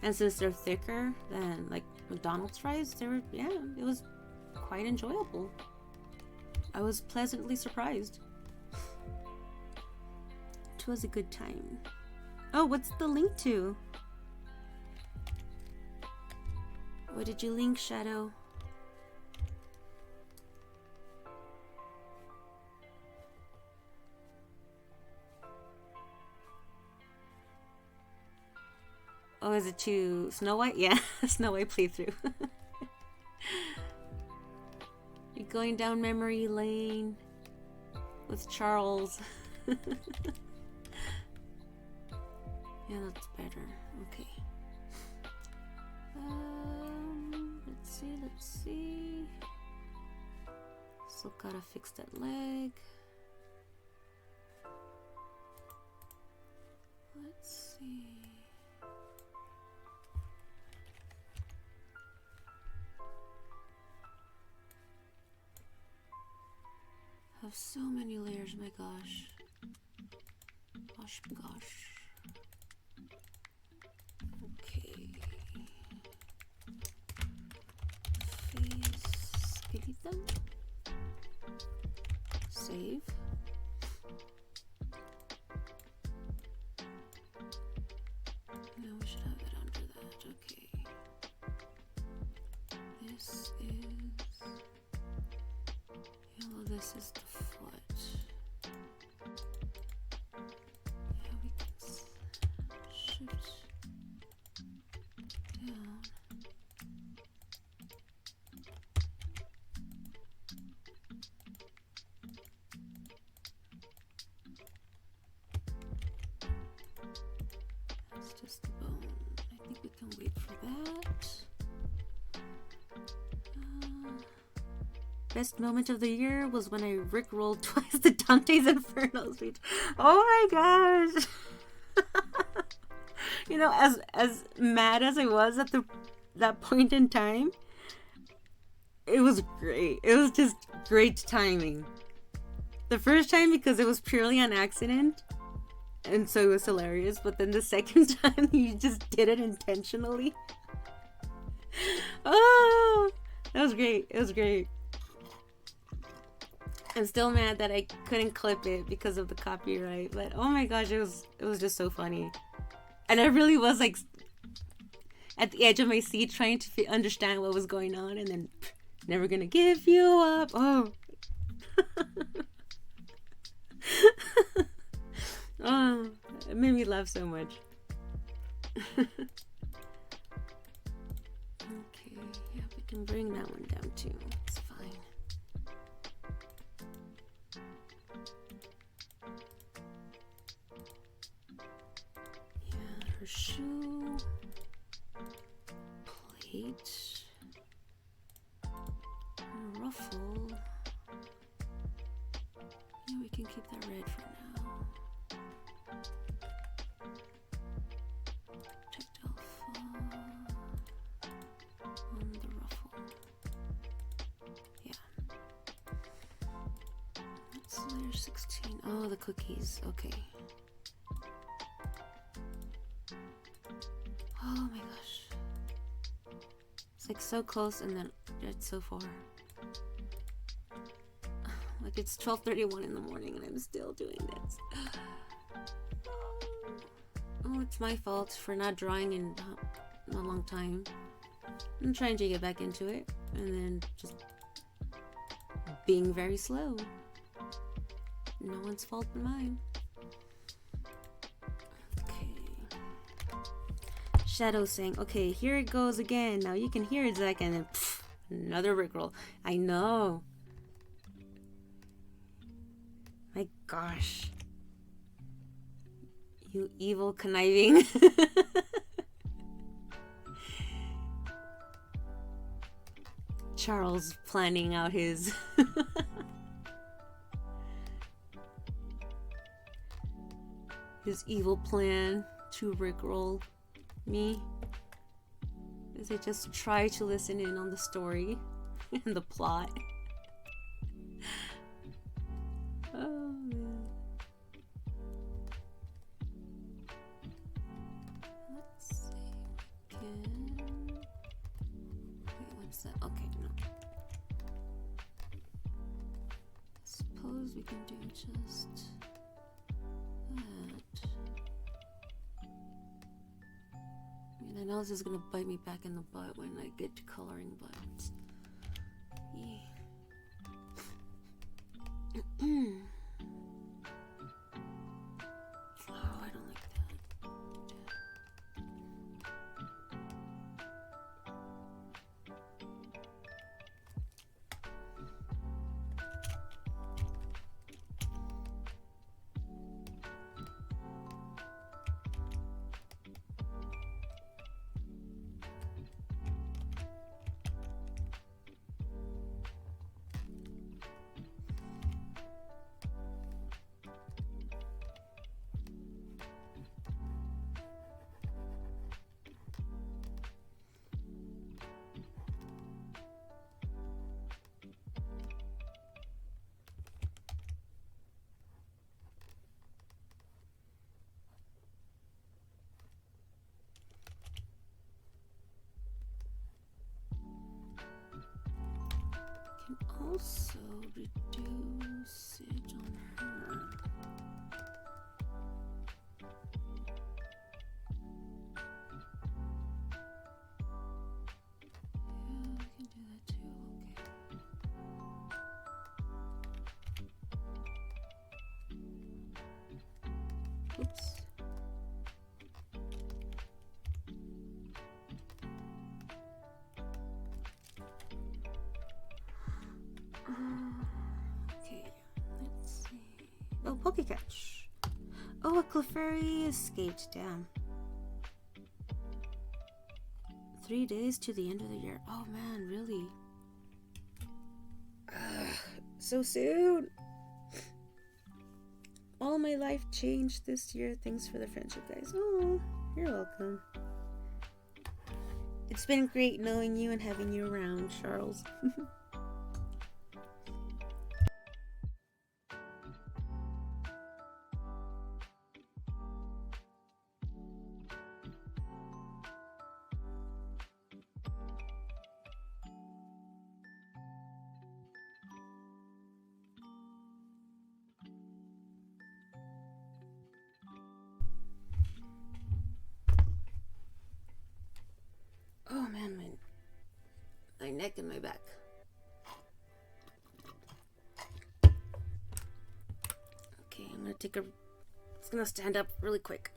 And since they're thicker than like McDonald's fries, they were, yeah, it was quite enjoyable. I was pleasantly surprised. It was a good time. Oh, what's the link to? What did you link, Shadow? Oh, is it to Snow White? Yeah, Snow White playthrough. You're going down memory lane with Charles. Yeah, that's better. Okay. Let's see. Still gotta fix that leg. Let's see. Have so many layers, my gosh. Gosh. Okay. Face Skelita. Save. Okay. This is... Yellow, this is the foot. Yeah, we can shift down. That's just the bone. I think we can wait for that. Best moment of the year was when I rickrolled twice the Dante's Inferno speech. Oh my gosh! You know, as mad as I was at that point in time, it was great. It was just great timing. The first time because it was purely an accident, and so it was hilarious. But then the second time, you just did it intentionally. Oh, that was great. It was great. I'm still mad that I couldn't clip it because of the copyright, but oh my gosh, it was just so funny. And I really was like at the edge of my seat trying to understand what was going on, and then never gonna give you up. Oh. Oh, it made me laugh so much. Okay, yeah, we can bring that one down too. It's fine. Yeah, her shoe, plate, her ruffle. Yeah, we can keep that red for now. Checked alpha on the ruffle. Yeah. That's layer 16. Oh, the cookies. Okay. Oh my gosh. It's like so close and then it's so far. Like it's 12:31 in the morning and I'm still doing this. Oh, it's my fault for not drawing in a long time. I'm trying to get back into it and then just being very slow. No one's fault but mine. Okay. Shadow saying, okay, here it goes again. Now you can hear it, Zach, and then pff, another rickroll. I know. My gosh. You evil conniving. Charles planning out his his evil plan to rickroll me as I just try to listen in on the story and the plot. Oh man. Let's see. Wait, what's that? Okay, no. Suppose we can do just that. I mean, I know this is gonna bite me back in the butt when I get to coloring, but yeah. Oh, I don't like that. Can also reduce it on her. Oops. Okay, let's see. Oh, Pokecatch. Oh, a Clefairy escaped. Damn. 3 days to the end of the year. Oh man, really? So soon. All my life changed this year. Thanks for the friendship, guys. Oh, you're welcome. It's been great knowing you and having you around, Charles. Oh man, my neck and my back. Okay, I'm gonna take a. It's gonna stand up really quick.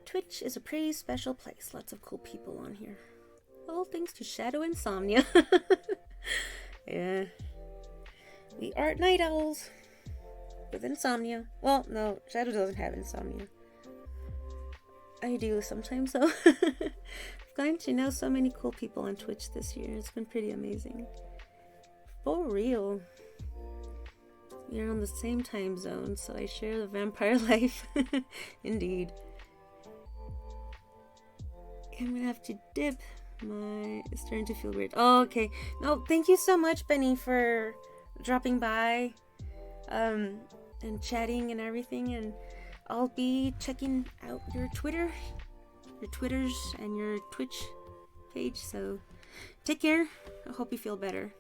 Twitch is a pretty special place. Lots of cool people on here. All thanks to Shadow Insomnia. Yeah. We are night owls. With insomnia. Well, no, Shadow doesn't have insomnia. I do sometimes, though. I've gotten to know so many cool people on Twitch this year. It's been pretty amazing. For real. We're on the same time zone, so I share the vampire life. Indeed. I'm gonna have to dip. It's starting to feel weird. Oh, okay. No, thank you so much, Benny, for dropping by and chatting and everything. And I'll be checking out your Twitters and your Twitch page. So take care. I hope you feel better.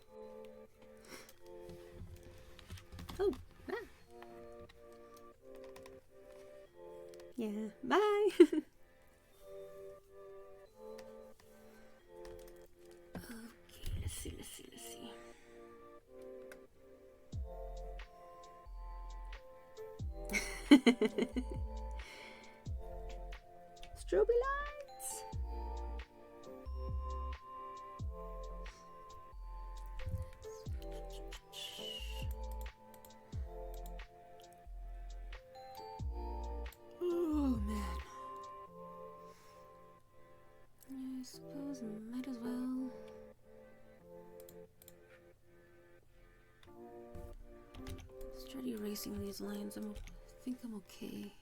Oh, yeah. Bye. Let's see. Strobe lights. Oh man. I suppose I might as well. Start erasing these lines. I think I'm okay.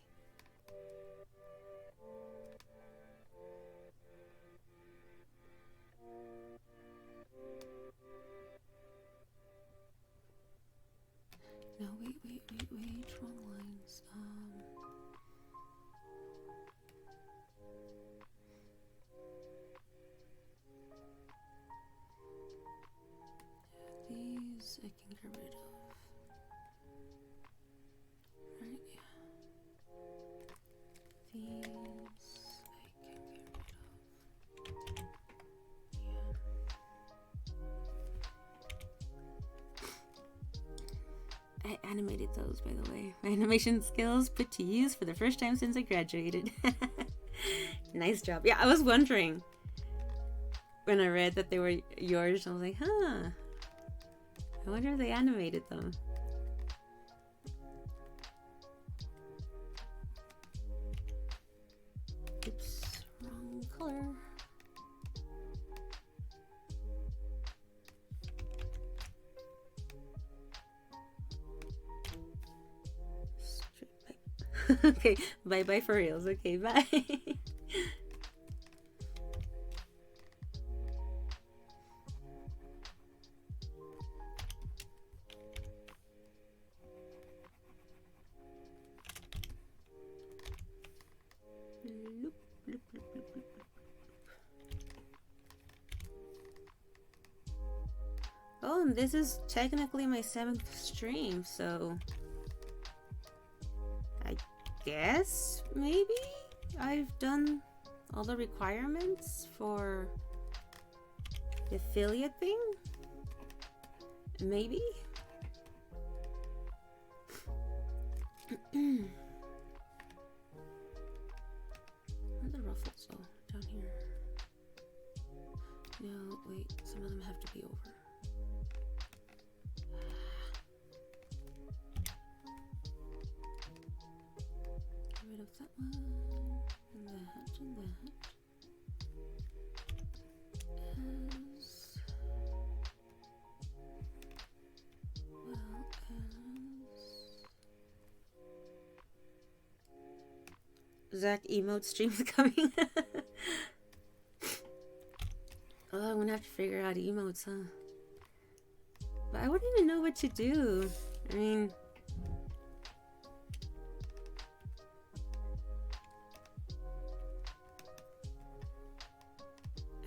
No, wait. Wrong lines. These I can get rid of. Right, yeah. These I can get rid of. Yeah. I animated those, by the way. My animation skills put to use for the first time since I graduated. Nice job. Yeah, I was wondering. when I read that they were yours, I was like, huh. I wonder if they animated them. Oops, wrong color. Okay, bye bye for reals. Okay, bye. Loop, loop, loop, loop, loop. Oh, and this is technically my 7th stream, so I guess maybe I've done all the requirements for the affiliate thing. Maybe. Where are the ruffles? Oh, down here. No, wait, some of them have to be over. Get rid of that one, and that, and that. As well as Zach emote streams coming. Oh, I'm gonna have to figure out emotes, huh? But I wouldn't even know what to do. I mean,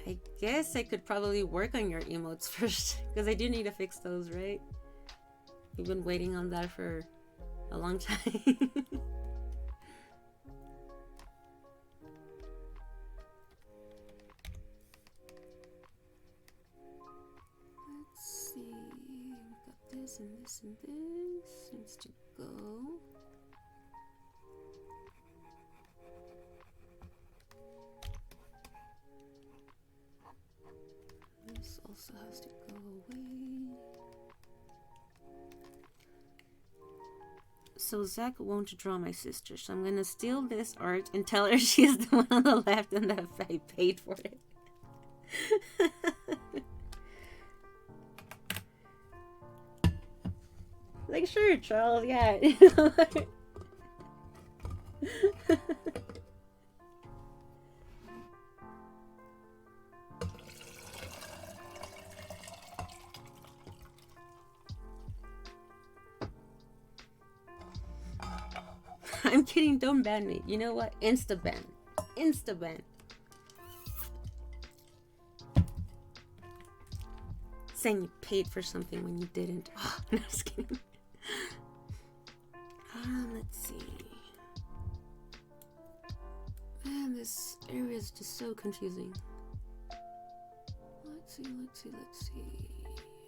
I guess I could probably work on your emotes first, because I do need to fix those, right? You've been waiting on that for a long time. Let's see, we've got this and this and this needs to go. This also has to go away. So Zach won't draw my sister, so I'm gonna steal this art and tell her she's the one on the left and that I paid for it. Like, sure, Charles, yeah. I'm kidding, don't ban me. You know what? Insta-ban. Insta-ban. Saying you paid for something when you didn't. Oh, no, I'm just kidding. Let's see. Man, this area is just so confusing. Let's see.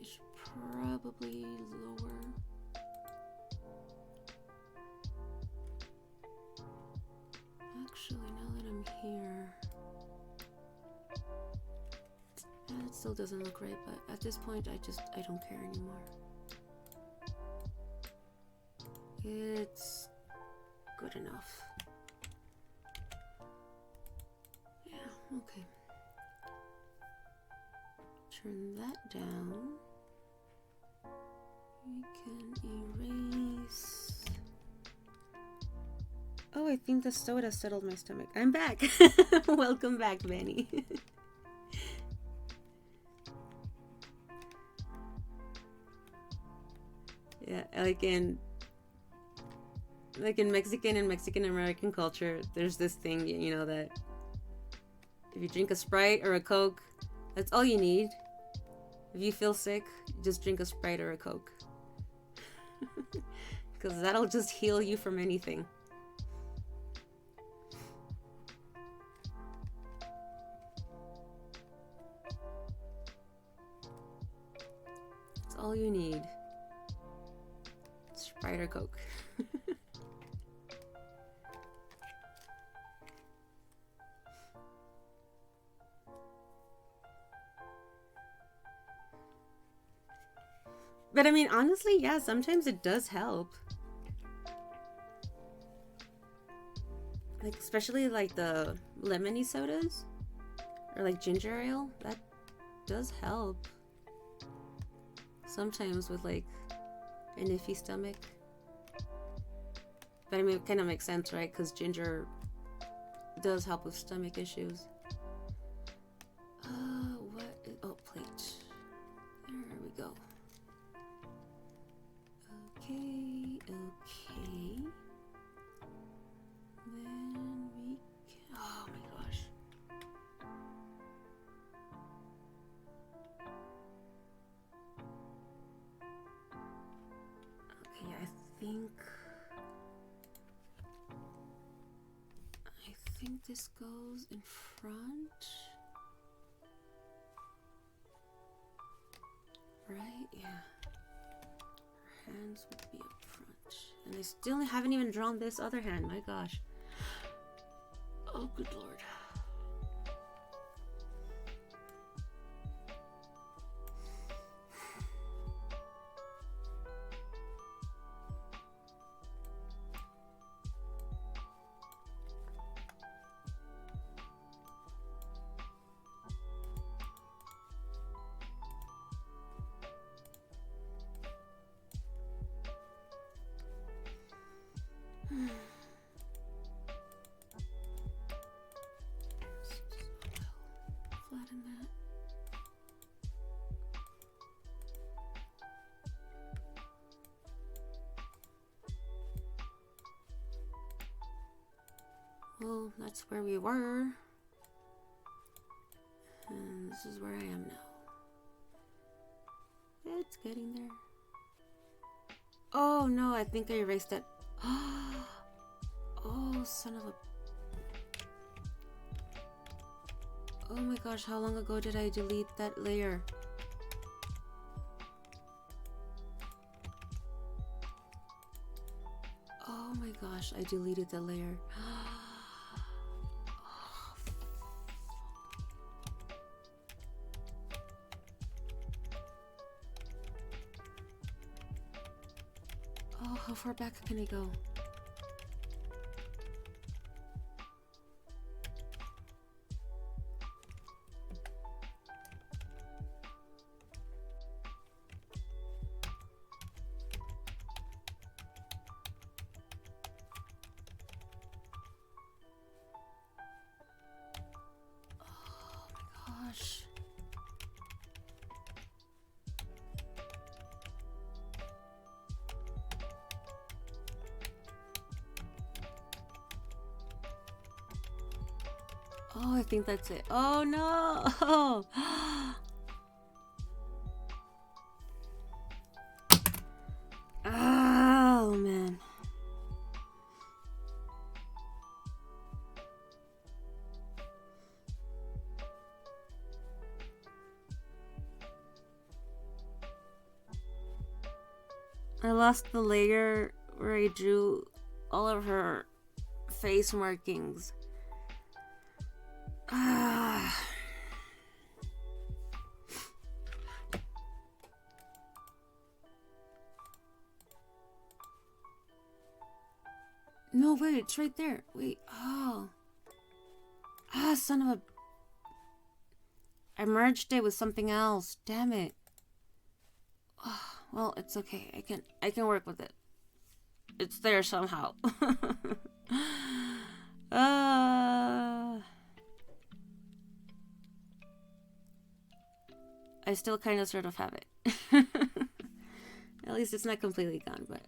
I should probably lower. Actually, now that I'm here, it still doesn't look right, but at this point, I don't care anymore. It's good enough. Yeah, okay. Turn that down. We can erase. Oh, I think the soda settled my stomach. I'm back. Welcome back, Benny. Yeah, like in Mexican and Mexican American culture, there's this thing, you know, that if you drink a Sprite or a Coke, that's all you need. If you feel sick, just drink a Sprite or a Coke. Because that'll just heal you from anything. That's all you need. Sprite or Coke. But I mean, honestly, yeah, sometimes it does help. Like, especially like the lemony sodas or like ginger ale, that does help sometimes with like an iffy stomach. But I mean, it kind of makes sense, right? Because ginger does help with stomach issues. What is, oh, plate. There we go. Okay, okay. Then we can, oh my gosh. Okay, I think this goes in front. Right? Yeah. Her hands would be up front. And I still haven't even drawn this other hand. My gosh. Oh, good lord. Flatten that. Well, that's where we were. And this is where I am now. It's getting there. Oh no, I think I erased it. Oh, son of a... Oh my gosh, how long ago did I delete that layer? Oh my gosh, I deleted the layer. Oh, how far back can I go? Oh, I think that's it. Oh no! Oh man. I lost the layer where I drew all of her face markings. No, wait, it's right there. Wait, oh. Son of a... I merged it with something else. Damn it. Oh, well, it's okay. I can work with it. It's there somehow. I still kind of sort of have it. At least it's not completely gone, but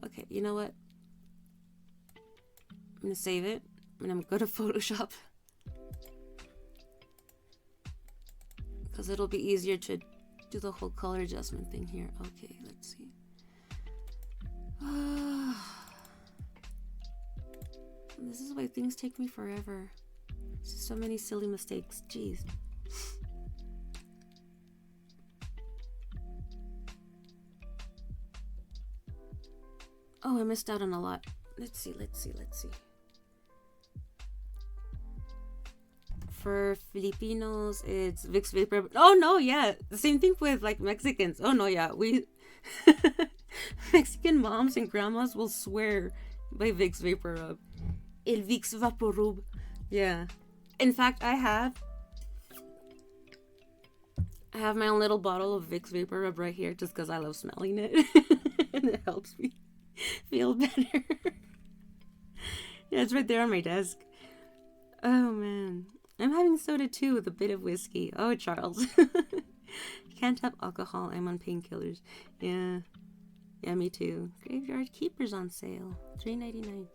okay, you know what? I'm gonna save it and I'm gonna go to Photoshop because it'll be easier to do the whole color adjustment thing here. Okay, let's see. This is why things take me forever. So many silly mistakes. Jeez. Oh, I missed out on a lot. Let's see. For Filipinos, it's Vicks Vapor. Oh no, yeah, the same thing with like Mexicans. Oh no, yeah, we Mexican moms and grandmas will swear by Vicks Vapor Rub. El Vicks Vaporub. Yeah. In fact, I have my own little bottle of Vicks Vapor Rub right here just because I love smelling it. And it helps me feel better. Yeah, it's right there on my desk. Oh, man. I'm having soda too with a bit of whiskey. Oh, Charles. Can't have alcohol. I'm on painkillers. Yeah. Yeah, me too. Graveyard Keepers on sale. $3.99.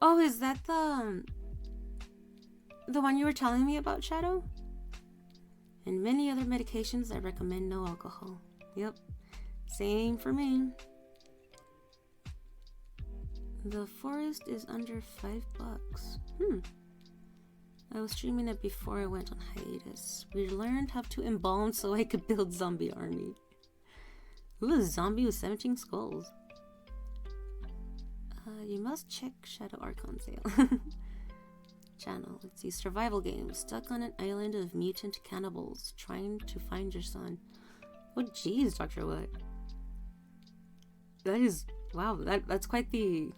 Oh, is that the one you were telling me about, Shadow? And many other medications that recommend no alcohol. Yep. Same for me. The forest is under $5. I was streaming it before I went on hiatus. We learned how to embalm so I could build zombie army. Ooh, a zombie with 17 skulls. You must check Shadow Archon sale. Channel. Let's see. Survival game. Stuck on an island of mutant cannibals. Trying to find your son. Oh, jeez, Dr. What? That is... Wow, that's quite the...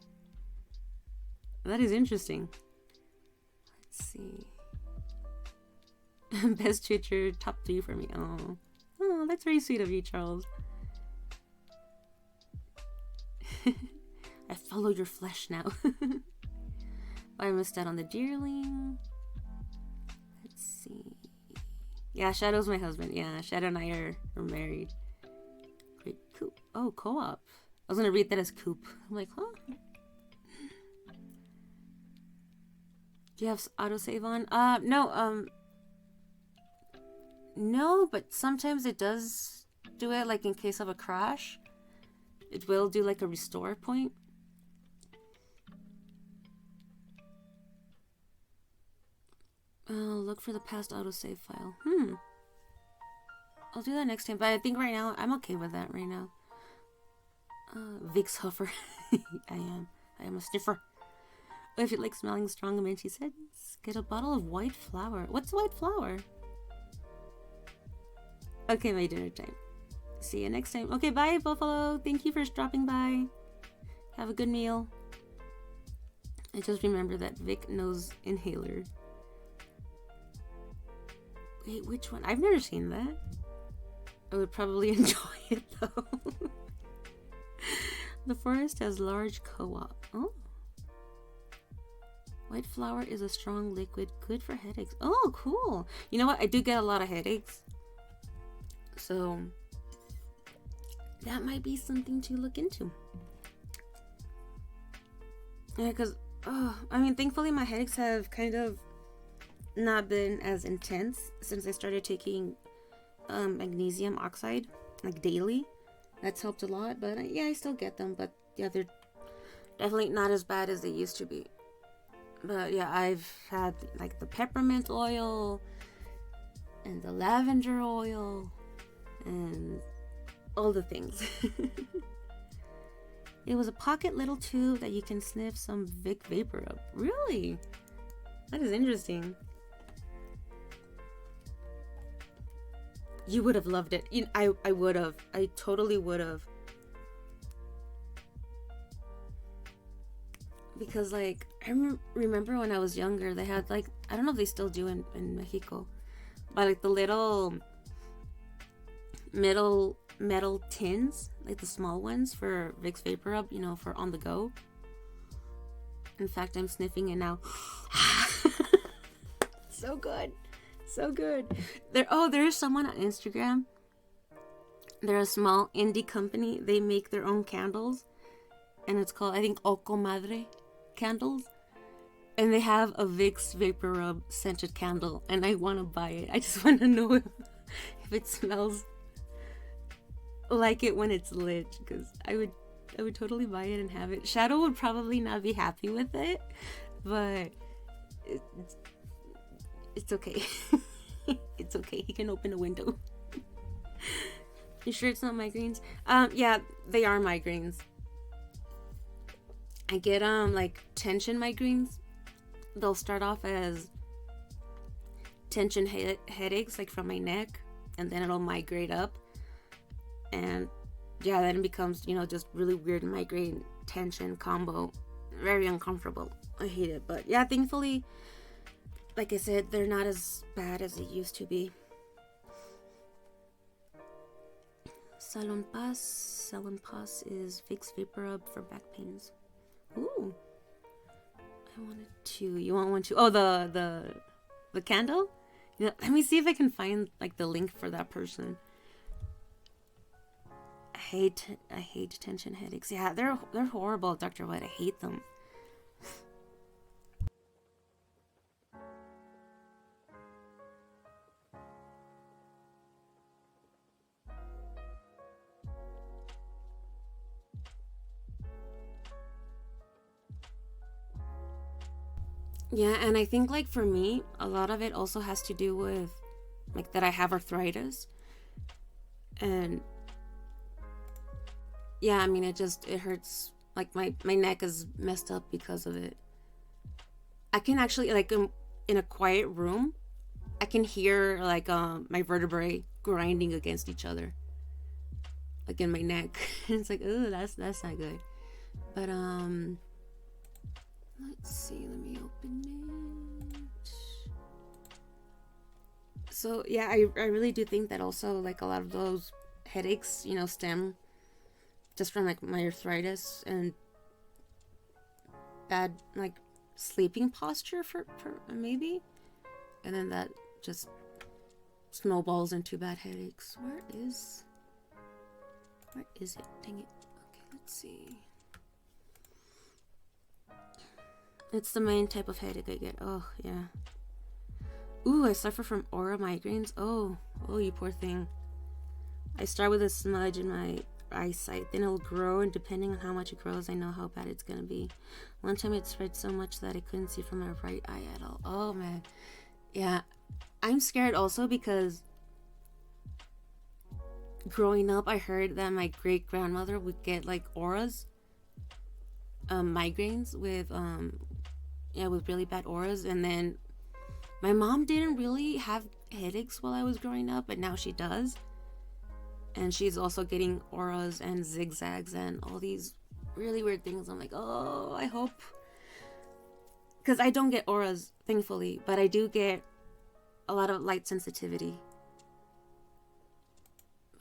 That is interesting. Let's see. Best Twitcher, top 3 for me. Oh, that's very sweet of you, Charles. I follow your flesh now. I missed out on the deerling. Let's see. Yeah, Shadow's my husband. Yeah, Shadow and I are married. Great coop. Oh, co-op. I was gonna read that as coop. I'm like, huh? Do you have autosave on? No, no, but sometimes it does do it, like in case of a crash. It will do like a restore point. Look for the past autosave file. I'll do that next time, but I think right now, I'm okay with that right now. Vicks Huffer. I am a sniffer. If you like smelling strong minty scents, get a bottle of white flour. What's white flour? Okay, my dinner time. See you next time. Okay, bye, Buffalo. Thank you for dropping by. Have a good meal. I just remember that Vic knows inhaler. Wait, which one? I've never seen that. I would probably enjoy it though. The forest has large co-op. Oh. White flour is a strong liquid, good for headaches. Oh, cool. You know what? I do get a lot of headaches. So, that might be something to look into. Yeah, because, I mean, thankfully my headaches have kind of not been as intense since I started taking magnesium oxide, like daily. That's helped a lot, but yeah, I still get them. But yeah, they're definitely not as bad as they used to be. But yeah, I've had like the peppermint oil and the lavender oil and all the things. It was a pocket little tube that you can sniff some Vic Vapor up. Really? That is interesting. You would have loved it. I would have. I totally would have. Because, like, I remember when I was younger, they had, like, I don't know if they still do in Mexico, but, like, the little metal tins, like the small ones for Vicks Vapor Rub, you know, for on the go. In fact, I'm sniffing it now. So good. So good. There's someone on Instagram. They're a small indie company. They make their own candles. And it's called, I think, O Comadre candles. And they have a Vicks Vapor Rub scented candle. And I want to buy it. I just want to know if it smells like it when it's lit. Because I would totally buy it and have it. Shadow would probably not be happy with it. But it's okay. It's okay. He can open a window. You sure it's not migraines? Yeah, they are migraines. I get like tension migraines. They'll start off as tension headaches like from my neck, and then it'll migrate up, and yeah, then it becomes, you know, just really weird migraine tension combo. Very uncomfortable. I hate it. But yeah, thankfully, like I said, they're not as bad as they used to be. Salon Pas is Vicks Vapor Rub for back pains. Ooh, I wanted two. You want one too? Oh, the candle. Yeah, let me see if I can find like the link for that person. I hate tension headaches. Yeah, they're horrible, Dr. White. I hate them. Yeah, and I think like for me, a lot of it also has to do with like that I have arthritis. And yeah, I mean it hurts, like my neck is messed up because of it. I can actually like in a quiet room, I can hear like my vertebrae grinding against each other. Like in my neck. It's like, oh, that's not good. But let's see, let me open it. So yeah, I really do think that also like a lot of those headaches, you know, stem just from like my arthritis and bad like sleeping posture for maybe, and then that just snowballs into bad headaches. Where is it? Dang it. Okay, let's see. It's the main type of headache I get. Oh, yeah. Ooh, I suffer from aura migraines. Oh, you poor thing. I start with a smudge in my eyesight, then it'll grow, and depending on how much it grows, I know how bad it's gonna be. One time it spread so much that I couldn't see from my right eye at all. Oh, man. Yeah, I'm scared also because growing up, I heard that my great grandmother would get like auras, migraines with with really bad auras, and then my mom didn't really have headaches while I was growing up, but now she does, and she's also getting auras and zigzags and all these really weird things. I'm like, oh, I hope, because I don't get auras, thankfully, but I do get a lot of light sensitivity.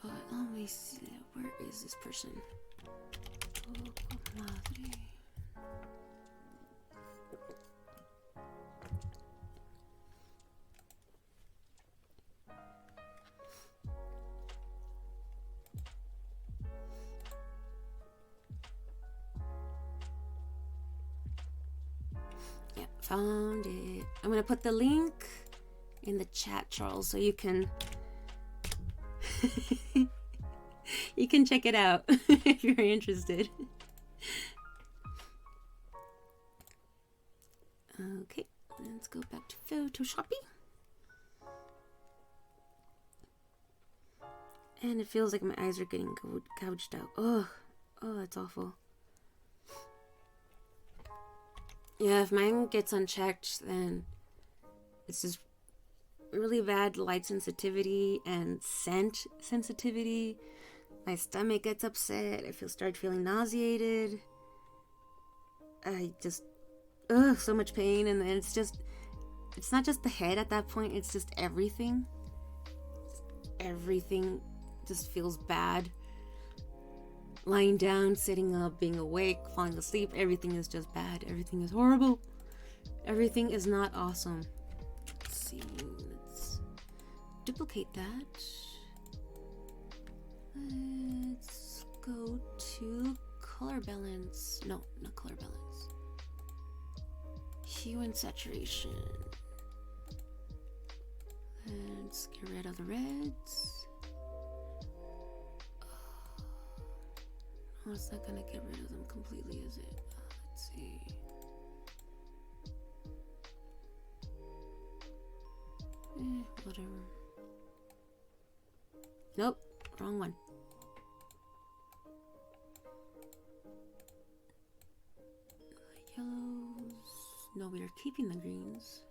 But let me see, where is this person? Oh, madre. Yeah, found it. I'm gonna put the link in the chat, Charles, so you can you can check it out if you're interested. Okay, let's go back to Photoshoppy. And it feels like my eyes are getting gouged out. Oh, that's awful. Yeah, if mine gets unchecked, then it's just really bad light sensitivity and scent sensitivity. My stomach gets upset. I start feeling nauseated. I just, so much pain. And then it's not just the head at that point. It's just everything. Everything just feels bad. Lying down, sitting up, being awake, falling asleep. Everything is just bad. Everything is horrible. Everything is not awesome. Let's see. Let's duplicate that. Let's go to color balance. No, not color balance. Hue and saturation. Let's get rid of the reds. Oh, it's not gonna get rid of them completely, is it? Let's see. Whatever. Nope, wrong one. Yellows. No, we are keeping the greens.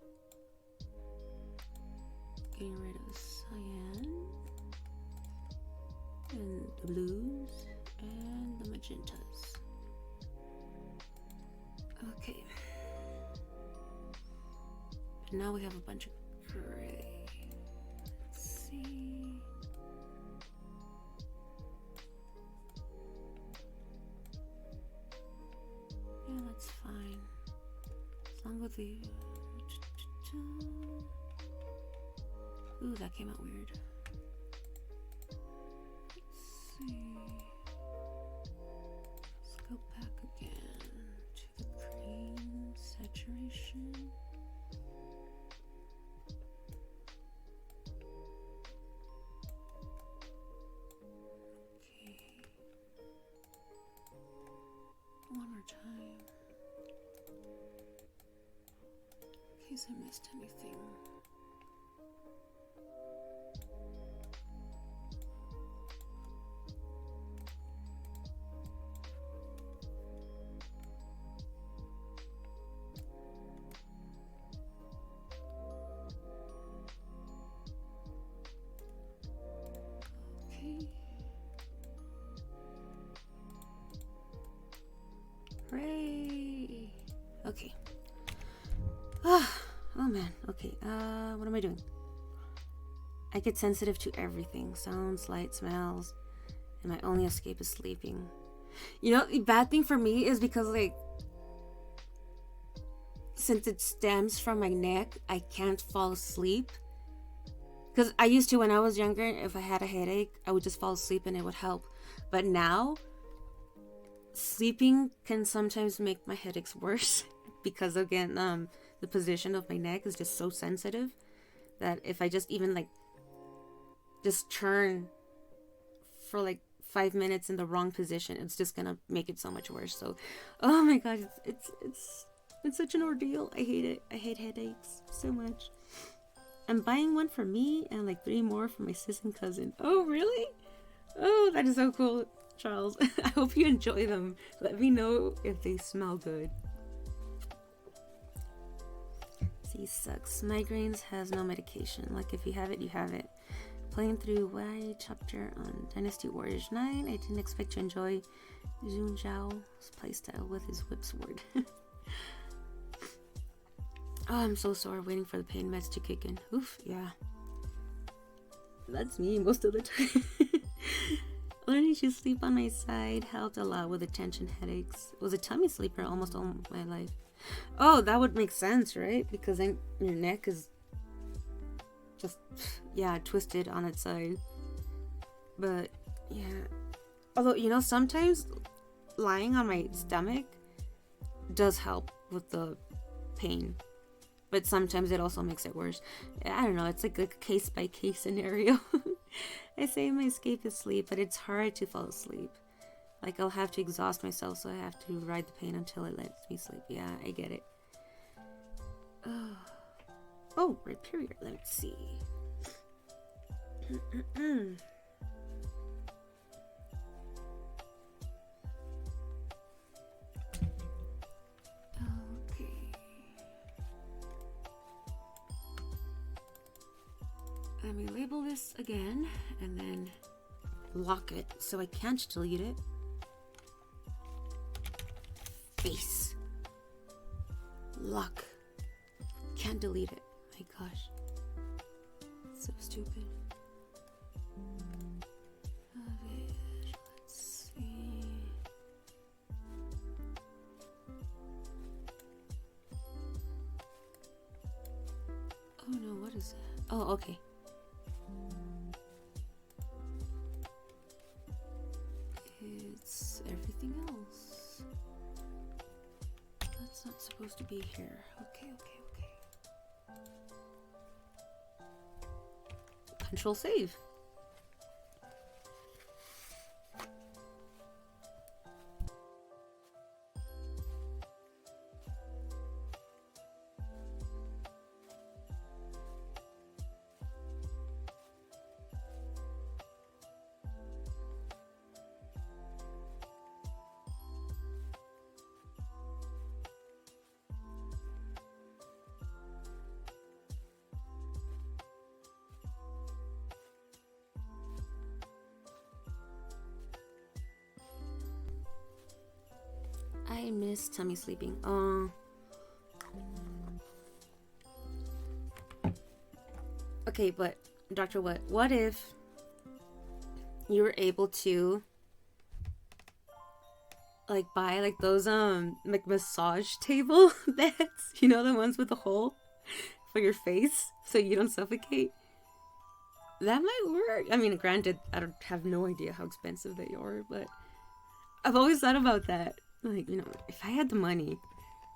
getting rid of the cyan and the blues and the magentas. Okay. And now we have a bunch of gray. Let's see. Yeah, that's fine. As long as the... Ooh, that came out weird. Let's see. Let's go back again to the cream saturation. Okay. One more time. In case I missed anything. Hooray! Okay. Oh man. Okay. What am I doing? I get sensitive to everything. Sounds, light, smells. And my only escape is sleeping. You know, the bad thing for me is because, like, since it stems from my neck, I can't fall asleep. Because I used to, when I was younger, if I had a headache, I would just fall asleep and it would help. But now, sleeping can sometimes make my headaches worse. Because, again, the position of my neck is just so sensitive that if I just even, like, just turn for, like, 5 minutes in the wrong position, it's just gonna make it so much worse. So, oh my god, it's such an ordeal. I hate it. I hate headaches so much. I'm buying one for me and like 3 more for my sis and cousin. Oh, really? Oh, that is so cool, Charles. I hope you enjoy them. Let me know if they smell good. See, sucks. Migraines has no medication. Like, if you have it, you have it. Playing through Y chapter on Dynasty Warriors 9, I didn't expect to enjoy Zun Zhao's playstyle with his whip sword. Oh, I'm so sore waiting for the pain meds to kick in. Oof, yeah. That's me most of the time. Learning to sleep on my side helped a lot with the tension headaches. Was a tummy sleeper almost all my life. Oh, that would make sense, right? Because then your neck is just, yeah, twisted on its side. But, yeah. Although, you know, sometimes lying on my stomach does help with the pain. But sometimes it also makes it worse. I don't know, it's like a case-by-case scenario. I say my escape is sleep, but it's hard to fall asleep. Like, I'll have to exhaust myself, so I have to ride the pain until it lets me sleep. Yeah, I get it. Oh, right period. Let's see. Let me label this again and then lock it so I can't delete it. Face. Lock. Can't delete it. My gosh. So stupid. Let's see. Oh no, what is that? Oh, okay. It's everything else. That's not supposed to be here. Okay. Control save. Miss Tummy sleeping. Okay, but Dr. What if you were able to like buy like those like massage table beds, you know, the ones with the hole for your face so you don't suffocate? That might work. I mean, granted, I don't have no idea how expensive they are, but I've always thought about that. Like, you know, if I had the money,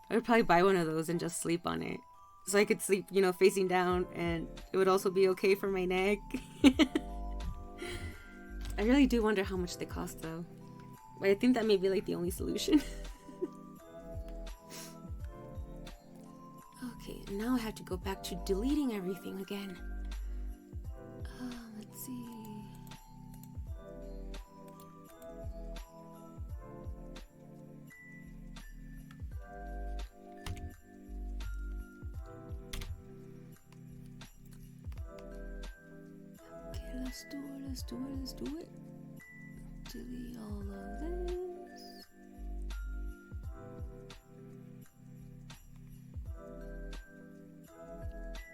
I would probably buy one of those and just sleep on it. So I could sleep, you know, facing down, and it would also be okay for my neck. I really do wonder how much they cost, though. But I think that may be, like, the only solution. Okay, now I have to go back to deleting everything again. Let's see. Let's do it. Delete all of this.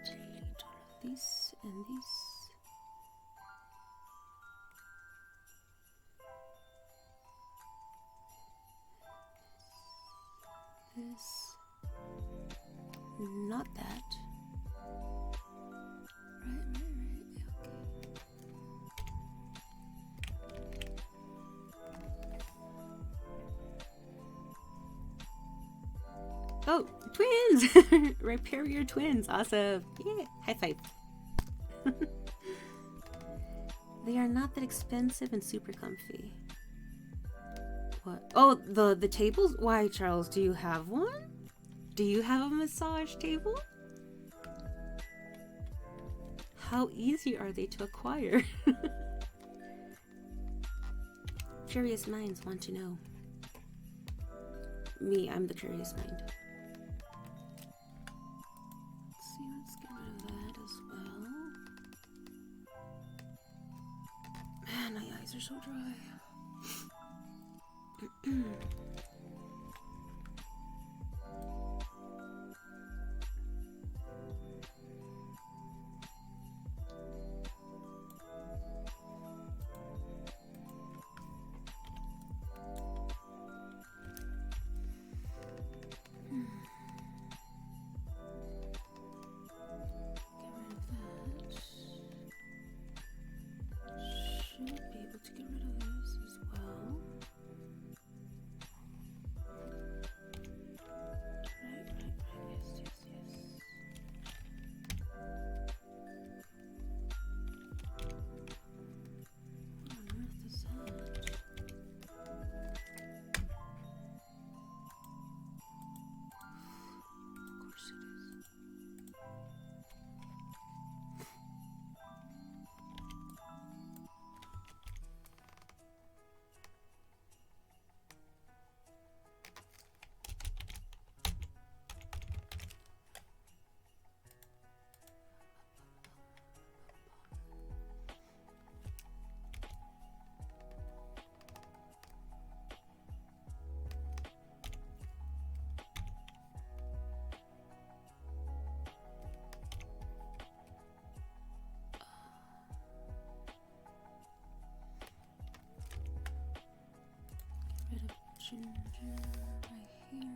Delete all of this and this. This. Not that. Right. Oh, twins! Repair your twins. Awesome. Yeah, high five. They are not that expensive and super comfy. What? Oh, the tables? Why, Charles, do you have one? Do you have a massage table? How easy are they to acquire? Curious minds want to know. Me, I'm the curious mind. Let's get rid of that as well. Man, my eyes are so dry. Ginger right here.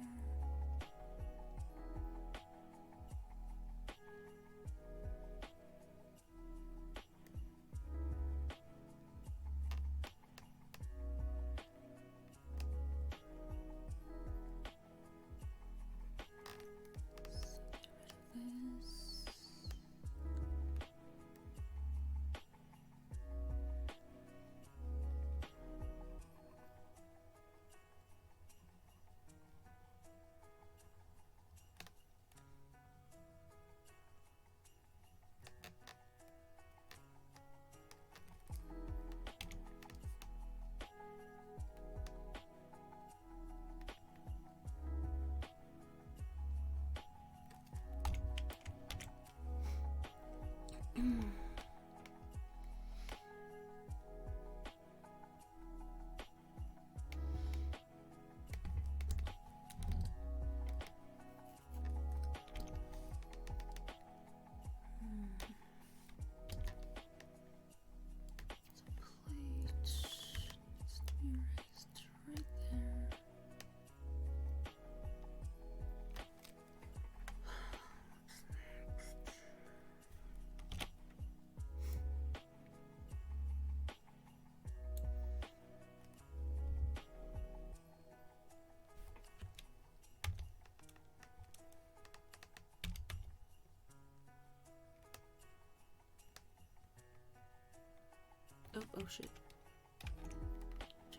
Oh shit.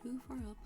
Too far up.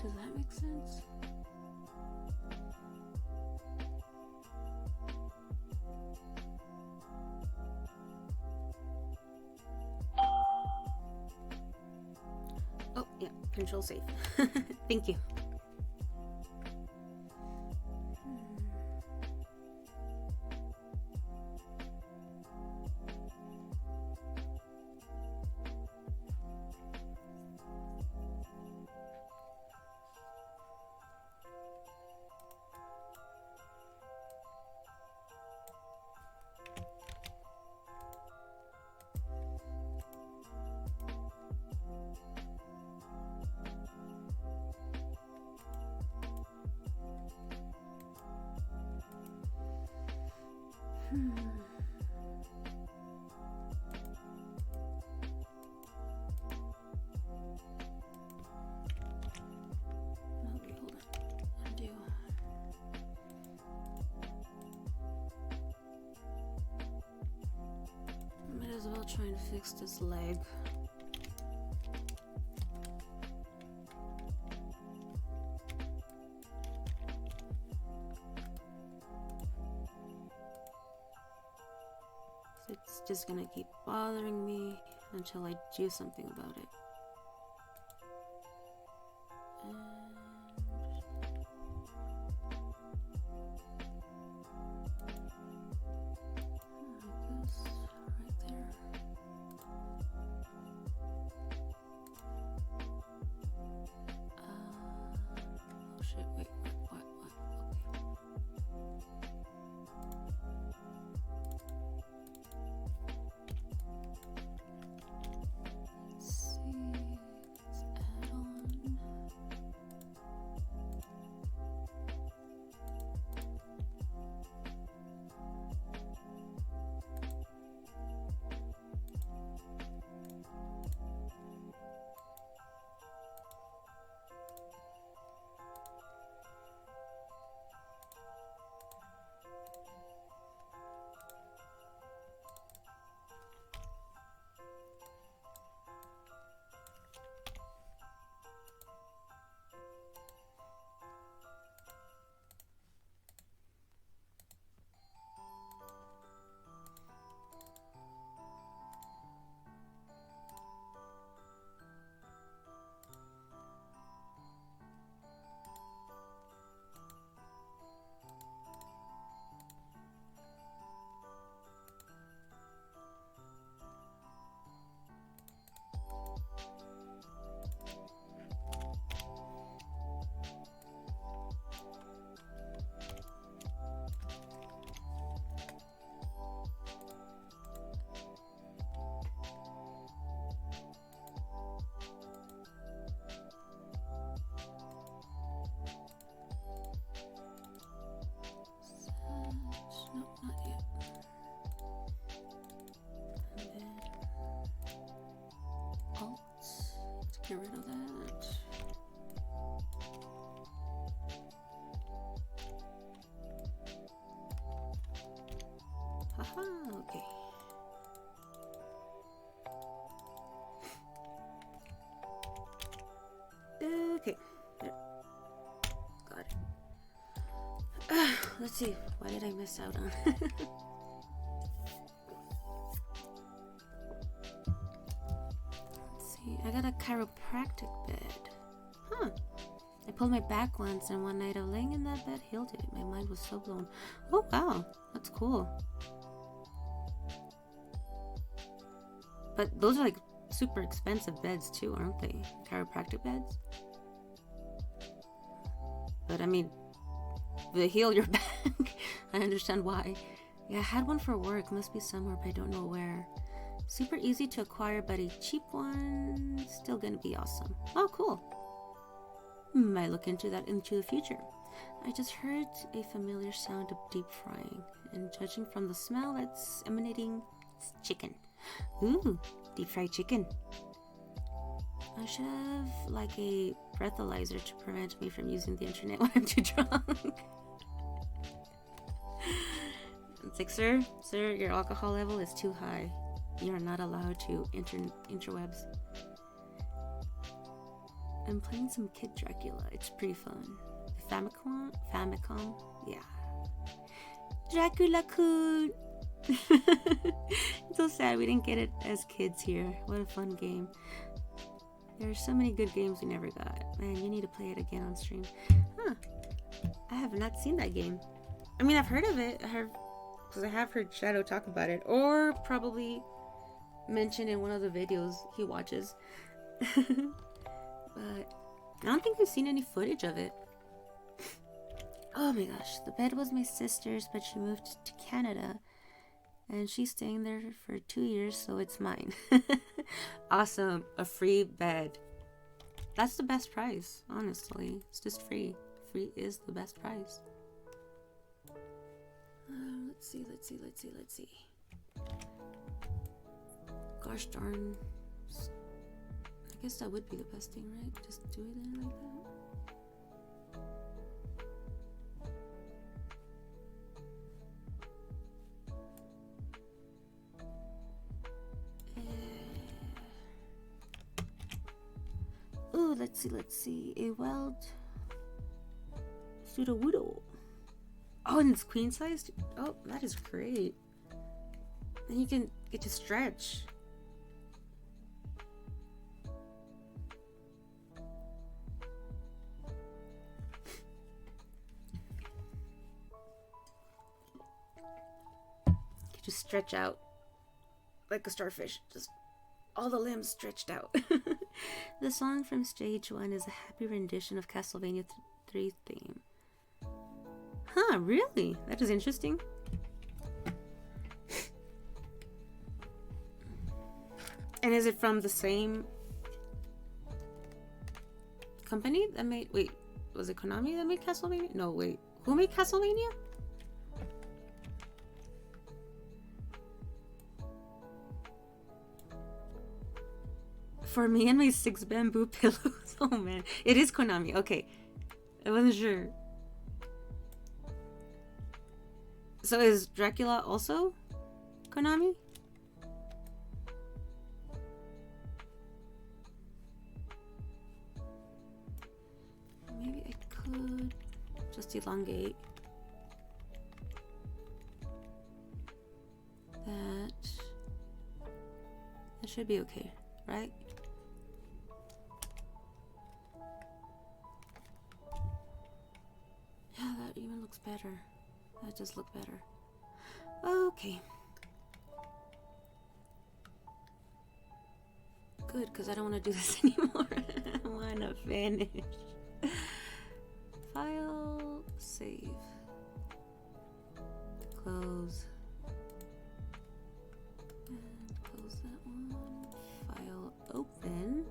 Does that make sense? Oh, yeah, control safe. Thank you. Trying to fix this leg. It's just gonna keep bothering me until I do something about it. See. let's see. What did I miss out on? Let's see. I got a chiropractic bed. Huh. I pulled my back once, and one night of laying in that bed healed it. My mind was so blown. Oh, wow. That's cool. But those are like super expensive beds too, aren't they? Chiropractic beds. But I mean, they heal your back. I understand why. Yeah, I had one for work. Must be somewhere, but I don't know where. Super easy to acquire, but a cheap one still gonna be awesome. Oh, cool. Might look into that into the future. I just heard a familiar sound of deep frying, and judging from the smell that's emanating, it's chicken. Ooh, deep fried chicken. I should have like a breathalyzer to prevent me from using the internet when I'm too drunk. It's like, sir, your alcohol level is too high. You are not allowed to interwebs. I'm playing some Kid Dracula. It's pretty fun. Famicom? Yeah. Dracula-kun! It's so sad we didn't get it as kids here. What a fun game. There are so many good games we never got. Man, you need to play it again on stream. Huh. I have not seen that game. I mean, I've heard of it. Because I have heard Shadow talk about it. Or probably mentioned in one of the videos he watches. But I don't think we've seen any footage of it. Oh my gosh. The bed was my sister's, but she moved to Canada. And she's staying there for 2 years, so it's mine. Awesome. A free bed. That's the best price, honestly. It's just free. Free is the best price. Let's see. Gosh darn. I guess that would be the best thing, right? Just do it in like that. Ooh, let's see. A weld pseudo-woodle. Oh, and it's queen sized? Oh, that is great. Then you can get to stretch. You just stretch out like a starfish. Just all the limbs stretched out. The song from stage 1 is a happy rendition of Castlevania 3 theme. Huh, really? That is interesting. And is it from the same company that made... Wait, was it Konami that made Castlevania? No, wait. Who made Castlevania? For me and my 6 bamboo pillows. Oh man. It is Konami. Okay. I wasn't sure. So is Dracula also Konami? Maybe I could just elongate that. That should be okay, right? Yeah, that even looks better. That just looked better. Okay. Good, because I don't want to do this anymore. I want to finish. File, save. Close. And close that one. File, open.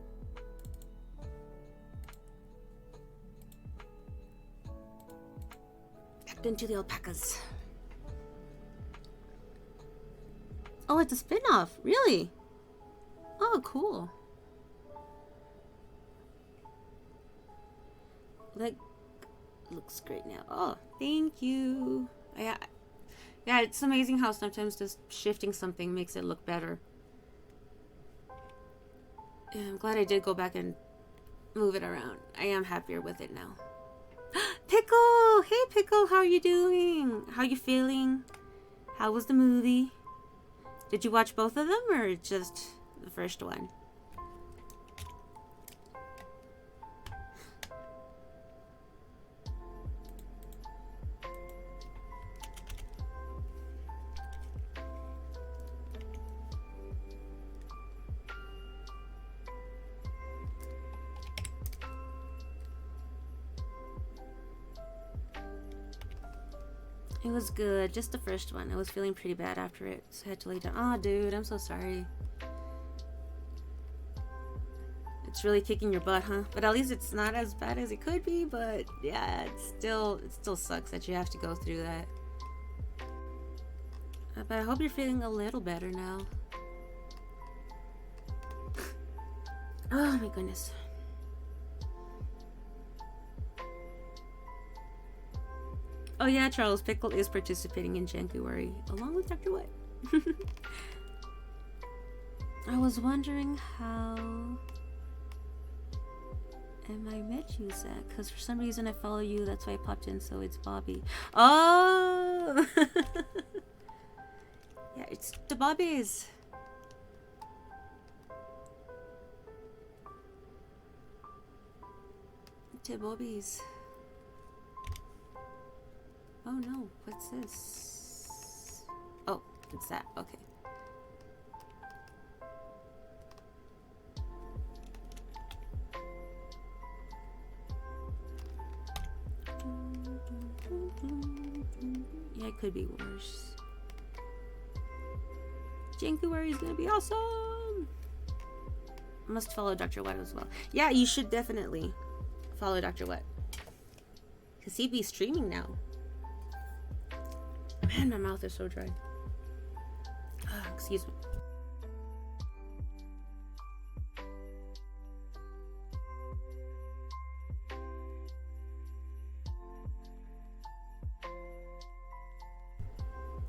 Into the alpacas. Oh, it's a spin-off. Really? Oh, cool. Like, looks great now. Oh, thank you. Yeah, it's amazing how sometimes just shifting something makes it look better. Yeah, I'm glad I did go back and move it around. I am happier with it now. Pickle! Hey Pickle, how are you doing? How you feeling? How was the movie? Did you watch both of them or just the first one? It was good, just the first one. I was feeling pretty bad after it, so I had to lay down. Oh, dude, I'm so sorry. It's really kicking your butt, huh? But at least it's not as bad as it could be, but yeah, it still sucks that you have to go through that. But I hope you're feeling a little better now. Oh my goodness. Oh yeah, Charles, Pickle is participating in January, along with Dr. What? I was wondering how am I met you, Zach? Because for some reason I follow you, that's why I popped in, so it's Bobby. Oh! Yeah, it's the Bobbies. The Bobbies. Oh no, what's this? Oh, it's that, okay. Yeah, it could be worse. January is gonna be awesome! I must follow Dr. Wet as well. Yeah, you should definitely follow Dr. Wet. Because he'd be streaming now. Man, my mouth is so dry. Excuse me.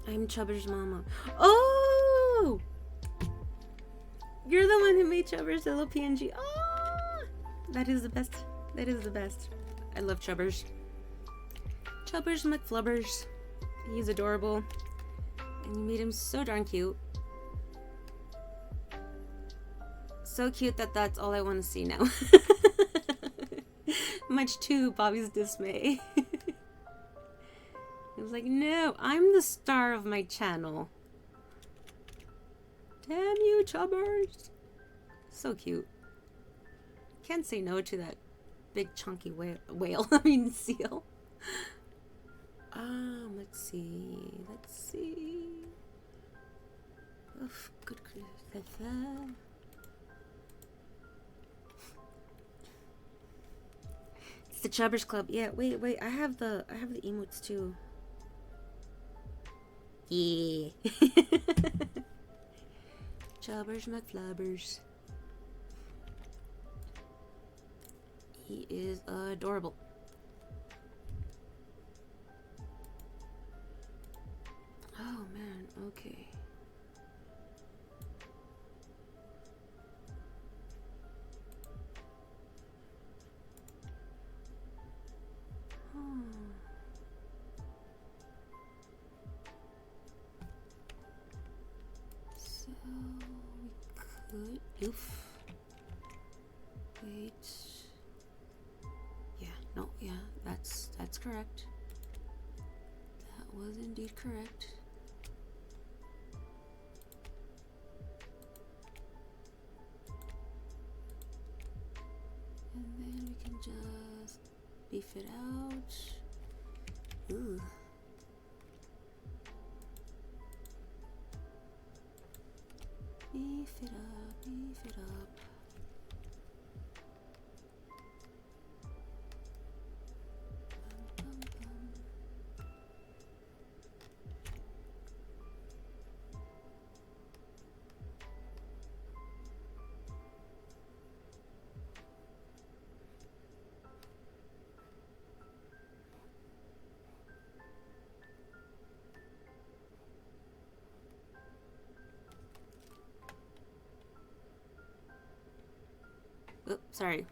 I'm Chubber's mama. Oh! You're the one who made Chubber's little PNG. Oh! That is the best. That is the best. I love Chubbers. Chubbers McFlubbers. He's adorable. And you made him so darn cute. So cute that that's all I want to see now. Much to Bobby's dismay. He was like, no, I'm the star of my channel. Damn you, Chubbers. So cute. Can't say no to that big chunky whale. I mean, seal. Let's see. Let's see. Oof, good. It's the Chubbers Club. Yeah, wait. I have the emotes too. Yeah. Chubbers McFlubbers. He is adorable. Oh man, okay. So we could. Oof. Wait. Yeah, that's correct. That was indeed correct. And then we can just beef it out. Ooh. Beef it up, beef it up. Oops, sorry.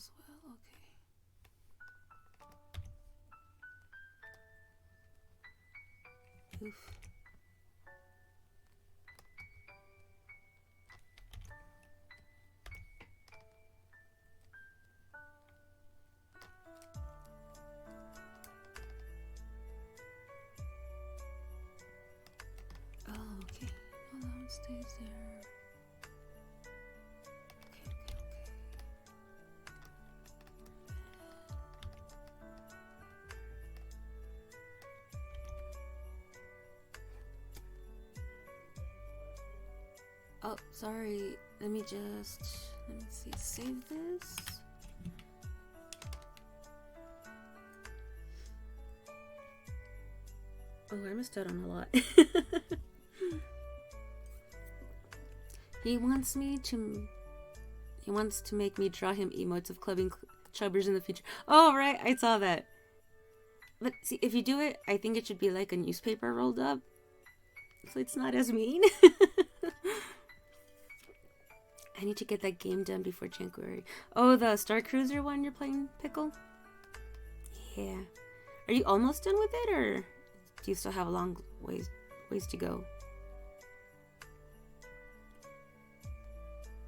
as well. Okay. Oof. Oh, okay. Hold on, it stays there. Oh, sorry. Let me see. Save this. Oh, I missed out on a lot. He wants to make me draw him emotes of clubbing chubbers in the future. Oh, right. I saw that. But see, if you do it, I think it should be like a newspaper rolled up. So it's not as mean. I need to get that game done before January. Oh, the Star Cruiser one you're playing, Pickle? Yeah. Are you almost done with it, or do you still have a long ways to go?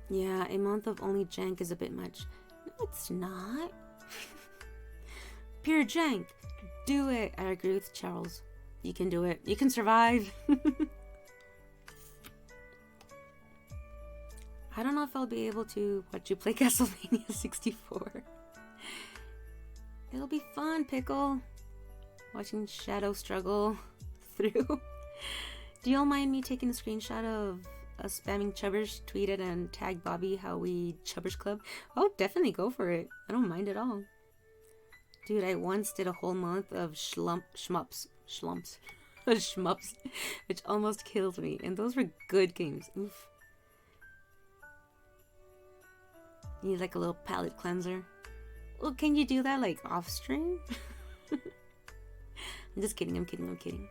Yeah, a month of only jank is a bit much. No, it's not. Pure jank. Do it. I agree with Charles. You can do it. You can survive. I don't know if I'll be able to watch you play Castlevania 64. It'll be fun, Pickle. Watching Shadow struggle through. Do y'all mind me taking a screenshot of us spamming Chubbers, tweet it, and tag Bobby how we Chubbers Club? Oh, definitely go for it. I don't mind at all. Dude, I once did a whole month of shmups, which almost killed me. And those were good games. Oof. You need like a little palate cleanser. Well, can you do that like off stream? I'm just kidding, I'm kidding.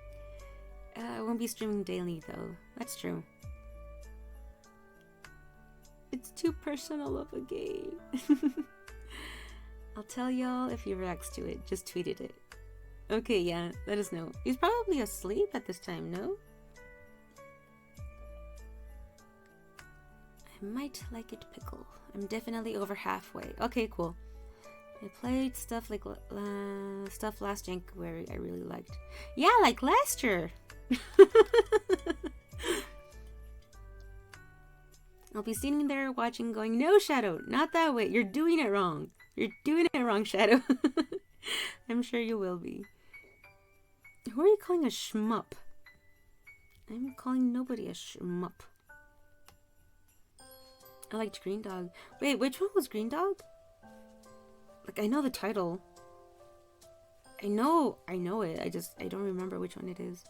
I won't be streaming daily though. That's true. It's too personal of a game. I'll tell y'all if he reacts to it. Just tweeted it. Okay, yeah, let us know. He's probably asleep at this time, no? I might like it, Pickle. I'm definitely over halfway. Okay, cool. I played stuff like stuff last January I really liked. Yeah, like last year. I'll be sitting there watching going, no, Shadow, not that way. You're doing it wrong. You're doing it wrong, Shadow. I'm sure you will be. Who are you calling a shmup? I'm calling nobody a shmup. I liked Green Dog. Wait, which one was Green Dog? Like, I know the title. I know it. I don't remember which one it is.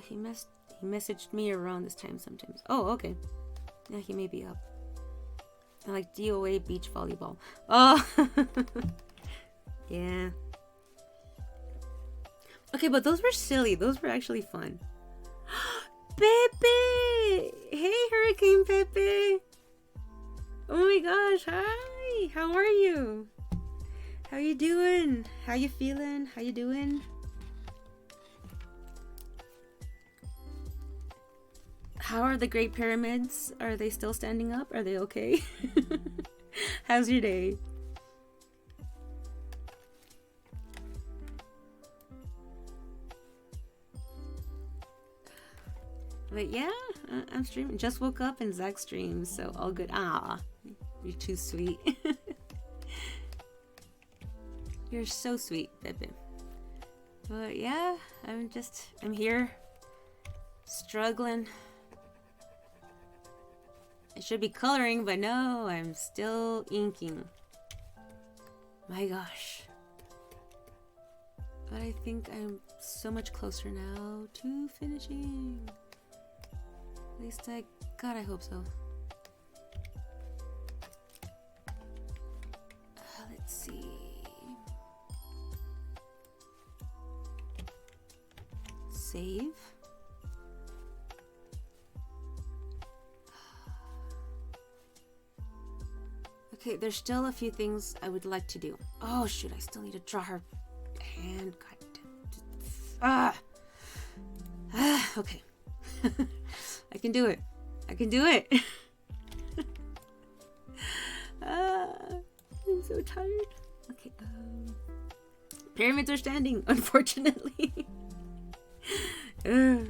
He messaged me around this time sometimes. Oh, okay. Yeah, he may be up. I like DOA beach volleyball. Oh, yeah. Okay, but those were silly. Those were actually fun. Pepe! Hey, Hurricane Pepe! Oh my gosh, hi! How are you? How you doing? How you feeling? How you doing? How are the Great Pyramids? Are they still standing up? Are they okay? How's your day? But yeah, I'm streaming. Just woke up and Zach streams, so all good. Ah, you're too sweet. You're so sweet, Pepe. But yeah, I'm here, struggling. I should be coloring, but no, I'm still inking. My gosh. But I think I'm so much closer now to finishing. At least God, I hope so. Let's see. Save. Okay, there's still a few things I would like to do. Oh shoot, I still need to draw her hand. God. Okay. I can do it. I can do it. I'm so tired. Okay. Pyramids are standing, unfortunately. Well,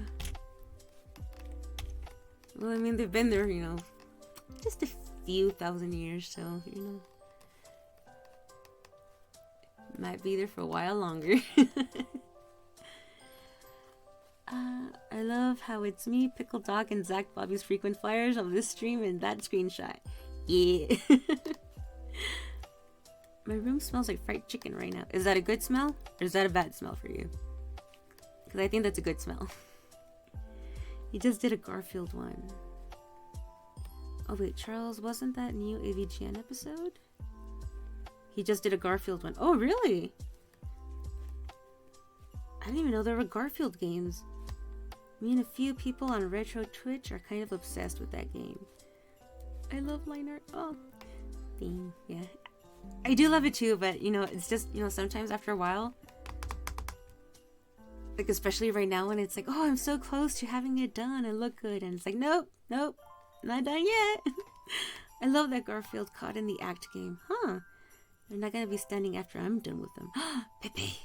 I mean, they've been there, you know, just a few thousand years, so, you know. Might be there for a while longer. I love how it's me, Pickle Dog, and Zach Bobby's frequent flyers of this stream and that screenshot. Yeah. My room smells like fried chicken right now. Is that a good smell? Or is that a bad smell for you? Because I think that's a good smell. He just did a Garfield one. Oh wait, Charles, wasn't that new AVGN episode? He just did a Garfield one. Oh, really? I didn't even know there were Garfield games. Me and a few people on Retro Twitch are kind of obsessed with that game. I love line art. Oh, dang, yeah. I do love it too, but you know, it's just, you know, sometimes after a while, like especially right now when it's like, oh, I'm so close to having it done and look good, and it's like, nope, nope, not done yet. I love that Garfield caught in the act game. Huh. They're not gonna be standing after I'm done with them. Pepe.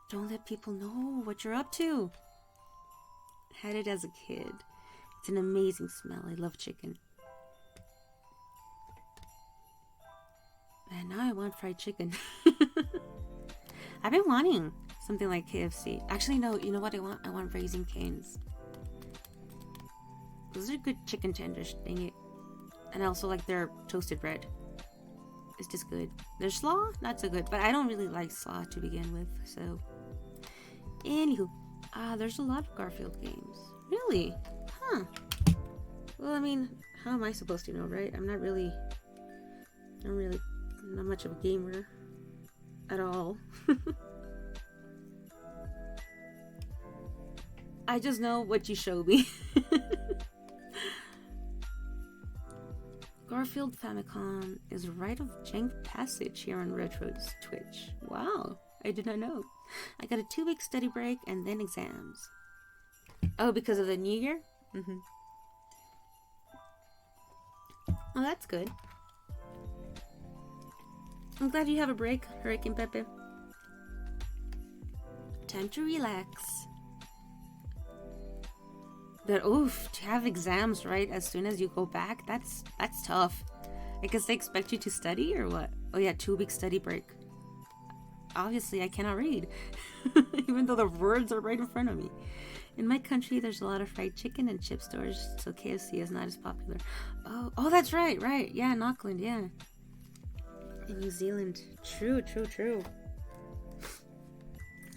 Don't let people know what you're up to. Had it as a kid. It's an amazing smell. I love chicken. And now I want fried chicken. I've been wanting something like KFC. Actually, no, you know what I want? I want Raising Cane's. Those are good chicken tenders, dang it. And I also like their toasted bread. It's just good. Their slaw, not so good. But I don't really like slaw to begin with, so... Anywho. There's a lot of Garfield games. Really? Huh. Well, I mean, how am I supposed to know, right? I'm not much of a gamer at all. I just know what you showed me. Garfield Famicom is right of Jank Passage here on Retro's Twitch. Wow, I did not know. I got a 2-week study break and then exams. Oh, because of the new year? Mm-hmm. Oh, that's good. I'm glad you have a break, Hurricane Pepe. Time to relax. But oof, to have exams right as soon as you go back, that's tough. I guess they expect you to study or what? Oh yeah, 2-week study break. Obviously, I cannot read, even though the words are right in front of me. In my country, there's a lot of fried chicken and chip stores, so KFC is not as popular. Oh, that's right. Yeah, in Auckland, yeah. In New Zealand, true.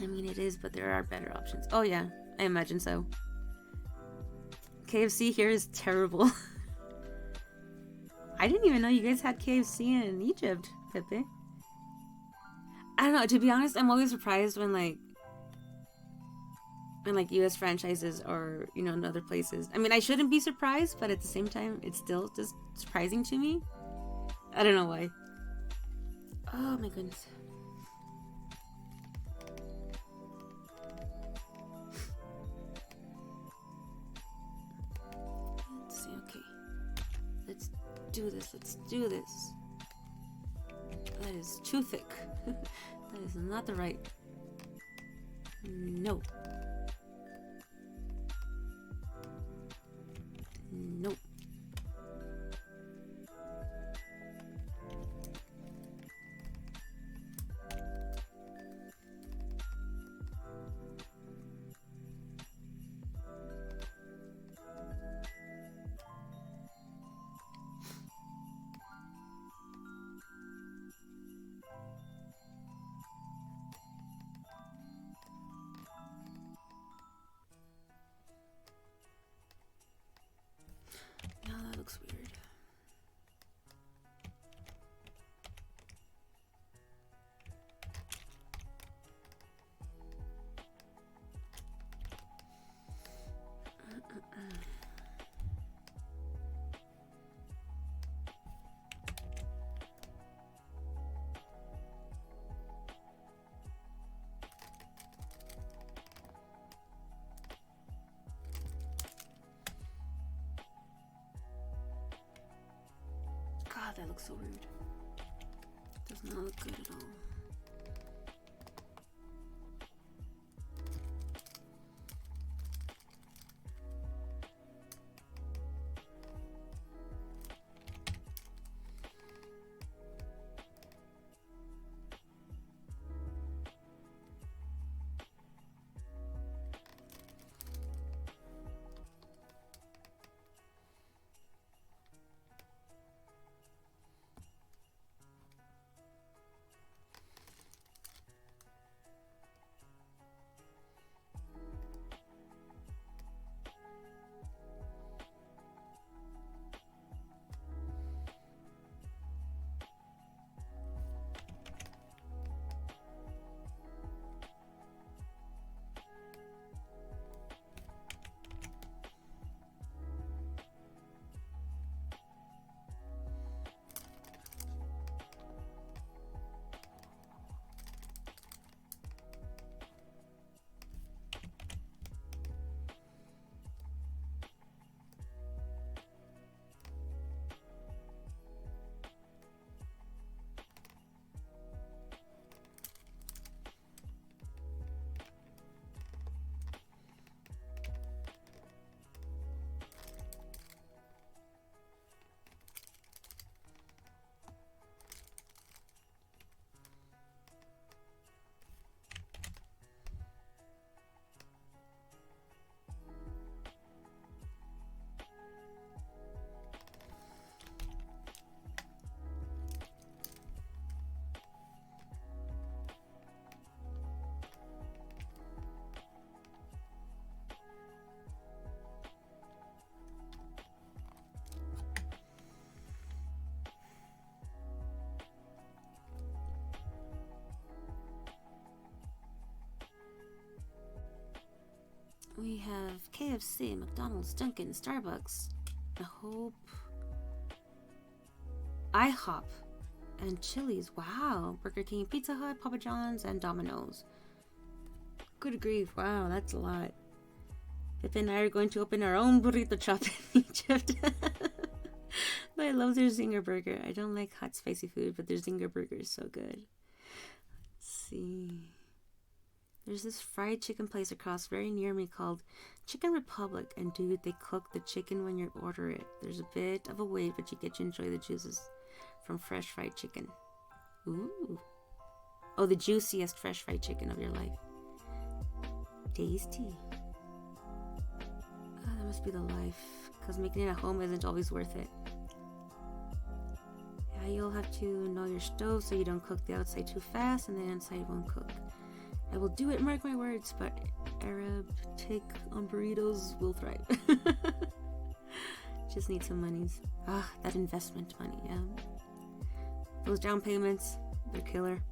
I mean, it is, but there are better options. Oh yeah, I imagine so. KFC here is terrible. I didn't even know you guys had KFC in Egypt, Pepe. I don't know, to be honest, I'm always surprised when US franchises or, you know, in other places. I mean, I shouldn't be surprised, but at the same time, it's still just surprising to me. I don't know why. Oh my goodness. Let's see, okay. Let's do this. That is too thick. That is not the right. No. Nope. that looks so rude. Does not look good at all. We have KFC, McDonald's, Dunkin', Starbucks, I Hope, IHOP, and Chili's. Wow. Burger King, Pizza Hut, Papa John's, and Domino's. Good grief. Wow, that's a lot. Pip and I are going to open our own burrito shop in Egypt. But I love their Zinger Burger. I don't like hot, spicy food, but their Zinger Burger is so good. Let's see. There's this fried chicken place across very near me called Chicken Republic. And dude, they cook the chicken when you order it. There's a bit of a wait, but you get to enjoy the juices from fresh fried chicken. Ooh. Oh, the juiciest fresh fried chicken of your life. Tasty. Oh, that must be the life. Because making it at home isn't always worth it. Yeah, you'll have to know your stove so you don't cook the outside too fast and the inside won't cook. I will do it, mark my words, but Arab take on burritos will thrive. Just need some monies. Ah, that investment money, yeah. Those down payments, they're killer.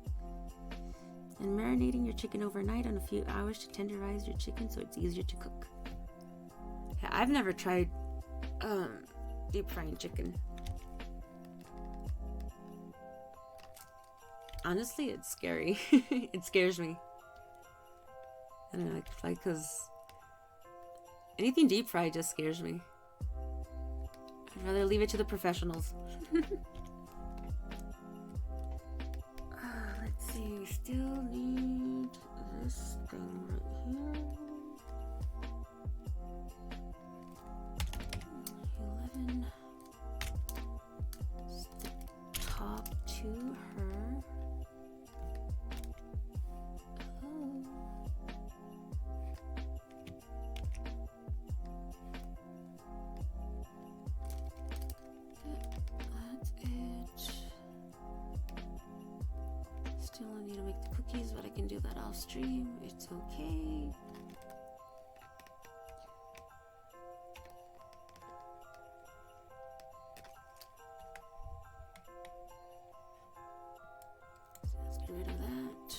And marinating your chicken overnight on a few hours to tenderize your chicken so it's easier to cook. Yeah, I've never tried deep frying chicken. Honestly, it's scary. It scares me. I don't know, like, because anything deep fried just scares me. I'd rather leave it to the professionals. Let's see, we still need this thing right here. 11. It's the top to her. Still need to make the cookies, but I can do that off stream. It's okay. So let's get rid of that.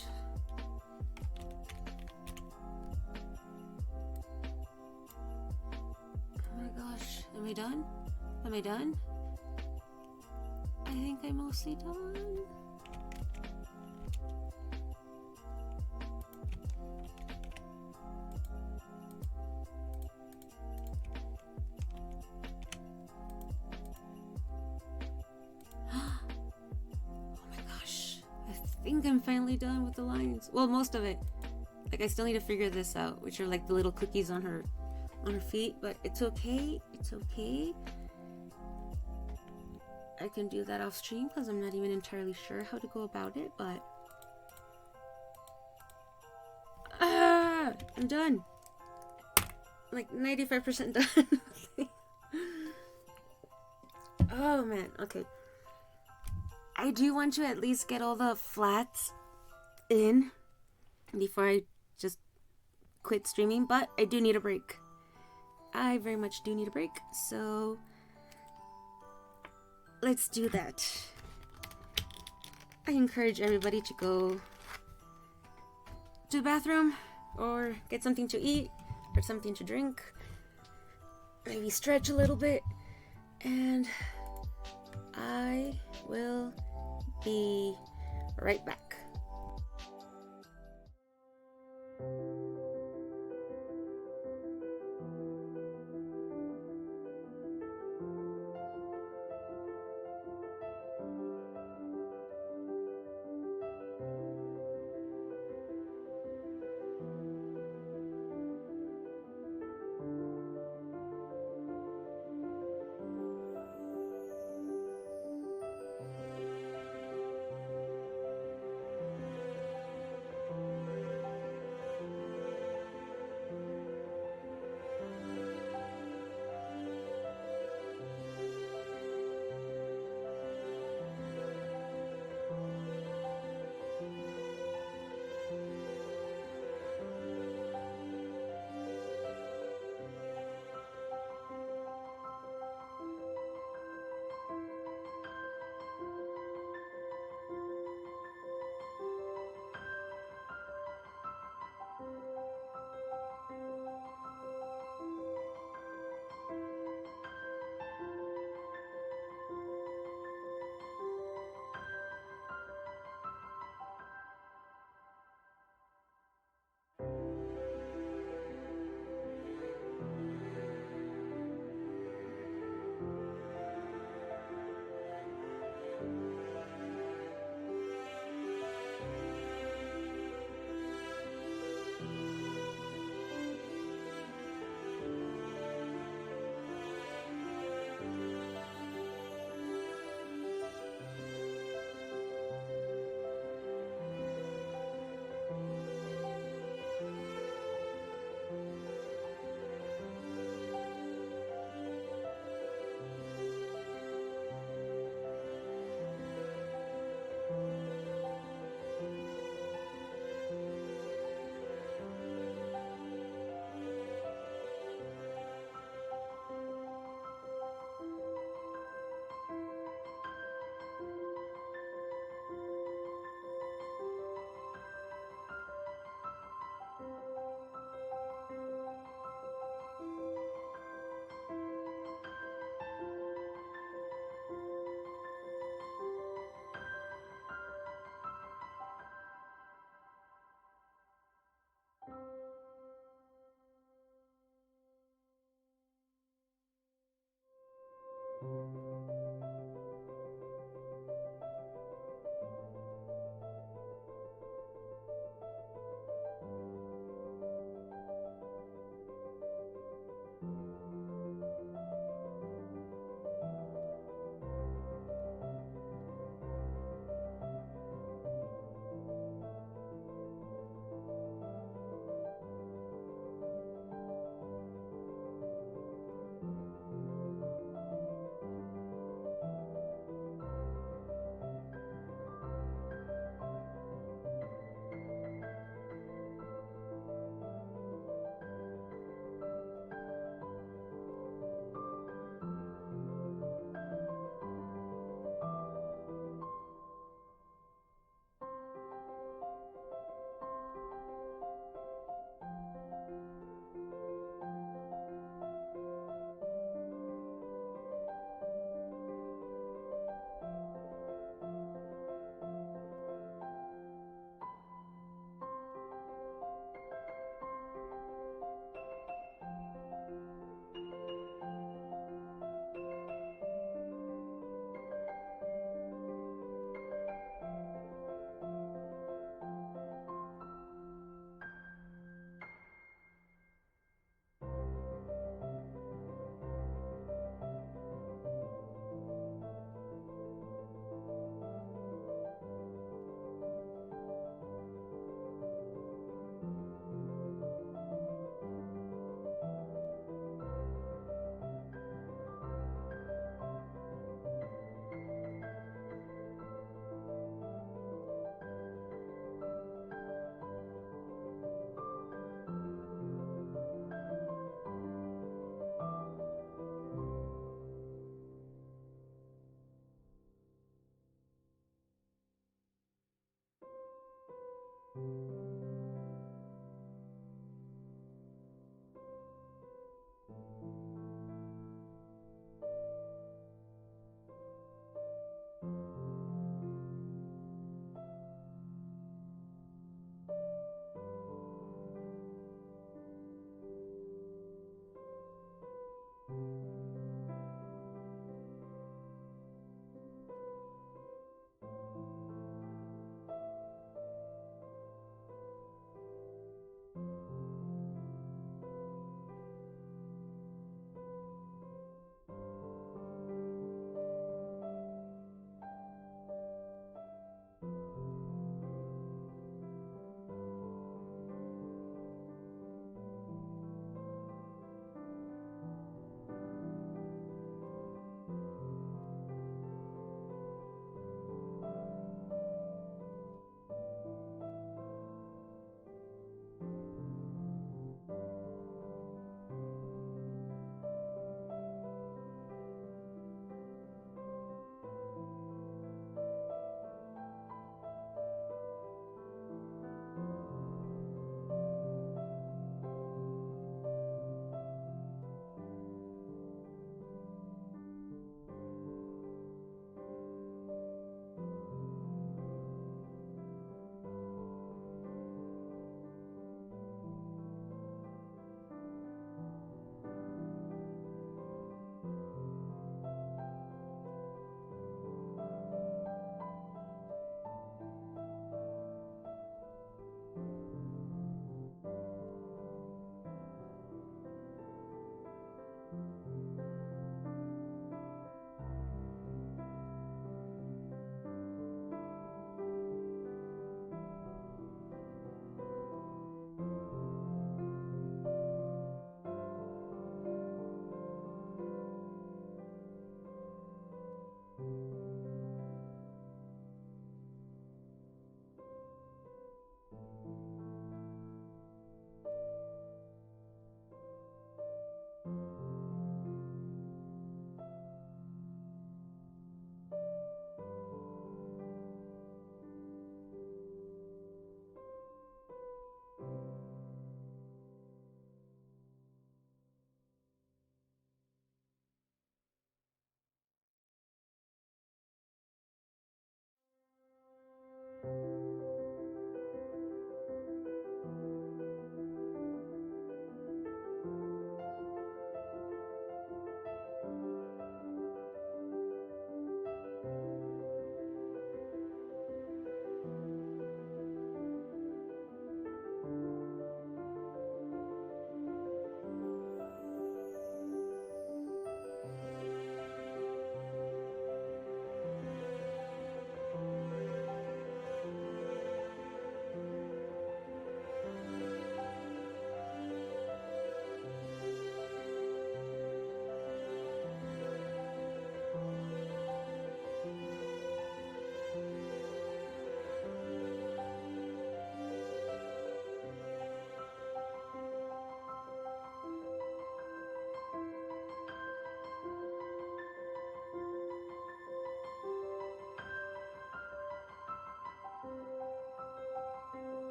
Oh my gosh, am I done? Am I done? I think I'm mostly done. think I'm finally done with the lines. Well, most of it. Like, I still need to figure this out, which are like the little cookies on her feet, but it's okay. It's okay. I can do that off stream because I'm not even entirely sure how to go about it, but I'm done. Like 95% done. Oh man, okay. I do want to at least get all the flats in before I just quit streaming, but I do need a break. I very much do need a break, so let's do that. I encourage everybody to go to the bathroom or get something to eat or something to drink. Maybe stretch a little bit, and I will be right back.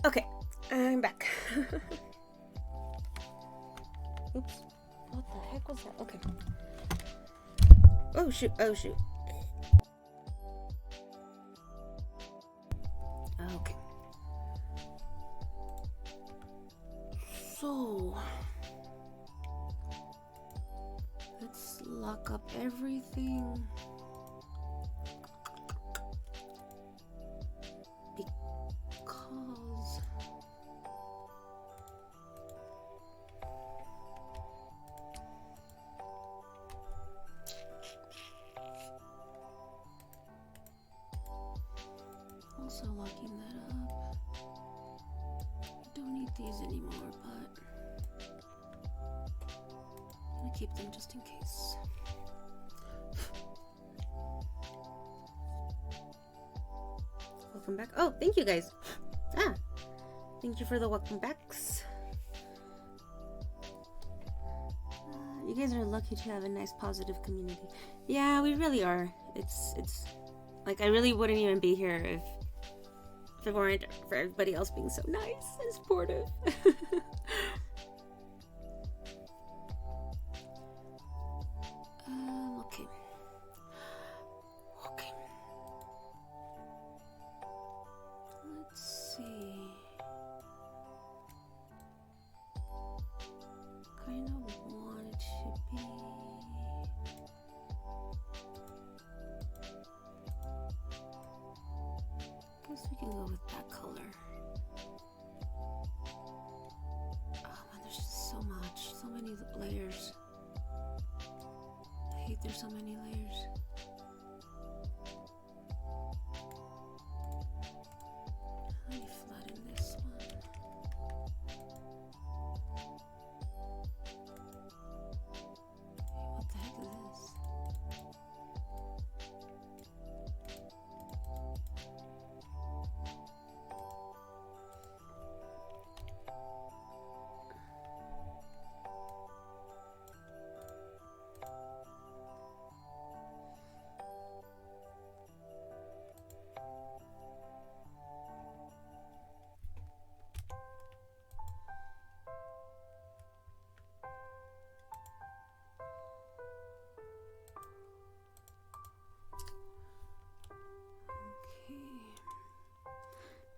Okay, I'm back. Oops. What the heck was that? Okay. Oh shoot, oh shoot. Okay. So, let's lock up everything. Because also locking that up. want these anymore, but I'm gonna keep them just in case. Welcome back. Oh, thank you guys. Thank you for the welcome backs. You guys are lucky to have a nice positive community. Yeah, we really are. It's like, I really wouldn't even be here if it weren't for everybody else being so nice and supportive. Okay. Let's see. Kind of want it to be. Guess we can go with that color. Oh man, there's just so much, so many layers. I hate there's so many layers. Let me flatten this one. What the heck is this?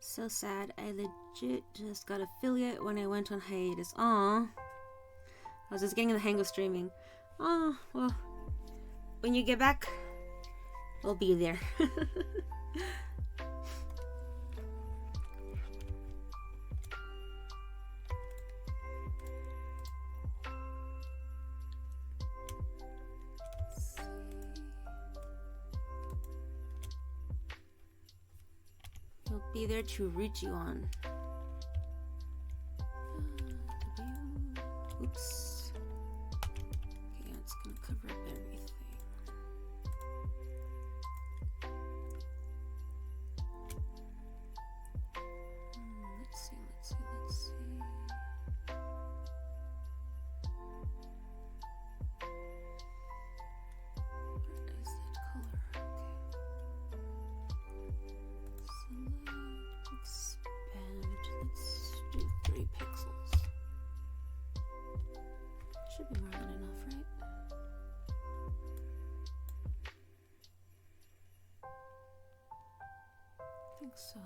So sad. I legit just got affiliate when I went on hiatus. Aw. I was just getting the hang of streaming. Oh, well. When you get back, we'll be there. Be there to root you on. Oops. Okay, it's gonna cover up everything. Let's see. Where is that color? Okay. Expand. Let's do 3 pixels. Should be more than enough, right? I think so.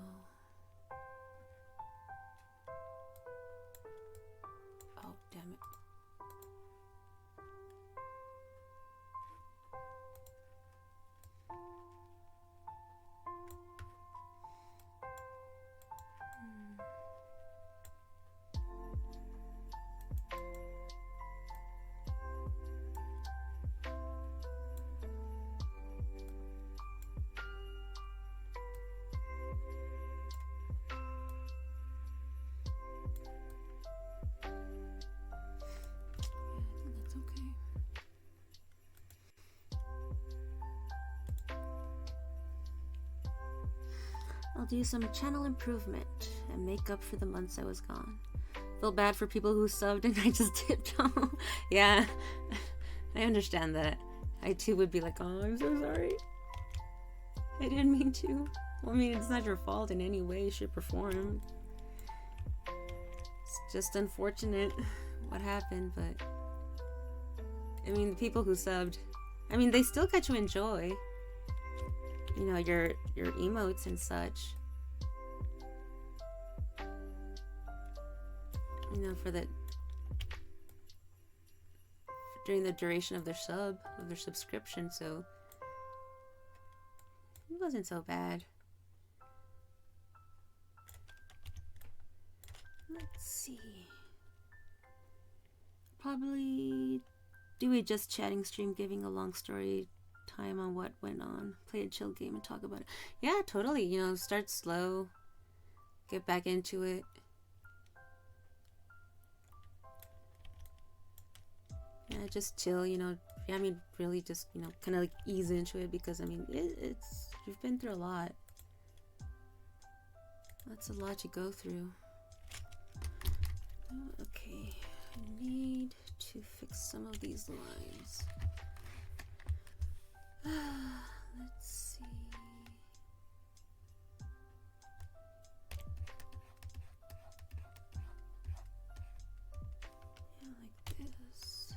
Oh, damn it. I'll do some channel improvement and make up for the months I was gone. Feel bad for people who subbed and I just dipped home. Yeah, I understand that. I too would be like, oh, I'm so sorry. I didn't mean to. Well, I mean, it's not your fault in any way, shape, or form. It's just unfortunate what happened, but I mean, the people who subbed, I mean, they still got to enjoy, you know, your emotes and such. You know, during the duration of their subscription, so it wasn't so bad. Let's see. Probably do a just chatting stream, giving a long story time on what went on. Play a chill game and talk about it. Yeah, totally. You know, start slow, get back into it. Yeah, just chill, you know. Yeah, I mean, really just, you know, kind of like ease into it because, I mean, it's, you've been through a lot. That's a lot to go through. Oh, okay, I need to fix some of these lines. Let's see. Yeah, like this.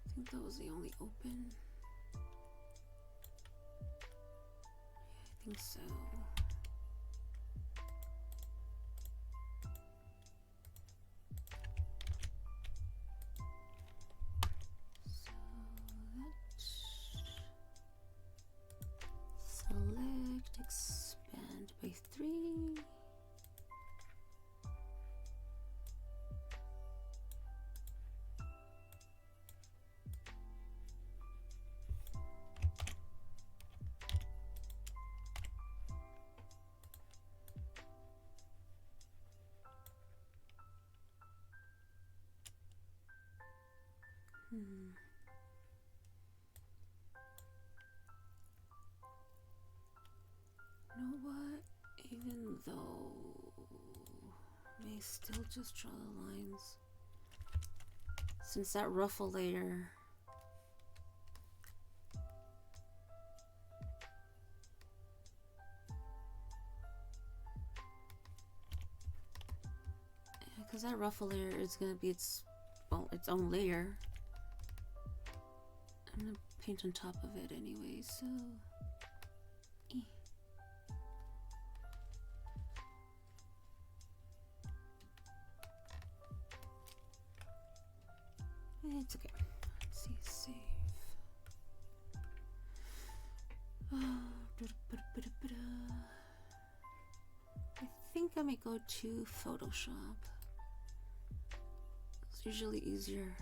I think that was the only open. Yeah, I think so. Select, expand by 3. You know what? Even though I may still just draw the lines. Since that ruffle layer because that ruffle layer is gonna be its own layer. I'm gonna paint on top of it anyway, so it's okay. Let's see, save. I think I may go to Photoshop. It's usually easier.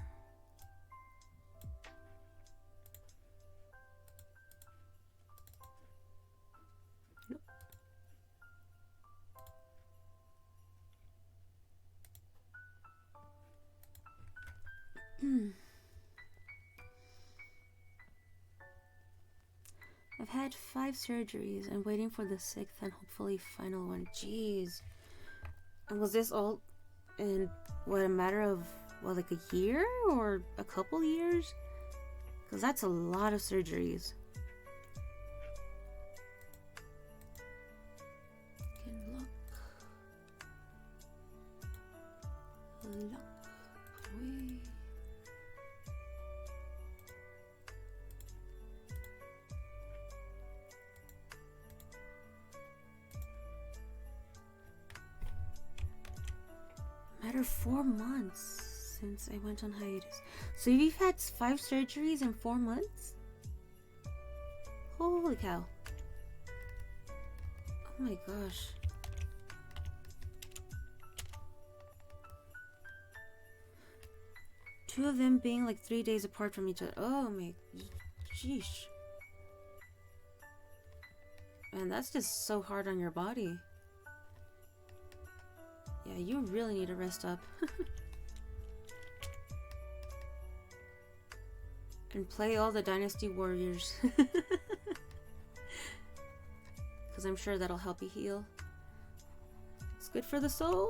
Nope. I've had 5 surgeries. I'm waiting for the 6th and hopefully final one. Jeez. And was this all in what, a matter of what, like a year or a couple years? Because that's a lot of surgeries. Can look away. Matter 4 months since I went on hiatus. So you've had 5 surgeries in 4 months? Holy cow. Oh my gosh. Two of them being like 3 days apart from each other. Oh my, sheesh. Man, that's just so hard on your body. Yeah, you really need to rest up. And play all the Dynasty Warriors. Because I'm sure that'll help you heal. It's good for the soul.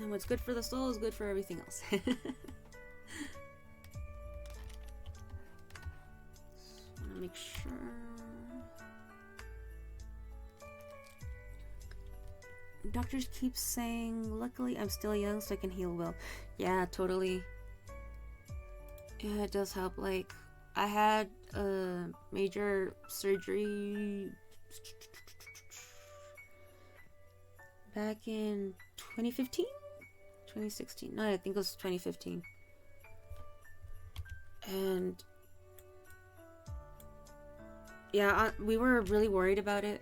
And what's good for the soul is good for everything else. Just want to make sure. Doctors keep saying, luckily I'm still young so I can heal well. Yeah, totally. Yeah, it does help. Like, I had a major surgery back in 2015? 2016? No, I think it was 2015. And yeah, we were really worried about it.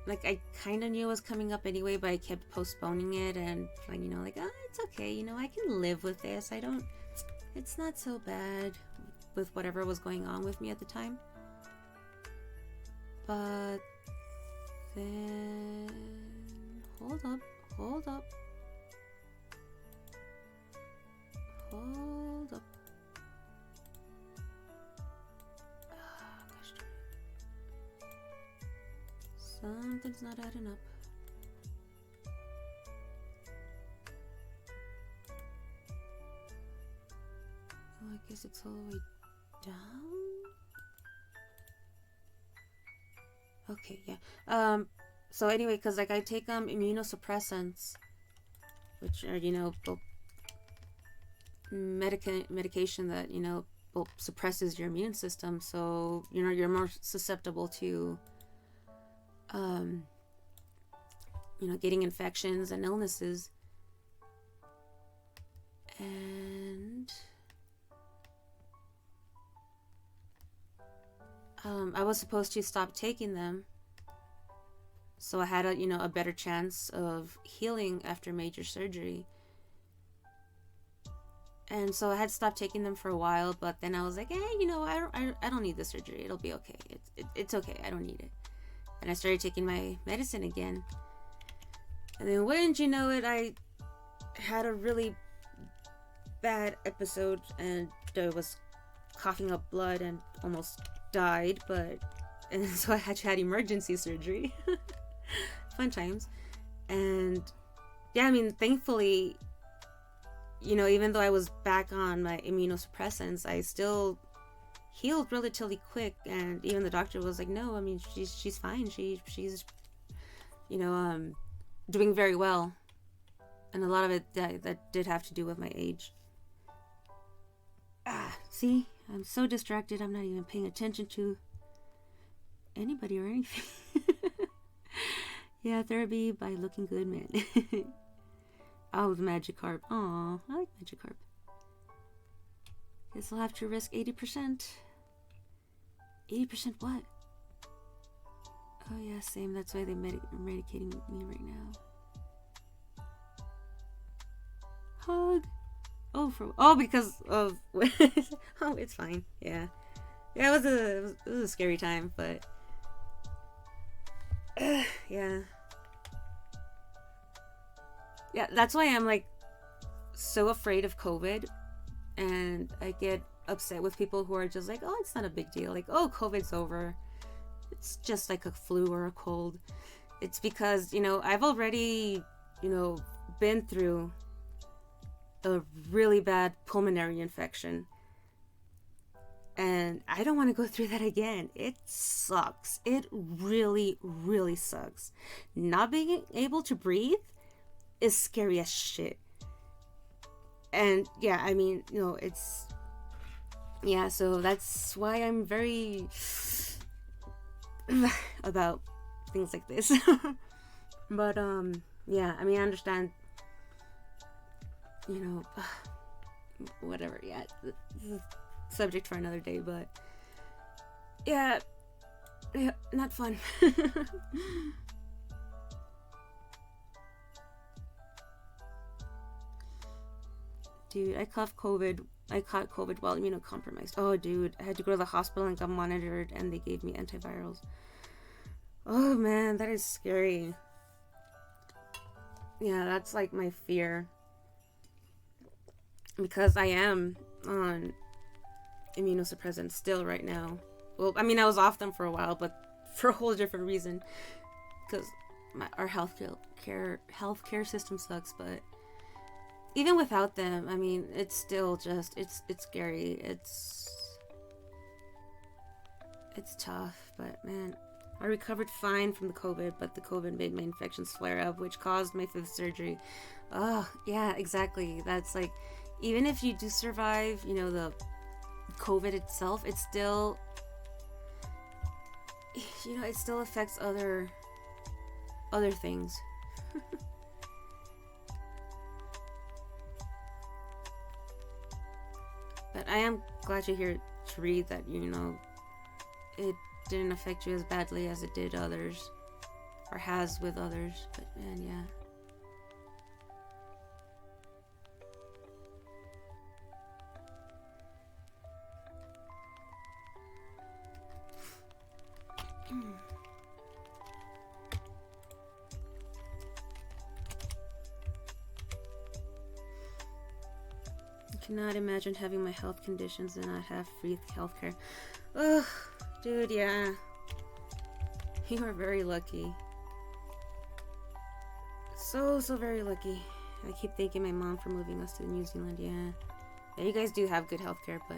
Like, I kind of knew it was coming up anyway, but I kept postponing it and, like, like, oh, it's okay, I can live with this. It's not so bad with whatever was going on with me at the time. But then, hold up. Something's not adding up. Oh, I guess it's all the way down. Okay, yeah. So anyway, because like I take immunosuppressants, which are medication that suppresses your immune system, so you're more susceptible to getting infections and illnesses. And I was supposed to stop taking them, so I had a better chance of healing after major surgery. And so I had stopped taking them for a while, but then I was like, hey, I don't need the surgery. It'll be okay. It's okay. I don't need it. And I started taking my medicine again. And then wouldn't you know it, I had a really bad episode and I was coughing up blood and almost died, and so I had emergency surgery. Fun times. And yeah, I mean, thankfully, even though I was back on my immunosuppressants, I still healed relatively quick, and even the doctor was like, no, I mean, she's fine. She's doing very well. And a lot of it that did have to do with my age. See, I'm so distracted, I'm not even paying attention to anybody or anything. Yeah, therapy by looking good, man. Oh, the Magikarp. Aw, I like Magikarp. Guess I'll have to risk 80%. 80% what? Oh yeah, same. That's why they're medicating me right now. Hug. Oh, because of oh, it's fine. Yeah, it was a scary time, but yeah, that's why I'm like so afraid of COVID, and I get upset with people who are just like, oh, it's not a big deal, like, oh, COVID's over, it's just like a flu or a cold. It's because I've already been through a really bad pulmonary infection, and I don't want to go through that again. It sucks. It really, really sucks. Not being able to breathe is scary as shit. And yeah, I mean, it's, yeah, so that's why I'm very about things like this. But yeah, I mean, I understand, whatever. Yeah, this is a subject for another day, but yeah, not fun. Dude, I caught COVID while immunocompromised. Oh, dude, I had to go to the hospital and got monitored, and they gave me antivirals. Oh man, that is scary. Yeah, that's like my fear, because I am on immunosuppressants still right now. Well, I mean, I was off them for a while, but for a whole different reason, because our healthcare system sucks. But even without them, I mean, it's still just it's scary. It's tough, but man, I recovered fine from the COVID, but the COVID made my infections flare up, which caused my 5th surgery. Oh, yeah, exactly. That's like, even if you do survive, the COVID itself, it's still, it still affects other things. But I am glad to read that, didn't affect you as badly as it did others, or has with others. But man, yeah. I cannot imagine having my health conditions and not have free healthcare. Ugh, dude, yeah. You are very lucky. So very lucky. I keep thanking my mom for moving us to New Zealand, yeah. Yeah, you guys do have good healthcare, but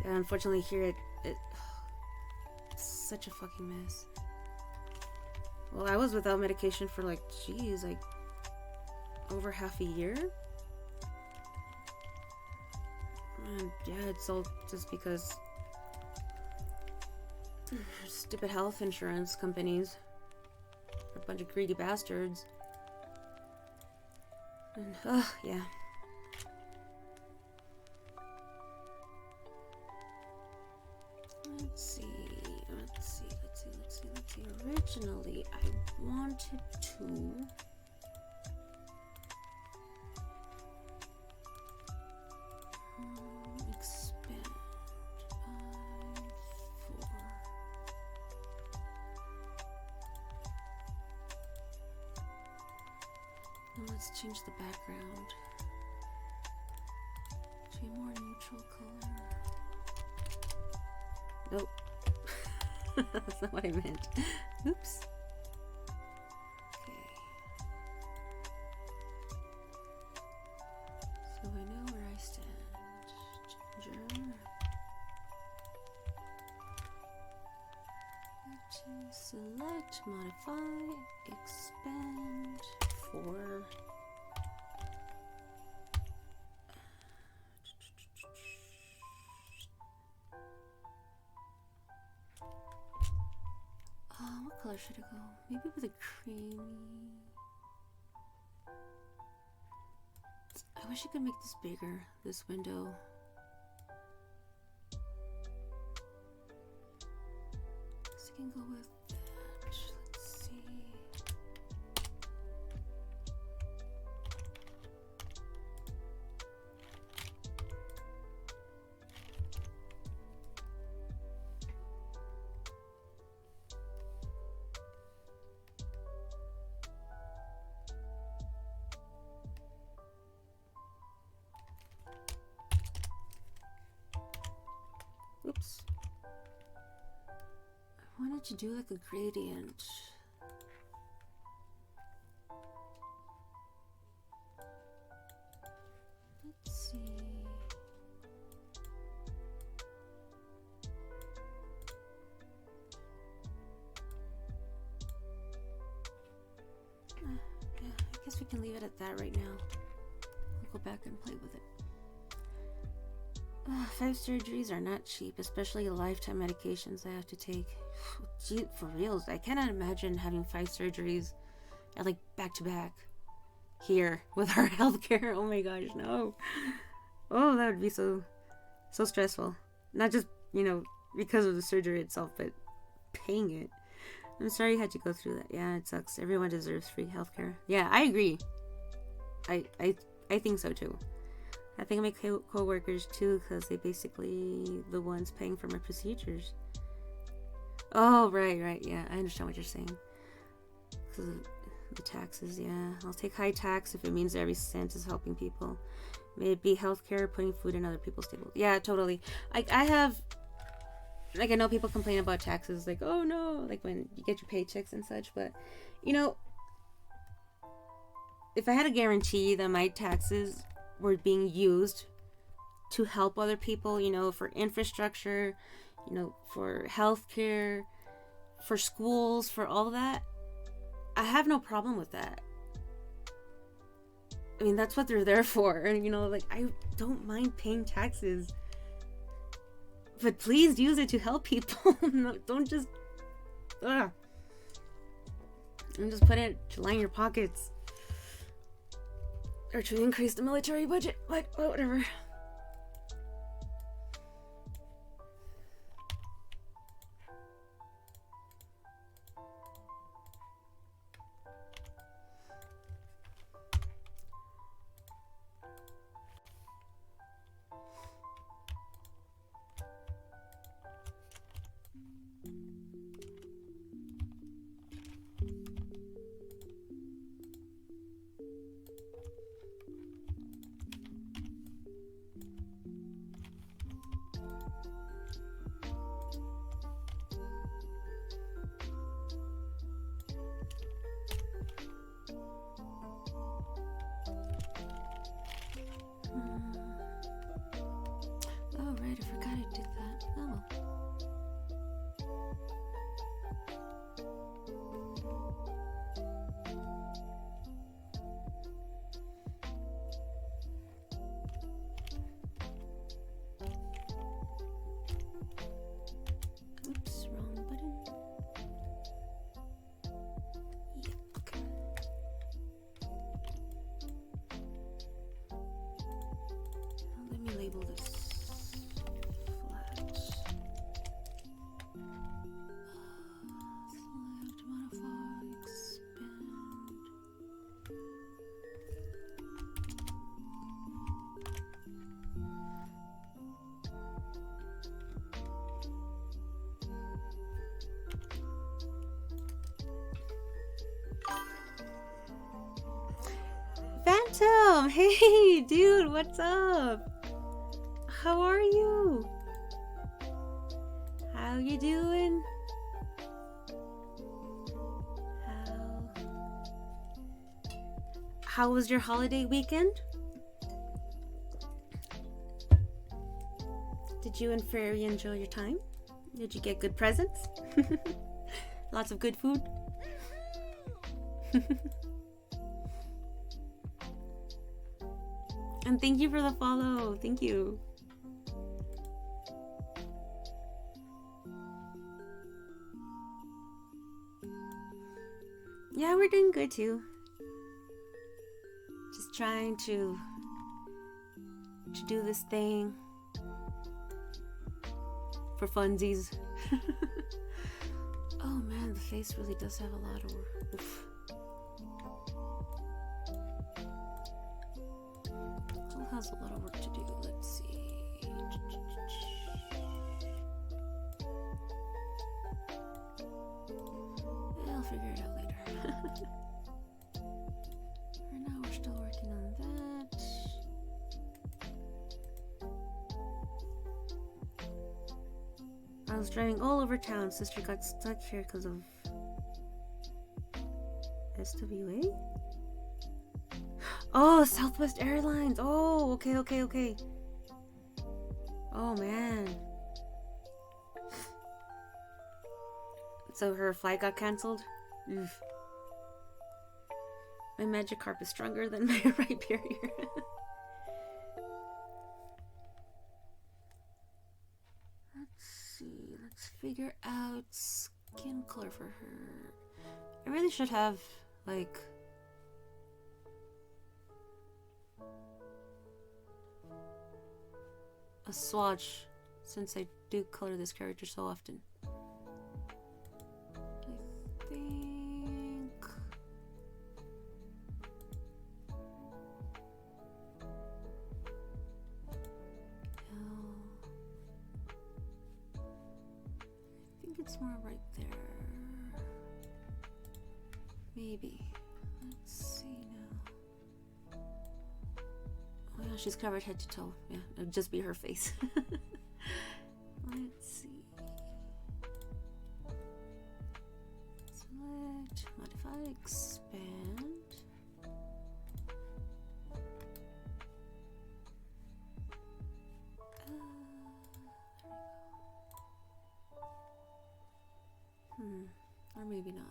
yeah, unfortunately here it's such a fucking mess. Well, I was without medication for like, geez, like over half a year. And yeah, it's all just because stupid health insurance companies are a bunch of greedy bastards. And yeah. Let's see. Originally, I wanted to expand I4. Now let's change the background to a more neutral color. Nope. That's not what I meant. Oops. Okay. So I know where I stand. Ginger. Select, modify, expand, 4. What color should it go? Maybe with a creamy. I wish I could make this bigger, this window. So I can go with that. Let's see. Oops. I wanted to do like a gradient. Let's see. Yeah, I guess we can leave it at that right now. I'll go back and play with it. 5 surgeries are not cheap, especially lifetime medications I have to take. Gee, for reals, I cannot imagine having 5 surgeries at like back to back here with our healthcare. Oh my gosh, no. Oh, that would be so stressful. Not just, you know, because of the surgery itself, but paying it. I'm sorry you had to go through that. Yeah, it sucks. Everyone deserves free healthcare. Yeah, I agree. I think so too. I think my co-workers too, because they basically the ones paying for my procedures. Oh, right, yeah, I understand what you're saying. Because of the taxes, yeah. I'll take high tax if it means every cent is helping people. May it be healthcare, putting food in other people's tables. Yeah, totally. I have, like, I know people complain about taxes, like, oh no, like when you get your paychecks and such, but, you know, if I had a guarantee that my taxes were being used to help other people, you know, for infrastructure, you know, for healthcare, for schools, for all that, I have no problem with that. I mean, that's what they're there for. And, you know, like, I don't mind paying taxes, but please use it to help people. No, don't just, and just put it to line your pockets. Or to increase the military budget, but whatever. right, I forgot I did that. Oh well. Oops, wrong button. Yeah, okay. Let me label this flat. Select, modify, expand. Phantom! Hey, dude, what's up? How are you? How you doing? How was your holiday weekend? Did you and Fairy enjoy your time? Did you get good presents? Lots of good food? And thank you for the follow. Thank you. Yeah, we're doing good too. Just trying to do this thing for funsies. Oh man, the face really does have a lot of work. Oof. Still has a lot of work to do. Let's see. I'll figure it out later. For now, we're still working on that. I was driving all over town. Sister got stuck here because of SWA? Oh, Southwest Airlines. Oh, okay. Oh, man. So her flight got canceled? Oof. My Magikarp is stronger than my Rhyperior. Let's figure out skin color for her. I really should have, like, a swatch since I do color this character so often. I think... it's more right there. Maybe. Let's see now. Oh yeah, she's covered head to toe. Yeah, it'll just be her face. Let's see. Select, modify, expand. Or maybe not.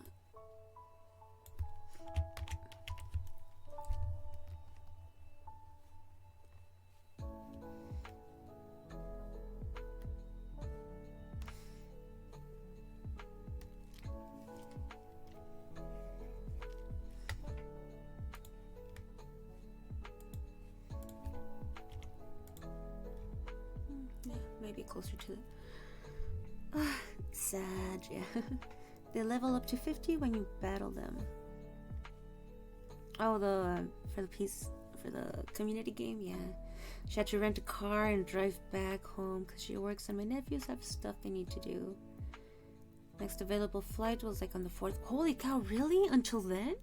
Yeah, maybe closer to it. Sad, yeah. They level up to 50 when you battle them. Oh, for the community game, yeah. She had to rent a car and drive back home because she works and my nephews have stuff they need to do. Next available flight was like on the 4th. Holy cow, really? Until then?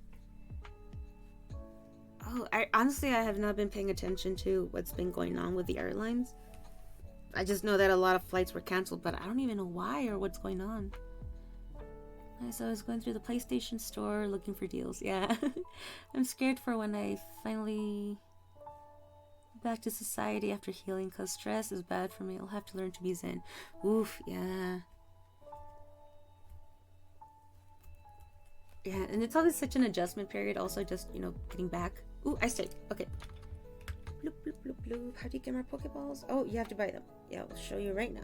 Oh, honestly I have not been paying attention to what's been going on with the airlines. I just know that a lot of flights were canceled, but I don't even know why or what's going on. So I was going through the PlayStation store looking for deals. Yeah. I'm scared for when I finally back to society after healing because stress is bad for me. I'll have to learn to be zen. Oof, yeah. Yeah, and it's always such an adjustment period. Also, just, you know, getting back. Ooh, I stayed. Okay. Bloop, bloop, bloop, bloop. How do you get more Pokeballs? Oh, you have to buy them. Yeah, I'll show you right now.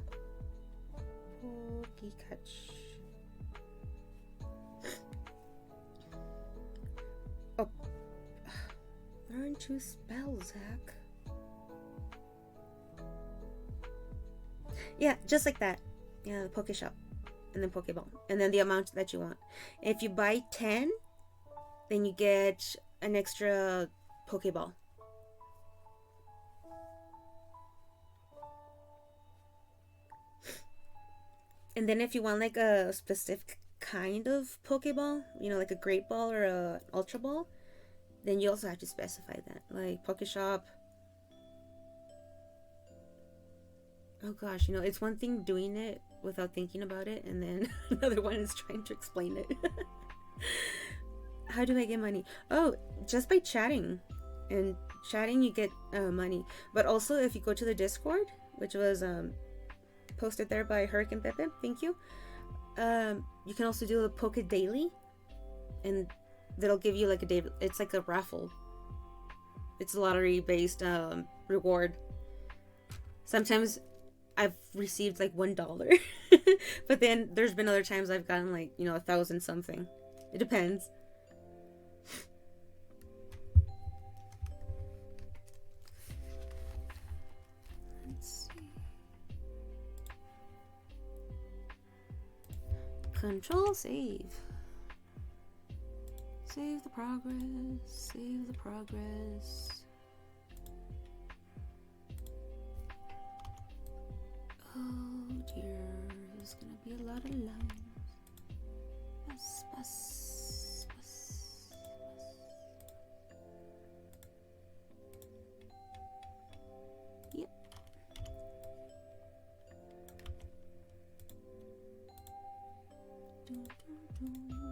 Pokecatch. Oh. Learn 2 spells, Zach. Yeah, just like that. Yeah, the Poke Shop. And then Pokeball. And then the amount that you want. If you buy 10, then you get an extra Pokeball. And then if you want like a specific kind of Pokeball, you know, like a Great Ball or a Ultra Ball, then you also have to specify that. Like Poke Shop. Oh gosh, you know, it's one thing doing it without thinking about it, and then another one is trying to explain it. How do I get money? Oh, just by chatting. And chatting you get money. But also if you go to the Discord, which was posted there by Hurricane Pepe, thank you. You can also do a Poke Daily, and that'll give you like a day. It's like a raffle. It's a lottery based reward. Sometimes I've received like $1, but then there's been other times I've gotten like, you know, 1,000 something. It depends. Let's see. Control save. Save the progress. Save the progress. Oh dear, there's gonna be a lot of lines. Bus, bus, bus, bus. Yep. Dun, dun, dun, dun, dun.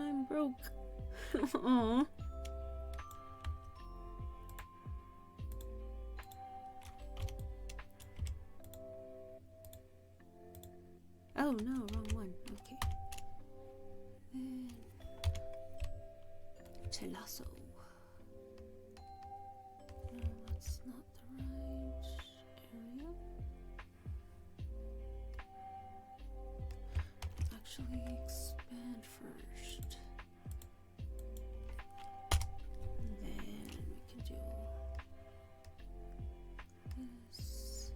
I'm broke. Aww. Oh no, wrong one. Okay. Then Chelasso. No, that's not the right area. Let's actually expand first. And then we can do this.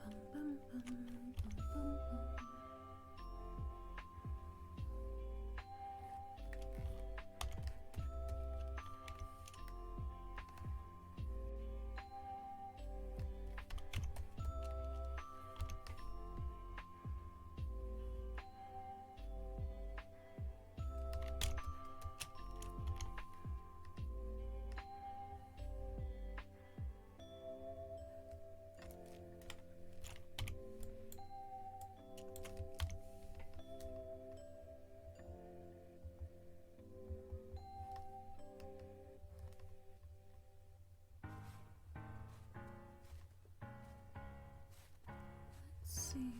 Bum, bum, bum, bum, bum, bum. Let's see.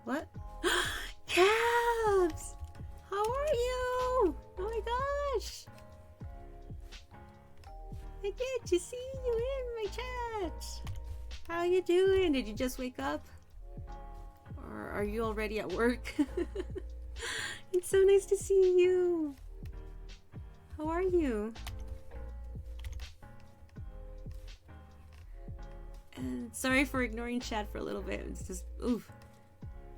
What? Cabs! How are you? Oh my gosh! I get How you doing? Did you just wake up? Or are you already at work? It's so nice to see you. How are you? And sorry for ignoring chat for a little bit. It's just, oof.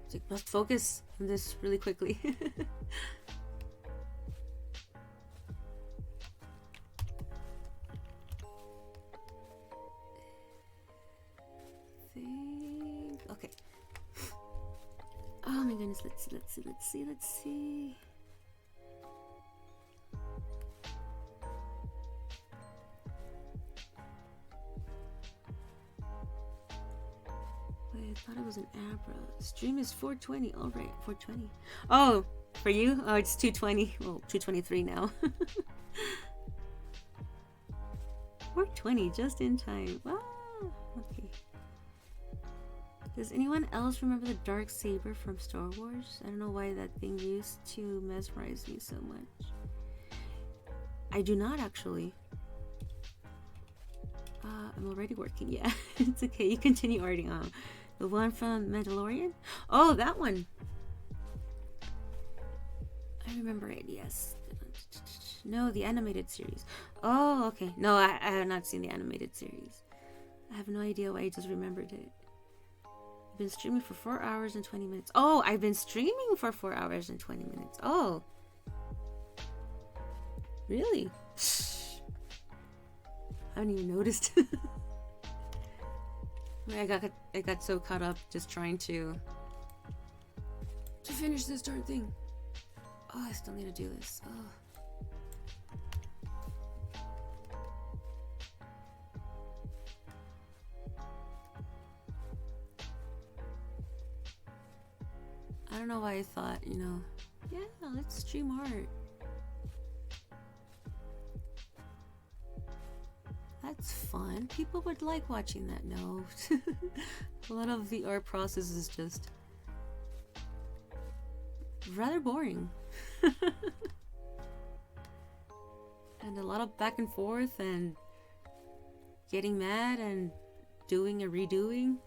It's like, must focus on this really quickly. Okay. Oh my goodness, let's see. Wait, I thought it was an Abra. Stream is 420. All right, 420. Oh, for you? Oh, it's 220. Well, 223 now. 420, just in time. Wow. Okay. Does anyone else remember the dark saber from Star Wars? I don't know why that thing used to mesmerize me so much. I do not actually. I'm already working. Yeah, it's okay. You continue arting on. The one from Mandalorian? Oh, that one. I remember it, yes. No, the animated series. Oh, okay. No, I have not seen the animated series. I have no idea why I just remembered it. I've been streaming for 4 hours and 20 minutes. Oh, I've been streaming for 4 hours and 20 minutes. Oh. Really? I haven't even noticed. I got so caught up just trying to finish this darn thing. Oh, I still need to do this. Oh. I don't know why I thought, you know, yeah, let's stream art. That's fun. People would like watching that. No. A lot of the art process is just rather boring. And a lot of back and forth and getting mad and doing and redoing.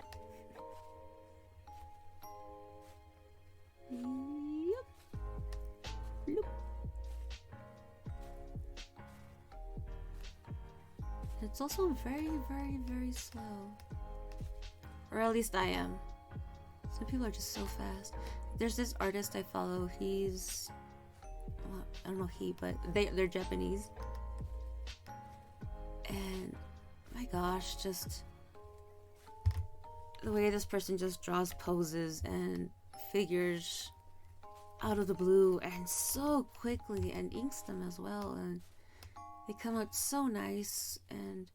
Yep. Loop. It's also very, very, very slow. Or at least I am. Some people are just so fast. There's this artist I follow. He's... well, I don't know he, but they're Japanese. And... my gosh, just... the way this person just draws poses and figures out of the blue and so quickly and inks them as well. And they come out so nice, and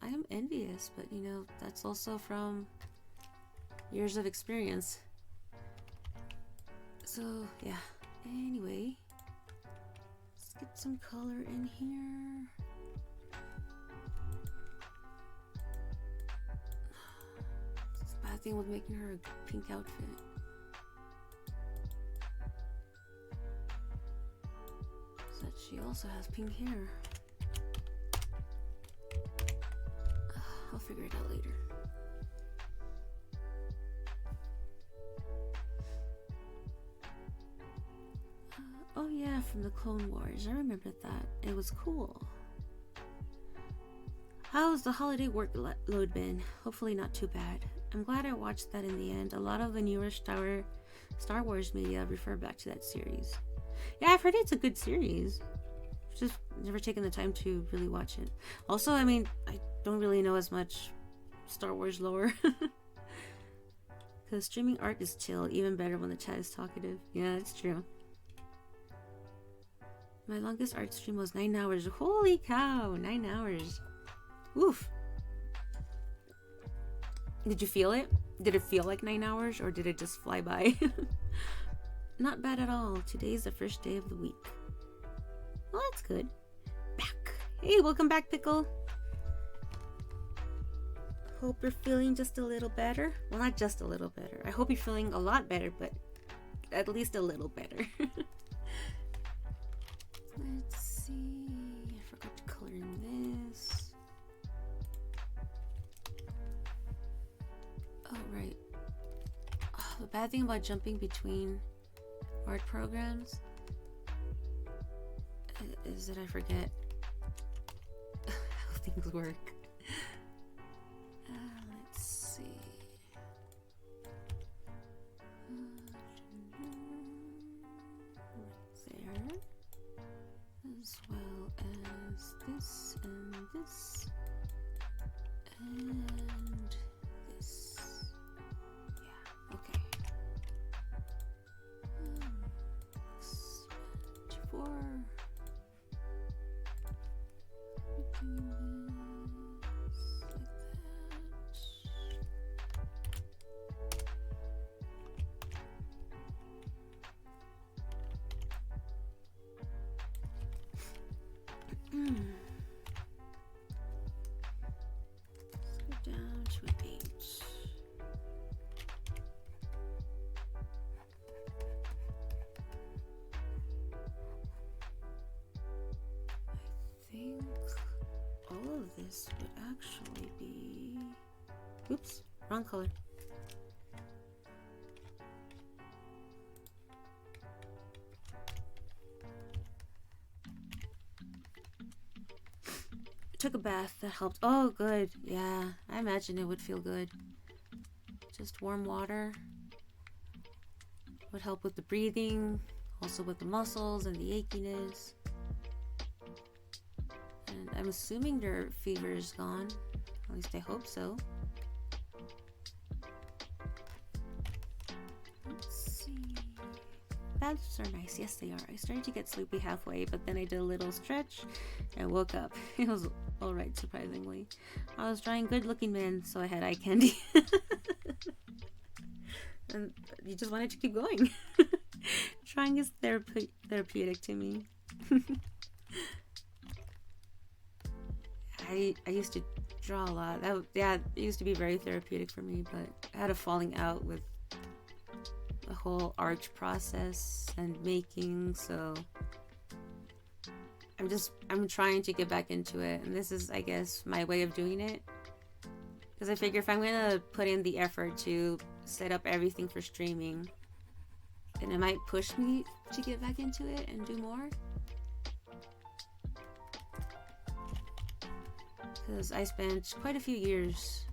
I am envious, but you know, that's also from years of experience. So yeah, anyway, let's get some color in here. It's a bad thing with making her a pink outfit. She also has pink hair. I'll figure it out later. Oh yeah, from the Clone Wars. I remember that. It was cool. How's the holiday workload been? Hopefully not too bad. I'm glad I watched that in the end. A lot of the newer Star Wars media refer back to that series. Yeah, I've heard it's a good series. Just never taken the time to really watch it. Also, I mean, I don't really know as much Star Wars lore. Because streaming art is chill, even better when the chat is talkative. Yeah, it's true. My longest art stream was 9 hours. Holy cow, 9 hours. Oof. Did you feel it? Did it feel like 9 hours, or did it just fly by? Not bad at all. Today's the first day of the week. Well, that's good. Back. Hey, welcome back, Pickle. Hope you're feeling just a little better. Well, not just a little better. I hope you're feeling a lot better, but at least a little better. Let's see. I forgot to color in this. The bad thing about jumping between art programs is that I forget how things work. Let's see. Right there. As well as this and this. And this. Yeah, okay. 24. Let's go down to an 8. I think all of this would actually be... Oops, wrong color. Took a bath, that helped. Oh, good. Yeah, I imagine it would feel good. Just warm water would help with the breathing, also with the muscles and the achiness. And I'm assuming their fever is gone. At least I hope so. Let's see. Baths are nice. Yes, they are. I started to get sleepy halfway, but then I did a little stretch and woke up. It was alright, surprisingly. I was trying good looking men, so I had eye candy. And you just wanted to keep going. Trying is therapeutic to me. I used to draw a lot. It used to be very therapeutic for me, but I had a falling out with the whole arch process and making, so I'm trying to get back into it, and this is, I guess, my way of doing it, because I figure if I'm gonna put in the effort to set up everything for streaming, then it might push me to get back into it and do more, because I spent quite a few years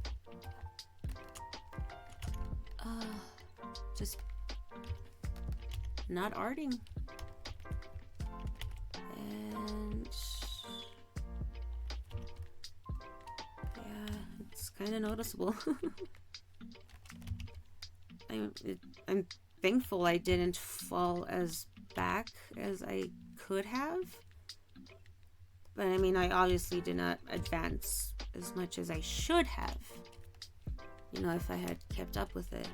just not arting. And yeah, it's kind of noticeable. I'm thankful I didn't fall as back as I could have. But I mean, I obviously did not advance as much as I should have. You know, if I had kept up with it.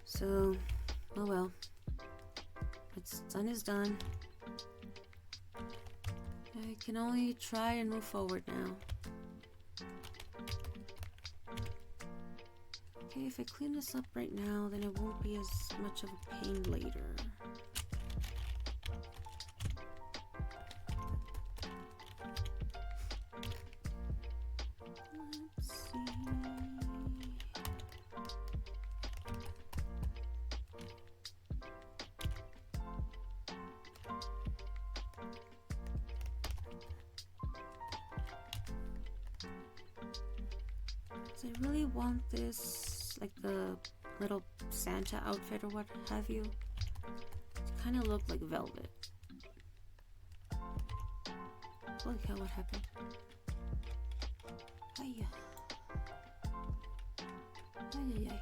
So, oh well. What's done is done. I can only try and move forward now. Okay, if I clean this up right now, then it won't be as much of a pain later. Let's see. I really want this, like the little Santa outfit or what have you, to kind of look like velvet. Holy cow, what happened? Hiya. Ay, ay, ay.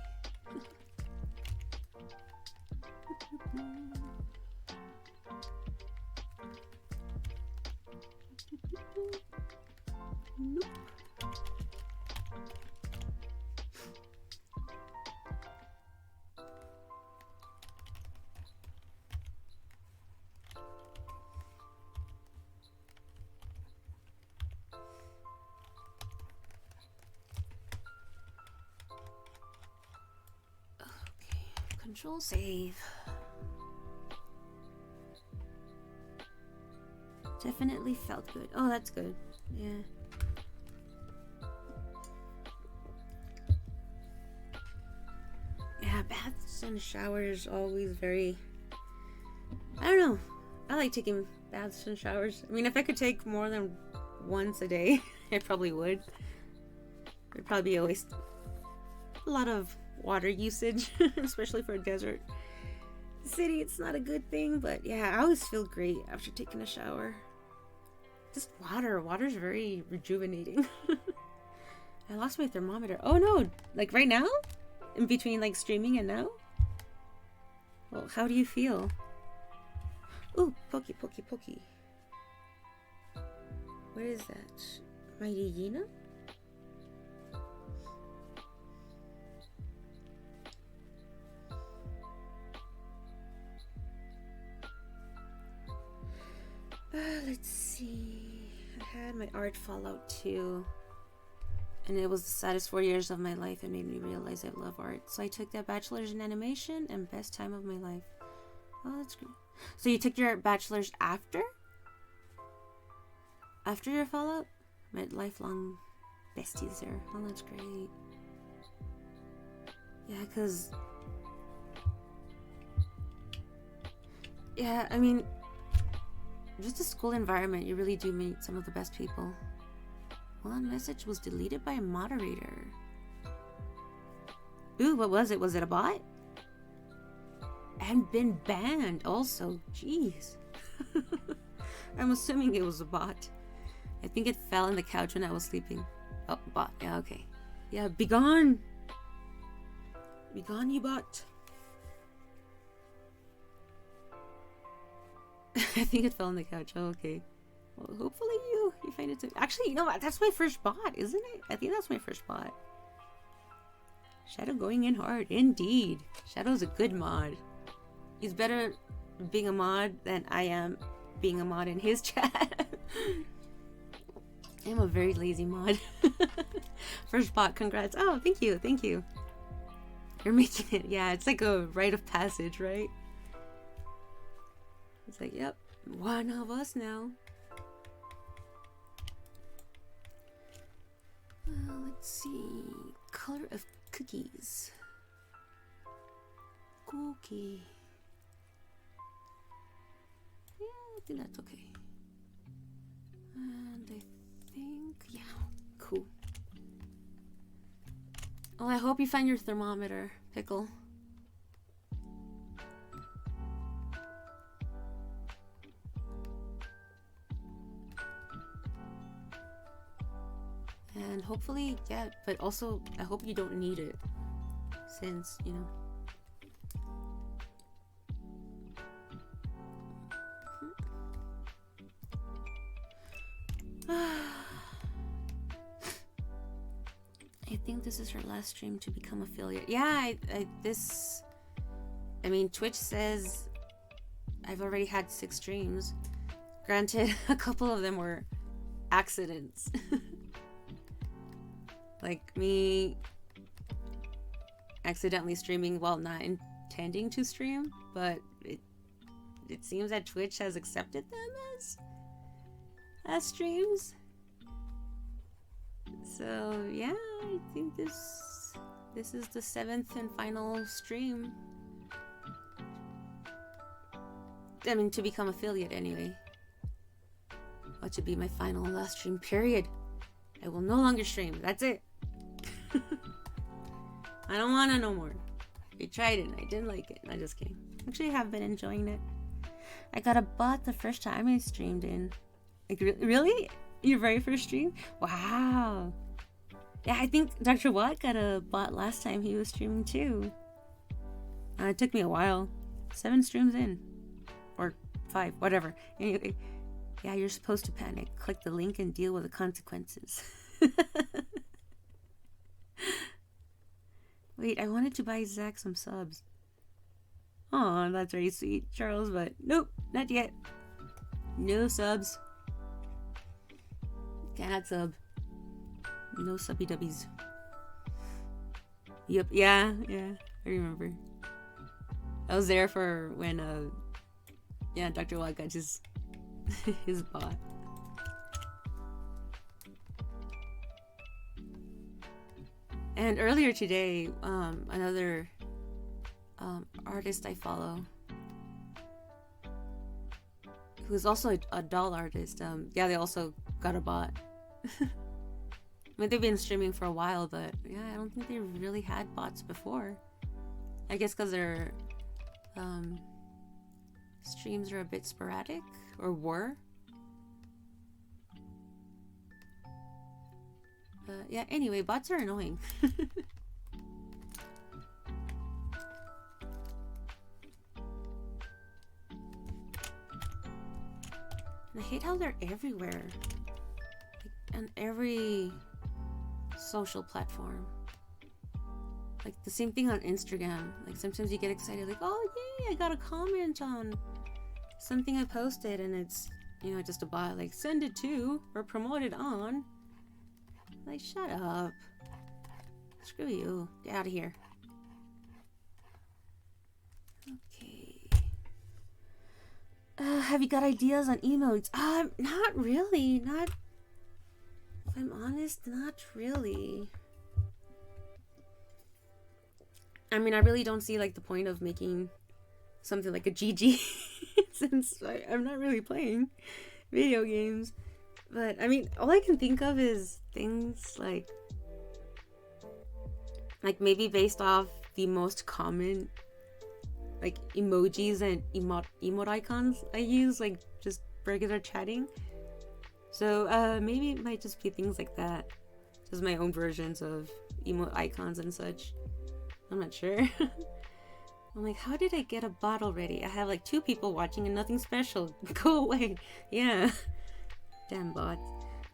Nope. Control save. Definitely felt good. Oh, that's good. Yeah. baths and showers always very... I don't know. I like taking baths and showers. I mean, if I could take more than once a day, I probably would. It'd probably be a waste. A lot of water usage, especially for a desert city. It's not a good thing, but yeah, I always feel great after taking a shower. Just water's very rejuvenating. I lost my thermometer. Oh no, like right now? In between like streaming and now? Well, how do you feel? Ooh, pokey. What is that? My hyena? Let's see. I had my art fallout too. And it was the saddest 4 years of my life. It made me realize I love art. So I took that bachelor's in animation and best time of my life. Oh, that's great. So you took your bachelor's after? After your fallout? Met lifelong besties there. Oh, that's great. Yeah, because... Yeah, I mean... Just the school environment, you really do meet some of the best people. One message was deleted by a moderator. Ooh, what was it? Was it a bot? And been banned also. Jeez. I'm assuming it was a bot. I think it fell on the couch when I was sleeping. Oh, bot. Yeah, okay. Yeah, be gone. Be gone, you bot. I think it fell on the couch. Oh, okay. Well, hopefully you find it too. Actually, you know what? That's my first bot, isn't it? I think that's my first bot. Shadow going in hard. Indeed. Shadow's a good mod. He's better being a mod than I am being a mod in his chat. I'm a very lazy mod. First bot, congrats. Oh, thank you. You're making it. Yeah, it's like a rite of passage, right? It's like, yep, one of us now. Let's see. Color of cookies. Cookie. Yeah, I think that's okay. And I think, yeah, cool. Well, I hope you find your thermometer, Pickle. And hopefully, yeah, but also I hope you don't need it, since, you know. I think this is her last stream to become affiliate. Yeah, I mean, Twitch says I've already had 6 streams. Granted, a couple of them were accidents. Like me accidentally streaming while not intending to stream, but it seems that Twitch has accepted them as streams. So yeah, I think this is the 7th and final stream. I mean, to become affiliate anyway. What should be my final and last stream, period. I will no longer stream. That's it. I don't want to no more. I tried it and I didn't like it. I just kidding. Actually, I have been enjoying it. I got a bot the first time I streamed in. Like, really? Your very first stream? Wow. Yeah, I think Dr. Watt got a bot last time he was streaming too. It took me a while. 7 streams in. Or 5, whatever. Anyway, yeah, you're supposed to panic. Click the link and deal with the consequences. Wait, I wanted to buy Zach some subs. Oh, that's very sweet, Charles, but nope, not yet. No subs. Cannot sub. No subby dubbies. Yep, yeah, I remember. I was there for when, yeah, Dr. Watt got his bot. And earlier today, another artist I follow, who's also a doll artist. Yeah, they also got a bot. I mean, they've been streaming for a while, but yeah, I don't think they really had bots before. I guess because their streams are a bit sporadic, or were. Yeah, anyway, bots are annoying. I hate how they're everywhere. Like, on every social platform. Like the same thing on Instagram. Like sometimes you get excited, like, oh yay, I got a comment on something I posted, and it's, you know, just a bot, like, send it to or promote it on. Like, shut up. Screw you. Get out of here. Okay. Have you got ideas on emotes? Not really. Not, if I'm honest, not really. I mean, I really don't see, like, the point of making something like a GG since I'm not really playing video games. But, I mean, all I can think of is things like maybe based off the most common, like, emojis and emote icons I use, like, just regular chatting. So, maybe it might just be things like that. Just my own versions of emote icons and such. I'm not sure. I'm like, how did I get a bot already? I have like 2 people watching and nothing special. Go away. Yeah. Damn bots.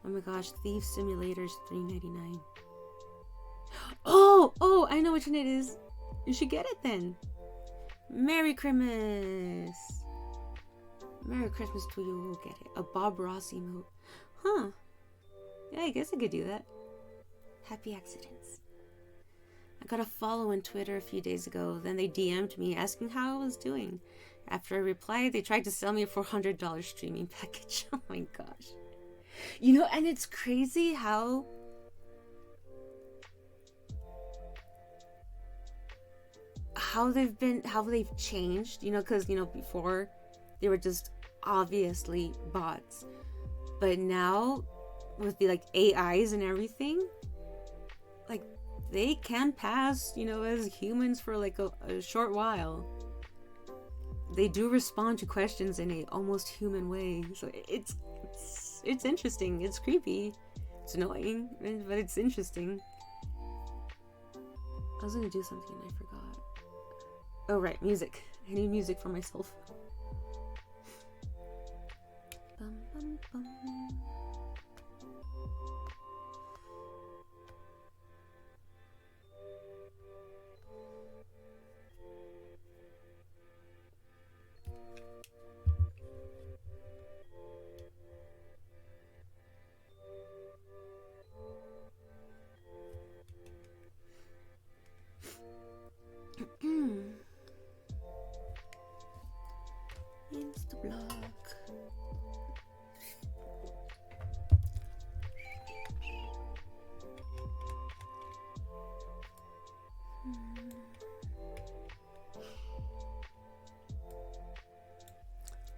Oh my gosh, Thief Simulator's $3.99. Oh, I know which one it is. You should get it then. Merry Christmas. Merry Christmas to you. We'll get it. A Bob Ross emote. Huh. Yeah, I guess I could do that. Happy accidents. I got a follow on Twitter a few days ago. Then they DM'd me asking how I was doing. After I replied, they tried to sell me a $400 streaming package. Oh my gosh. You know, and it's crazy how they've changed, you know, because, you know, before they were just obviously bots. But now with the, like, AIs and everything, like, they can pass, you know, as humans for like a short while. They do respond to questions in a almost human way. So it's interesting. It's creepy. It's annoying, but it's interesting. I was gonna do something and I forgot. Oh right, music. I need music for myself. Bum, bum, bum. Insta block.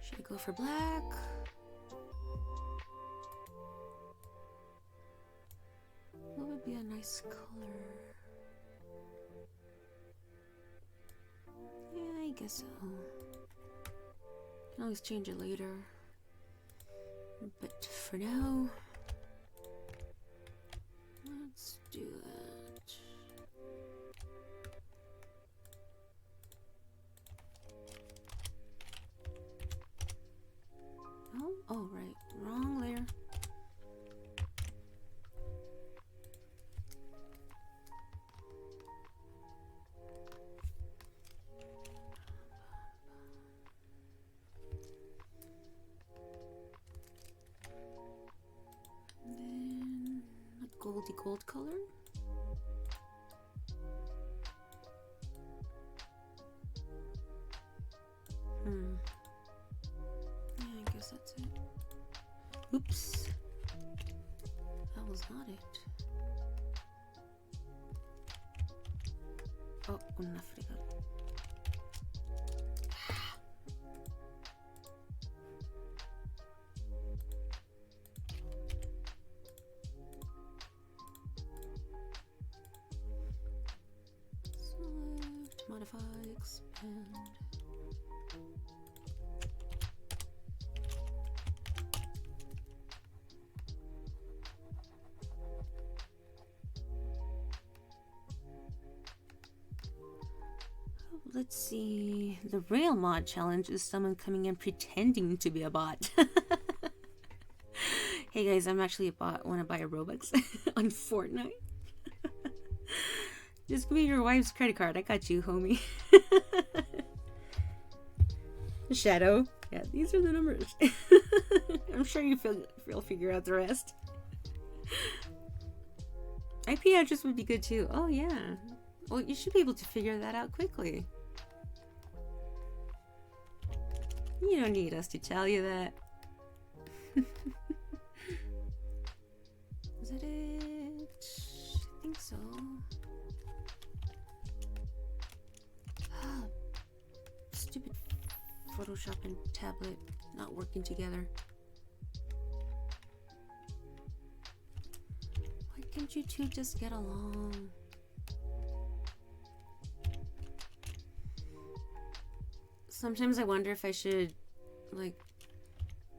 Should I go for black? What would be a nice color? Yeah, I guess so. Can always change it later. But for now, let's do that. Oh, right. Wrong layer. Then a goldy gold color. Yeah, I guess that's it. Oops. That was not it. Oh, una fregada. modify, expand. Let's see. The rail mod challenge is someone coming in pretending to be a bot. Hey guys, I'm actually a bot. Want to buy a Robux on Fortnite? Just give me your wife's credit card. I got you, homie. Shadow. Yeah, these are the numbers. I'm sure you'll figure out the rest. IP address would be good too. Oh yeah. Well, you should be able to figure that out quickly. You don't need us to tell you that. Is that it? I think so. Stupid Photoshop and tablet not working together. Why can't you two just get along? Sometimes I wonder if I should, like,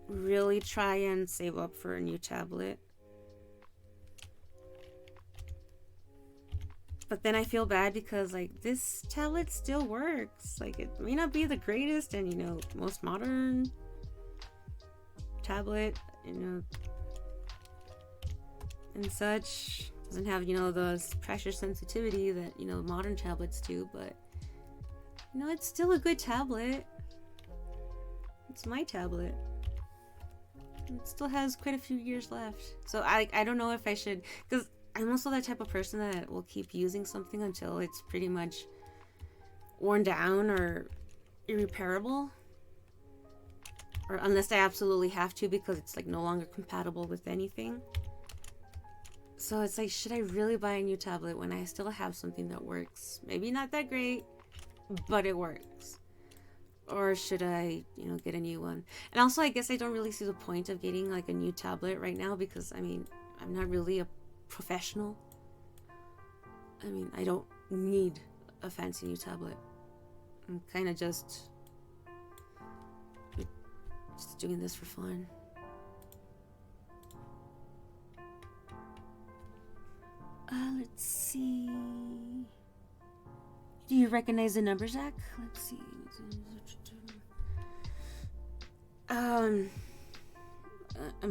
really try and save up for a new tablet. But then I feel bad because, like, this tablet still works. Like, it may not be the greatest and, you know, most modern tablet, you know, and such. Doesn't have, you know, the pressure sensitivity that, you know, modern tablets do, but you know, it's still a good tablet. It's my tablet. It still has quite a few years left. So I don't know if I should, because I'm also that type of person that will keep using something until it's pretty much worn down or irreparable. Or unless I absolutely have to because it's like no longer compatible with anything. So it's like, should I really buy a new tablet when I still have something that works? Maybe not that great, but it works. Or should I, you know, get a new one? And also, I guess I don't really see the point of getting like a new tablet right now because, I mean, I'm not really a professional. I mean, I don't need a fancy new tablet. I'm kind of just doing this for fun. Let's see. Do you recognize the number, Zach? Let's see. I'm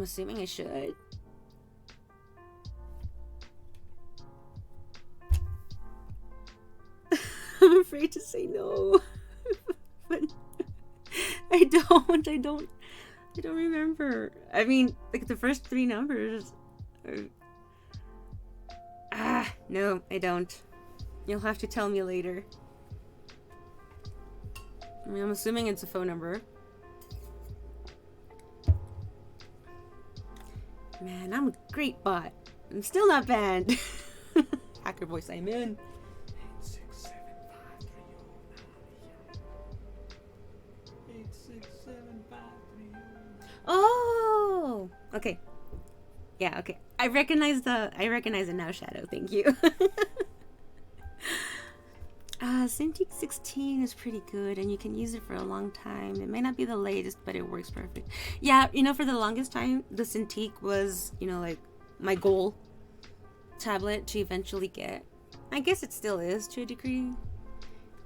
assuming I should. I'm afraid to say no. But I don't remember. I mean, like the first three numbers are... no, I don't. You'll have to tell me later. I mean, I'm assuming it's a phone number. Man, I'm a great bot. I'm still not banned. Hacker voice, I'm in. 86753. Oh, okay. Yeah, okay. I recognize it now, Shadow. Thank you. Cintiq 16 is pretty good, and you can use it for a long time. It may not be the latest, but it works perfect. Yeah, you know, for the longest time, the Cintiq was, you know, like my goal tablet to eventually get. I guess it still is to a degree,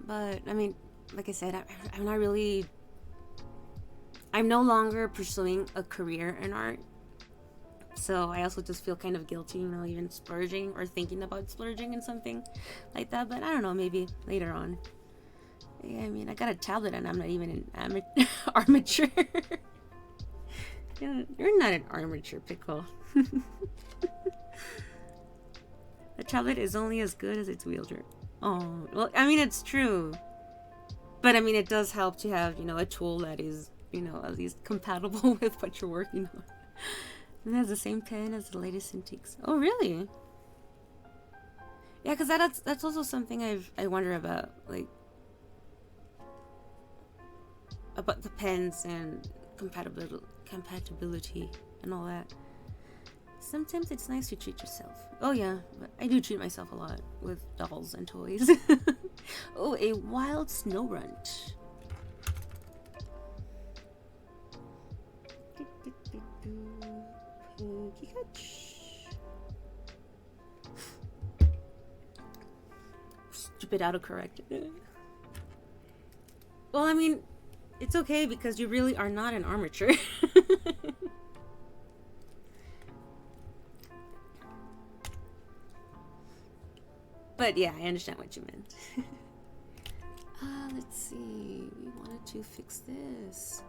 but I mean, like I said, I'm no longer pursuing a career in art. So I also just feel kind of guilty, you know, even splurging or thinking about splurging in something like that. But I don't know, maybe later on. Yeah, I mean, I got a tablet and I'm not even an armature. You're not an armature, Pickle. A tablet is only as good as its wielder. Oh, well, I mean, it's true. But I mean, it does help to have, you know, a tool that is, you know, at least compatible with what you're working on. And it has the same pen as the latest Cintiqs. Oh, really? Yeah, because that's also something I wonder about, like, about the pens and compatibility and all that. Sometimes it's nice to treat yourself. Oh yeah, but I do treat myself a lot with dolls and toys. Oh, a wild snow runt. Stupid autocorrect. Well, I mean, it's okay because you really are not an armature. But yeah, I understand what you meant. Let's see. We wanted to fix this.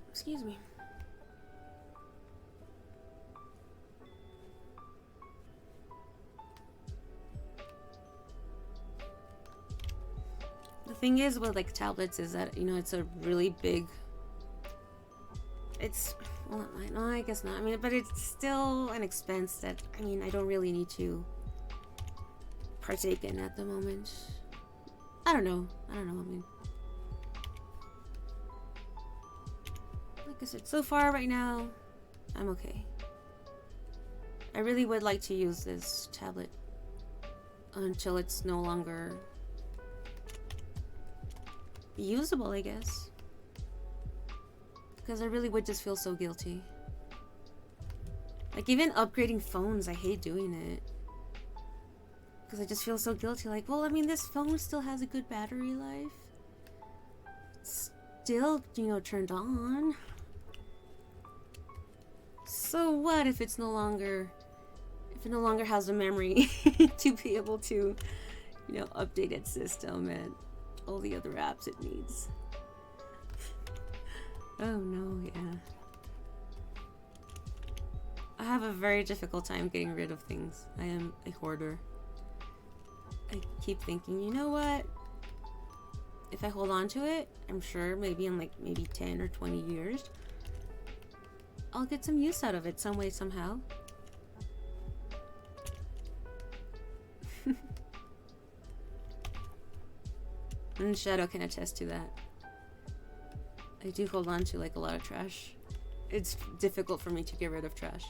Excuse me. The thing is with like tablets is that, you know, it's a really big, it's, well, no, I guess not. I mean, but it's still an expense that, I mean, I don't really need to partake in at the moment. I don't know. I mean, like I said, so far right now, I'm okay. I really would like to use this tablet until it's no longer usable, I guess. Because I really would just feel so guilty. Like, even upgrading phones, I hate doing it. Because I just feel so guilty. Like, well, I mean, this phone still has a good battery life. It's still, you know, turned on. So what if it's no longer... if it no longer has the memory to be able to, you know, update its system and all the other apps it needs. Oh no, yeah. I have a very difficult time getting rid of things. I am a hoarder. I keep thinking, you know what? If I hold on to it, I'm sure maybe in like maybe 10 or 20 years, I'll get some use out of it some way, somehow. And Shadow can attest to that. I do hold on to like a lot of trash. It's difficult for me to get rid of trash.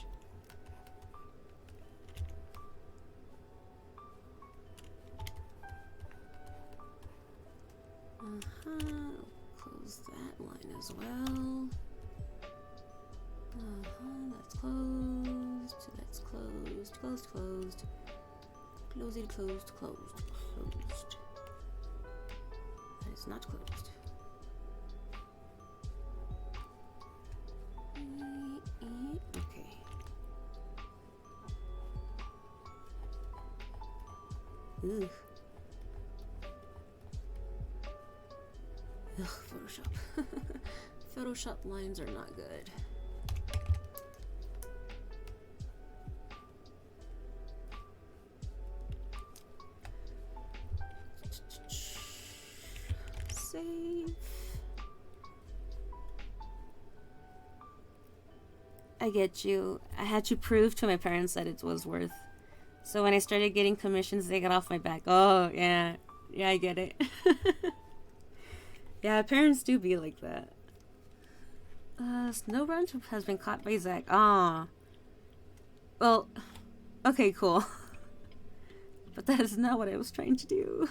Close that line as well. That's closed. That's closed. Closed. Closed it. Closed. That is not closed. Okay. Ugh. Ugh, Photoshop. Photoshop lines are not good. Save. I get you. I had to prove to my parents that it was worth. So when I started getting commissions, they got off my back. Oh, yeah. Yeah, I get it. Yeah, parents do be like that. Snow Ranch has been caught by Zach. Ah. Well, okay, cool. But that is not what I was trying to do.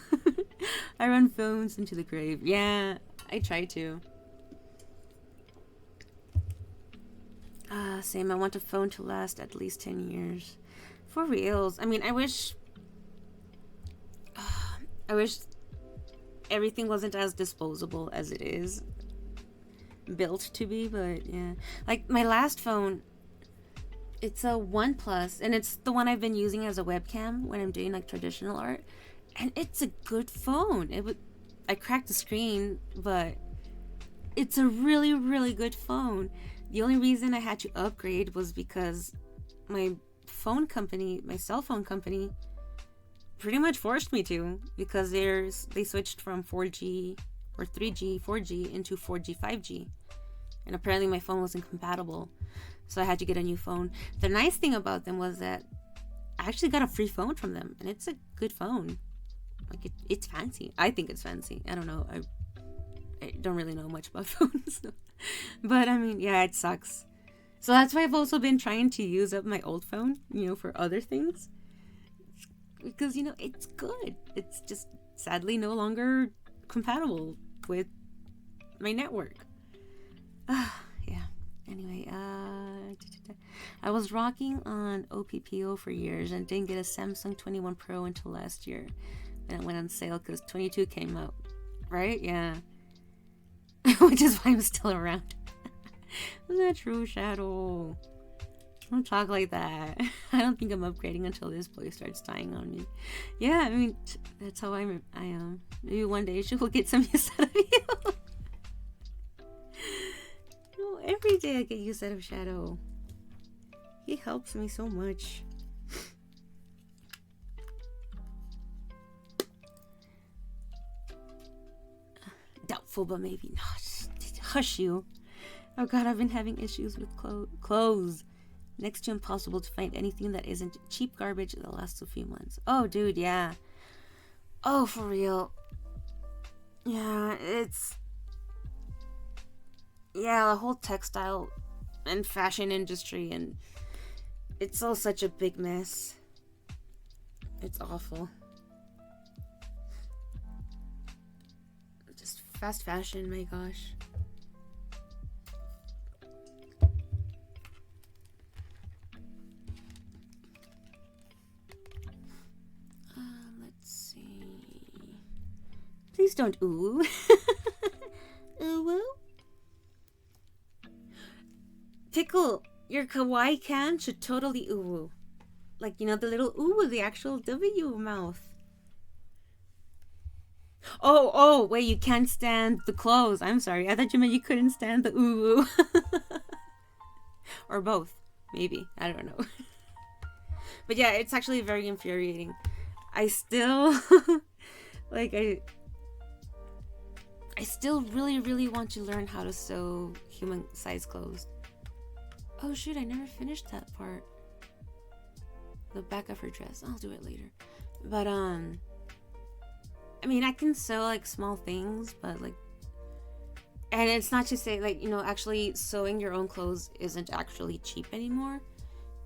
I run phones into the grave. Yeah, I try to. Same. I want a phone to last at least 10 years. For reals. I mean, I wish everything wasn't as disposable as it is built to be, but yeah. Like, my last phone, it's a OnePlus, and it's the one I've been using as a webcam when I'm doing, like, traditional art. And it's a good phone. I cracked the screen, but it's a really, really good phone. The only reason I had to upgrade was because my phone company, my cell phone company, pretty much forced me to, because they switched from 4G or 3G, 4G into 4G, 5G. And apparently my phone wasn't compatible. So I had to get a new phone. The nice thing about them was that I actually got a free phone from them. And it's a good phone. Like, it's fancy. I think it's fancy. I don't know. I I don't really know much about phones. But I mean, yeah, it sucks. So that's why I've also been trying to use up my old phone, for other things. Because, it's good. It's just sadly no longer compatible with my network. Yeah. Anyway, I was rocking on OPPO for years and didn't get a Samsung 21 Pro until last year. And it went on sale because 22 came out. Right? Yeah. Which is why I'm still around. Isn't that true, Shadow? Don't talk like that. I don't think I'm upgrading until this boy starts dying on me. Yeah, I mean, that's how I am. Maybe one day she will get some use out of you. No, every day I get use out of Shadow. He helps me so much. Doubtful, but maybe not. Hush you. Oh god, I've been having issues with clothes. Next to impossible to find anything that isn't cheap garbage that lasts a few months. Oh, dude, yeah. Oh, for real. Yeah, the whole textile and fashion industry, and it's all such a big mess. It's awful. Just fast fashion, my gosh. Please don't ooh. Ooh. Pickle, your kawaii can should totally ooh. Like, the little ooh, the actual W mouth. Oh, wait, you can't stand the clothes. I'm sorry. I thought you meant you couldn't stand the ooh. Or both. Maybe. I don't know. But yeah, it's actually very infuriating. I still... I still really, really want to learn how to sew human-sized clothes. Oh shoot, I never finished that part. The back of her dress. I'll do it later. But, I mean, I can sew, small things, but, and it's not to say, actually sewing your own clothes isn't actually cheap anymore.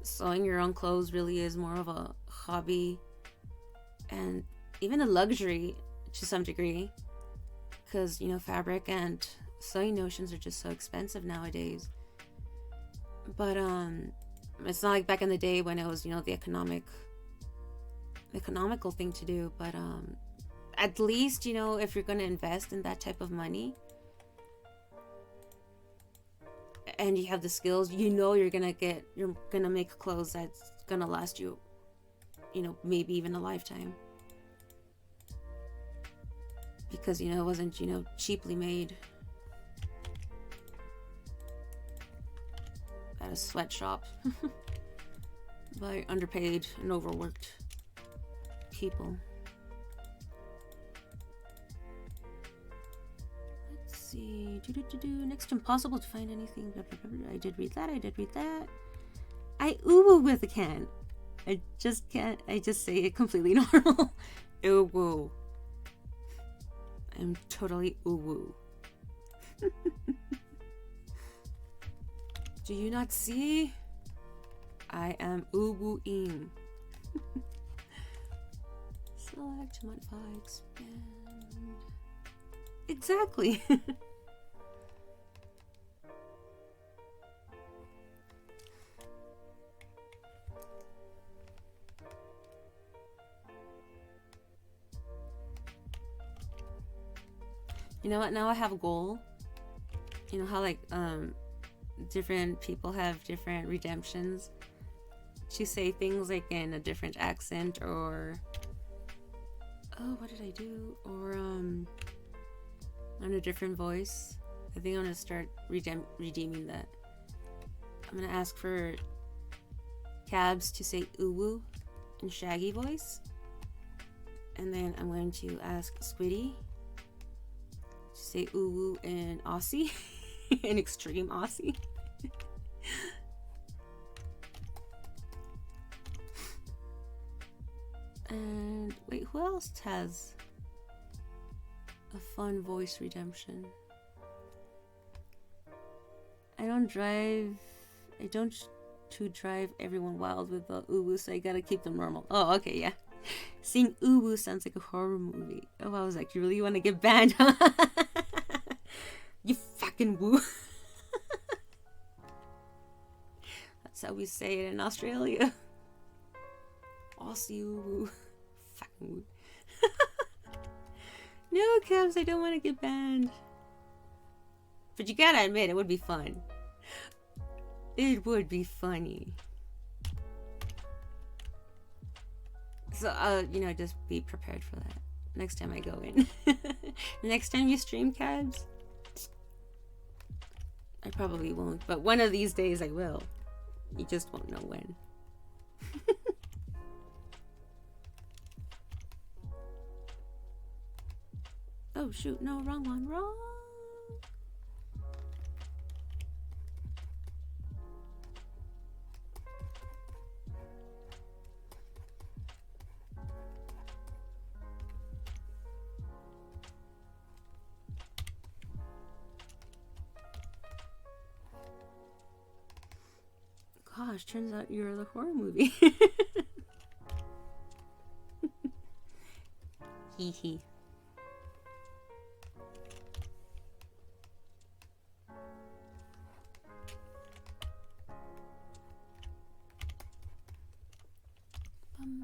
Sewing your own clothes really is more of a hobby and even a luxury to some degree. Because, fabric and sewing notions are just so expensive nowadays. But, it's not like back in the day when it was, the economical thing to do. But, at least, if you're going to invest in that type of money and you have the skills, you're going to make clothes that's going to last you, maybe even a lifetime. Because, it wasn't, cheaply made at a sweatshop by underpaid and overworked people. Let's see. Next, impossible to find anything. I did read that. I ooh with a can. I just can't. I just say it completely normal. Ooh. I'm totally ooh-woo. Do you not see? I am ooh-woo-ing. Select, modify, expand. Exactly. You know what? Now I have a goal. You know how different people have different redemptions to say things in a different accent or what did I do? Or on a different voice. I think I'm gonna start redeeming that. I'm gonna ask for Cabs to say uwu in Shaggy voice, and then I'm going to ask Squiddy to say uwu in Aussie, in extreme Aussie. And wait, who else has a fun voice redemption? I don't drive. I don't to drive everyone wild with the uwu, so I gotta keep them normal. Oh, okay, yeah. Seeing uwu sounds like a horror movie. Oh, I was like, you really want to get banned, huh? You fucking woo. That's how we say it in Australia. Aussie uwu. Fucking woo. No, Cubs, I don't want to get banned. But you gotta admit, it would be fun. It would be funny. So, you know, just be prepared for that. Next time I go in. Next time you stream, Cabs? I probably won't, but one of these days I will. You just won't know when. Oh shoot, no, wrong one, wrong. Gosh, turns out you're the horror movie. Hee hee. And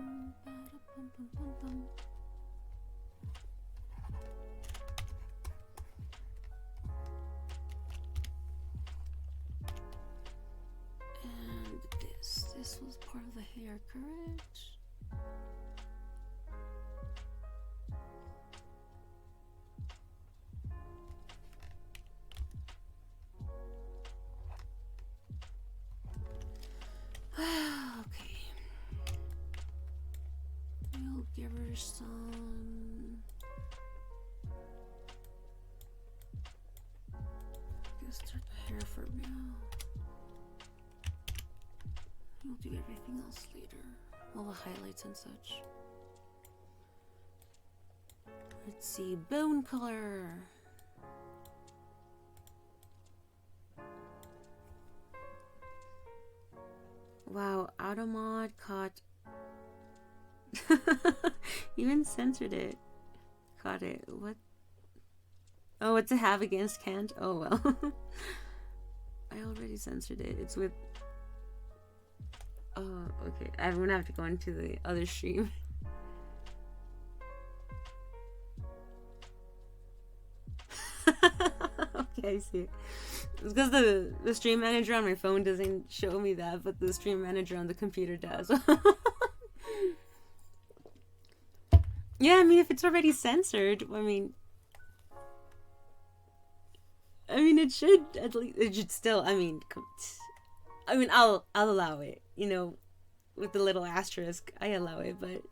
this was part of the hair, correct? Okay. We'll give her some. Let's start the hair for now. We'll do everything else later. All the highlights and such. Let's see, bone color. Wow, Automod caught. Even censored it. Caught it. What? Oh, it's a have against can't? Oh well. I already censored it. It's with. Oh, okay. I'm gonna have to go into the other stream. Okay, I see it. It's because the stream manager on my phone doesn't show me that, but the stream manager on the computer does. Yeah, I mean, if it's already censored, I mean, it should at least. It should still. I mean, I'll allow it. You know, with the little asterisk, I allow it. But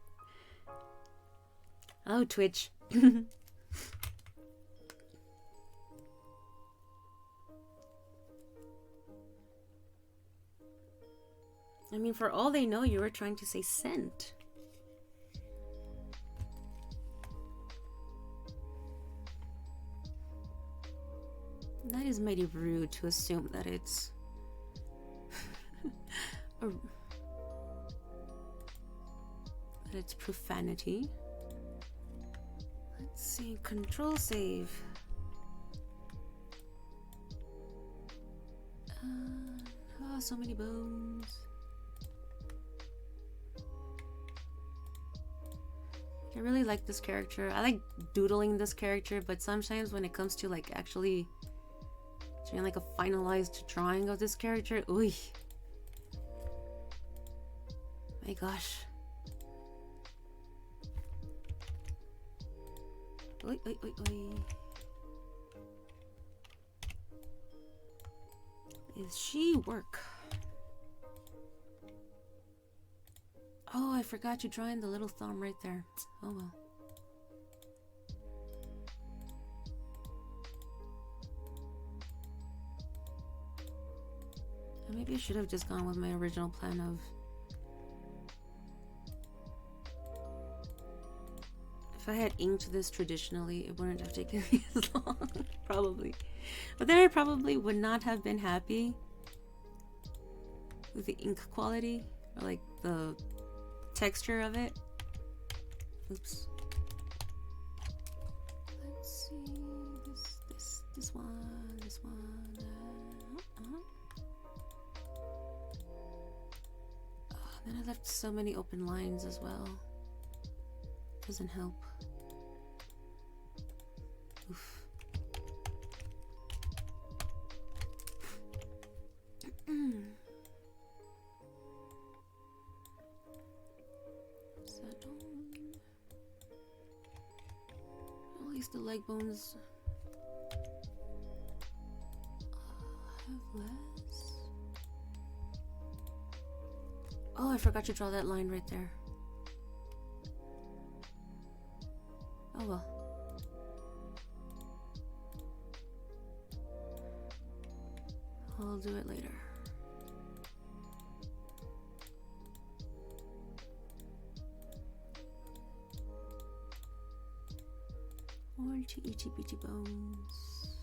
oh, Twitch. I mean, for all they know, you were trying to say scent. That is mighty rude to assume that it's that it's profanity. Let's see, control save. Oh, so many bones. I really like this character. I like doodling this character, but sometimes when it comes to like actually doing like a finalized drawing of this character, ooh, my gosh. Oi, oi, oi, oi. Is she work? Oh, I forgot to draw in the little thumb right there. Oh well. Maybe I should have just gone with my original plan of If I had inked this traditionally, it wouldn't have taken me as long, probably. But then I probably would not have been happy with the ink quality or like the texture of it. Oops. Let's see this one. Oh, then I left so many open lines as well. Doesn't help. Oof. Settle. At least the leg bones have less. Oh, I forgot to draw that line right there. Oh well. I'll do it later. More itty bitty bones.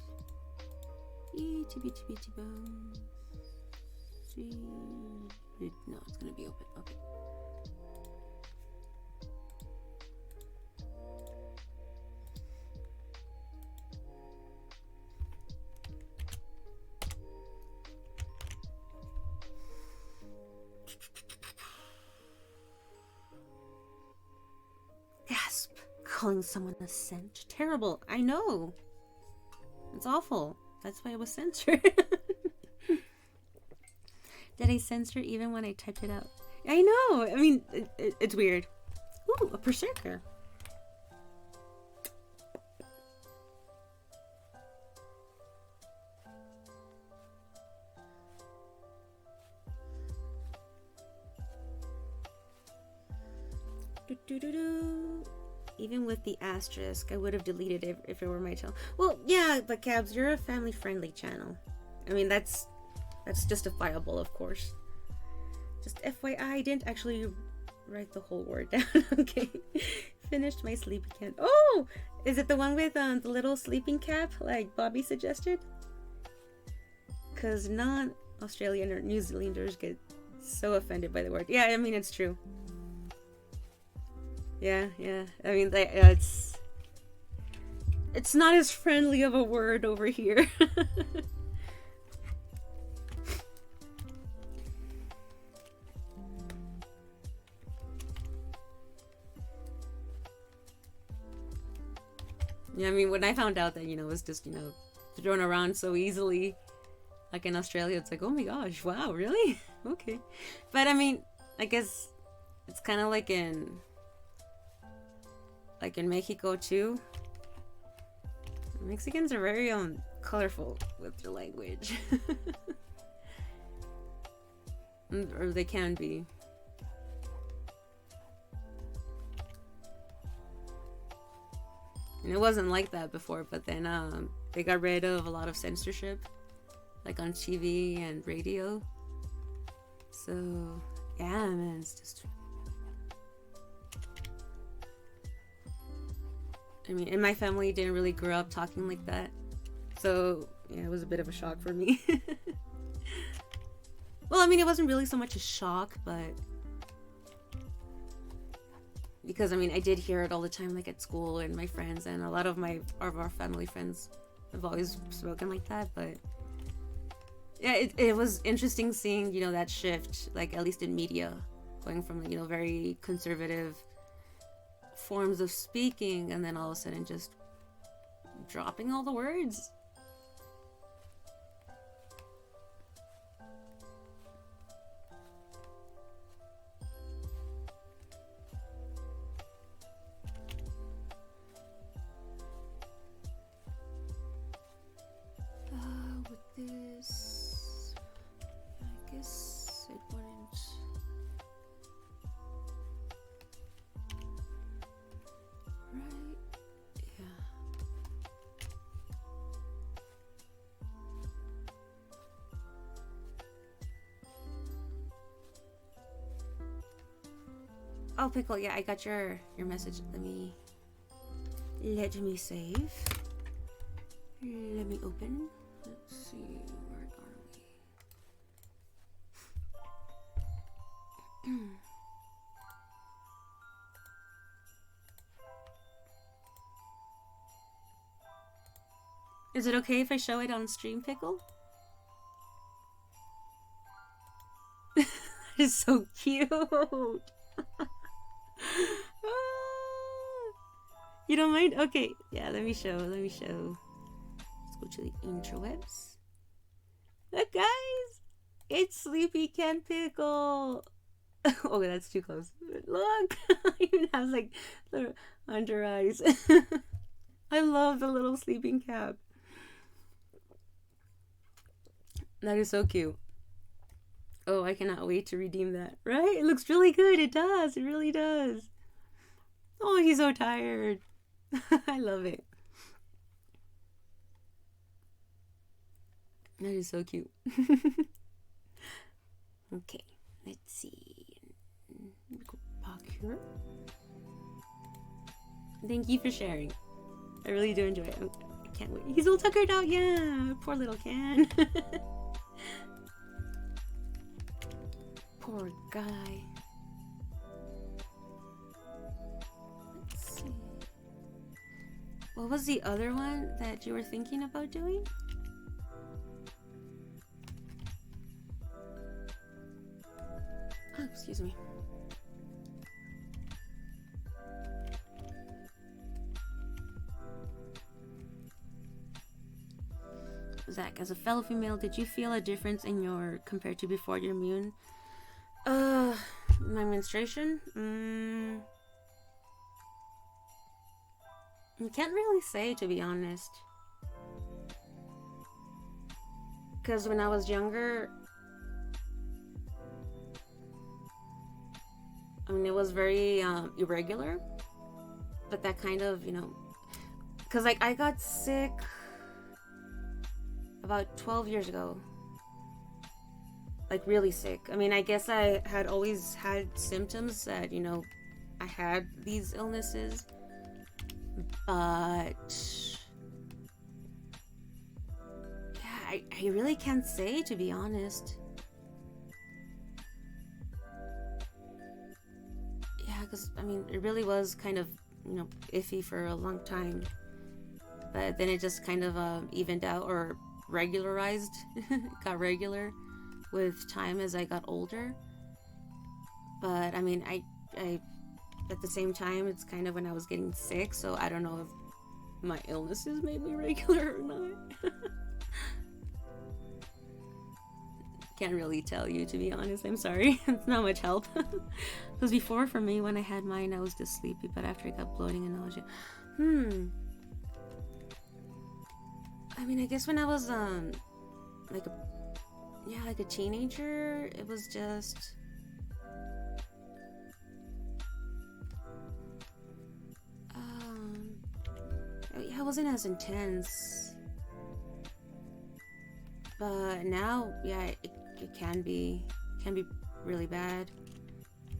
Itty bitty bones. See. No, it's gonna be open. Okay. Gasp! Calling someone a scent. Terrible. I know. It's awful. That's why it was censored. Did I censor even when I typed it out? I know. I mean, it's weird. Ooh, a berserker. Even with the asterisk, I would have deleted it if it were my channel. Well, yeah, but Cabs, you're a family-friendly channel. I mean, that's justifiable, of course. Just FYI, I didn't actually write the whole word down. Okay. Finished my sleepy cat. Oh! Is it the one with the little sleeping cap, like Bobby suggested? Because non-Australian or New Zealanders get so offended by the word. Yeah, I mean, it's true. Yeah. I mean, it's not as friendly of a word over here. Yeah, I mean, when I found out that, it was just, thrown around so easily, like in Australia, it's like, oh my gosh, wow, really? Okay. But I mean, I guess it's kind of like in Mexico too. Mexicans are very colorful with their language. Or they can be. And it wasn't like that before, but then they got rid of a lot of censorship, like on TV and radio. So yeah, man, it's just, I mean, and my family didn't really grow up talking like that, so yeah, it was a bit of a shock for me. Well, I mean, it wasn't really so much a shock, but because I mean, I did hear it all the time, like at school and my friends, and a lot of our family friends have always spoken like that. But yeah, it was interesting seeing, that shift, like at least in media, going from, very conservative forms of speaking, and then all of a sudden just dropping all the words. With this, I guess it wouldn't. Right? Yeah. Oh, Pickle, yeah, I got your message. Let me Let me save. Let me open. Let's see, where are we? Is it okay if I show it on stream, Pickle? That is so cute. You don't mind? Okay, yeah, let me show. Let's go to the interwebs. Look, guys! It's Sleepy Ken Pickle! Oh, that's too close. Look! It even has like the under eyes. I love the little sleeping cap. That is so cute. Oh, I cannot wait to redeem that. Right? It looks really good. It does. It really does. Oh, he's so tired. I love it. That is so cute. Okay, let's see. Go back here. Thank you for sharing. I really do enjoy it. I can't wait. He's all tuckered out. Yeah, poor little Can. Poor guy. Let's see. What was the other one that you were thinking about doing? Oh, excuse me. Zach, as a fellow female, did you feel a difference in your compared to before your immune? My menstruation? I can't really say, to be honest. Because when I was younger, I mean, it was very irregular. But that kind of, because like I got sick about 12 years ago. Like really sick. I mean, I guess I had always had symptoms that, I had these illnesses. But yeah, I really can't say, to be honest. Yeah, because I mean, it really was kind of, iffy for a long time. But then it just kind of evened out or regularized, got regular with time as I got older. But I mean, I at the same time, it's kind of when I was getting sick, so I don't know if my illnesses made me regular or not. Can't really tell you, to be honest. I'm sorry. It's not much help. Because before, for me, when I had mine, I was just sleepy, but after I got bloating and nausea. I mean, I guess when I was like a teenager, it was just yeah, it wasn't as intense. But now, yeah, it can be really bad.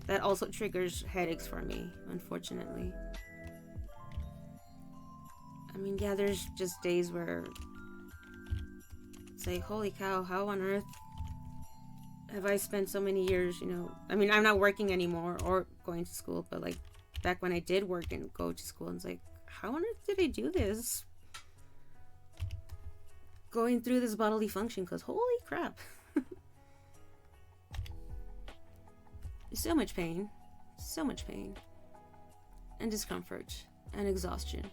That also triggers headaches for me, unfortunately. I mean, yeah, there's just days where it's like, holy cow, how on earth have I spent so many years, I mean, I'm not working anymore or going to school, but like back when I did work and go to school, and it's like, how on earth did I do this? Going through this bodily function, because holy crap. So much pain. So much pain. And discomfort. And exhaustion.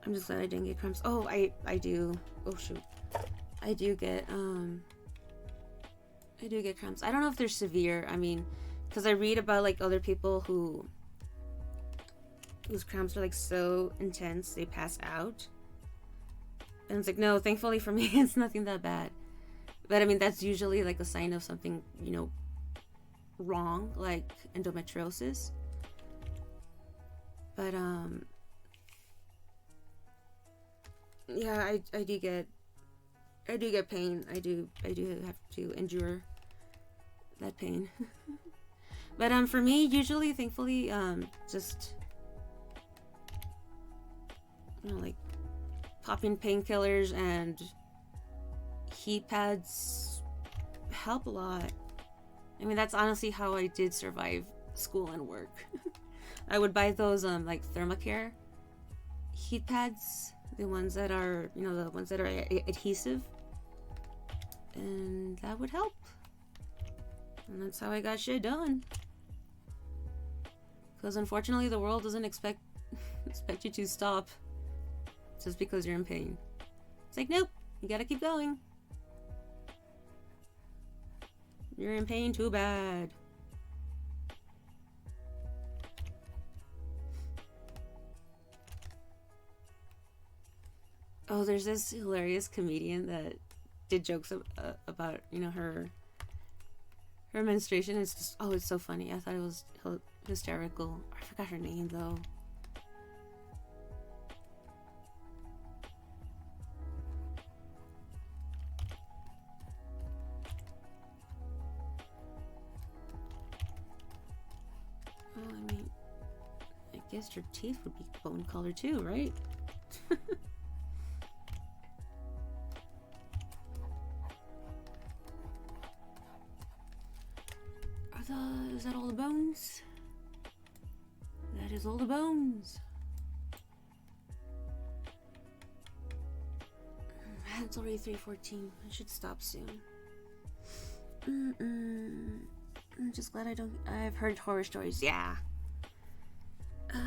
I'm just glad I didn't get cramps. Oh, I do. Oh shoot. I do get cramps. I don't know if they're severe. I mean, because I read about like other people whose cramps are like so intense they pass out. And it's like, no, thankfully for me it's nothing that bad. But I mean, that's usually like a sign of something, wrong, like endometriosis. But Yeah, I do get pain. I do have to endure that pain. But for me, usually, thankfully, just like popping painkillers and heat pads help a lot. I mean, that's honestly how I did survive school and work. I would buy those like Thermacare heat pads, the ones that are, the ones that are adhesive, and that would help. And that's how I got shit done. Because unfortunately, the world doesn't expect you to stop just because you're in pain. It's like, nope, you gotta keep going. You're in pain, too bad. Oh, there's this hilarious comedian that did jokes about, her menstruation. It's just, oh, it's so funny. I thought it was hysterical. I forgot her name, though. Oh, I mean, I guess your teeth would be bone color too, right? Is that all the bones? That is all the bones. It's already 3:14. I should stop soon. I'm just glad I've heard horror stories. Yeah.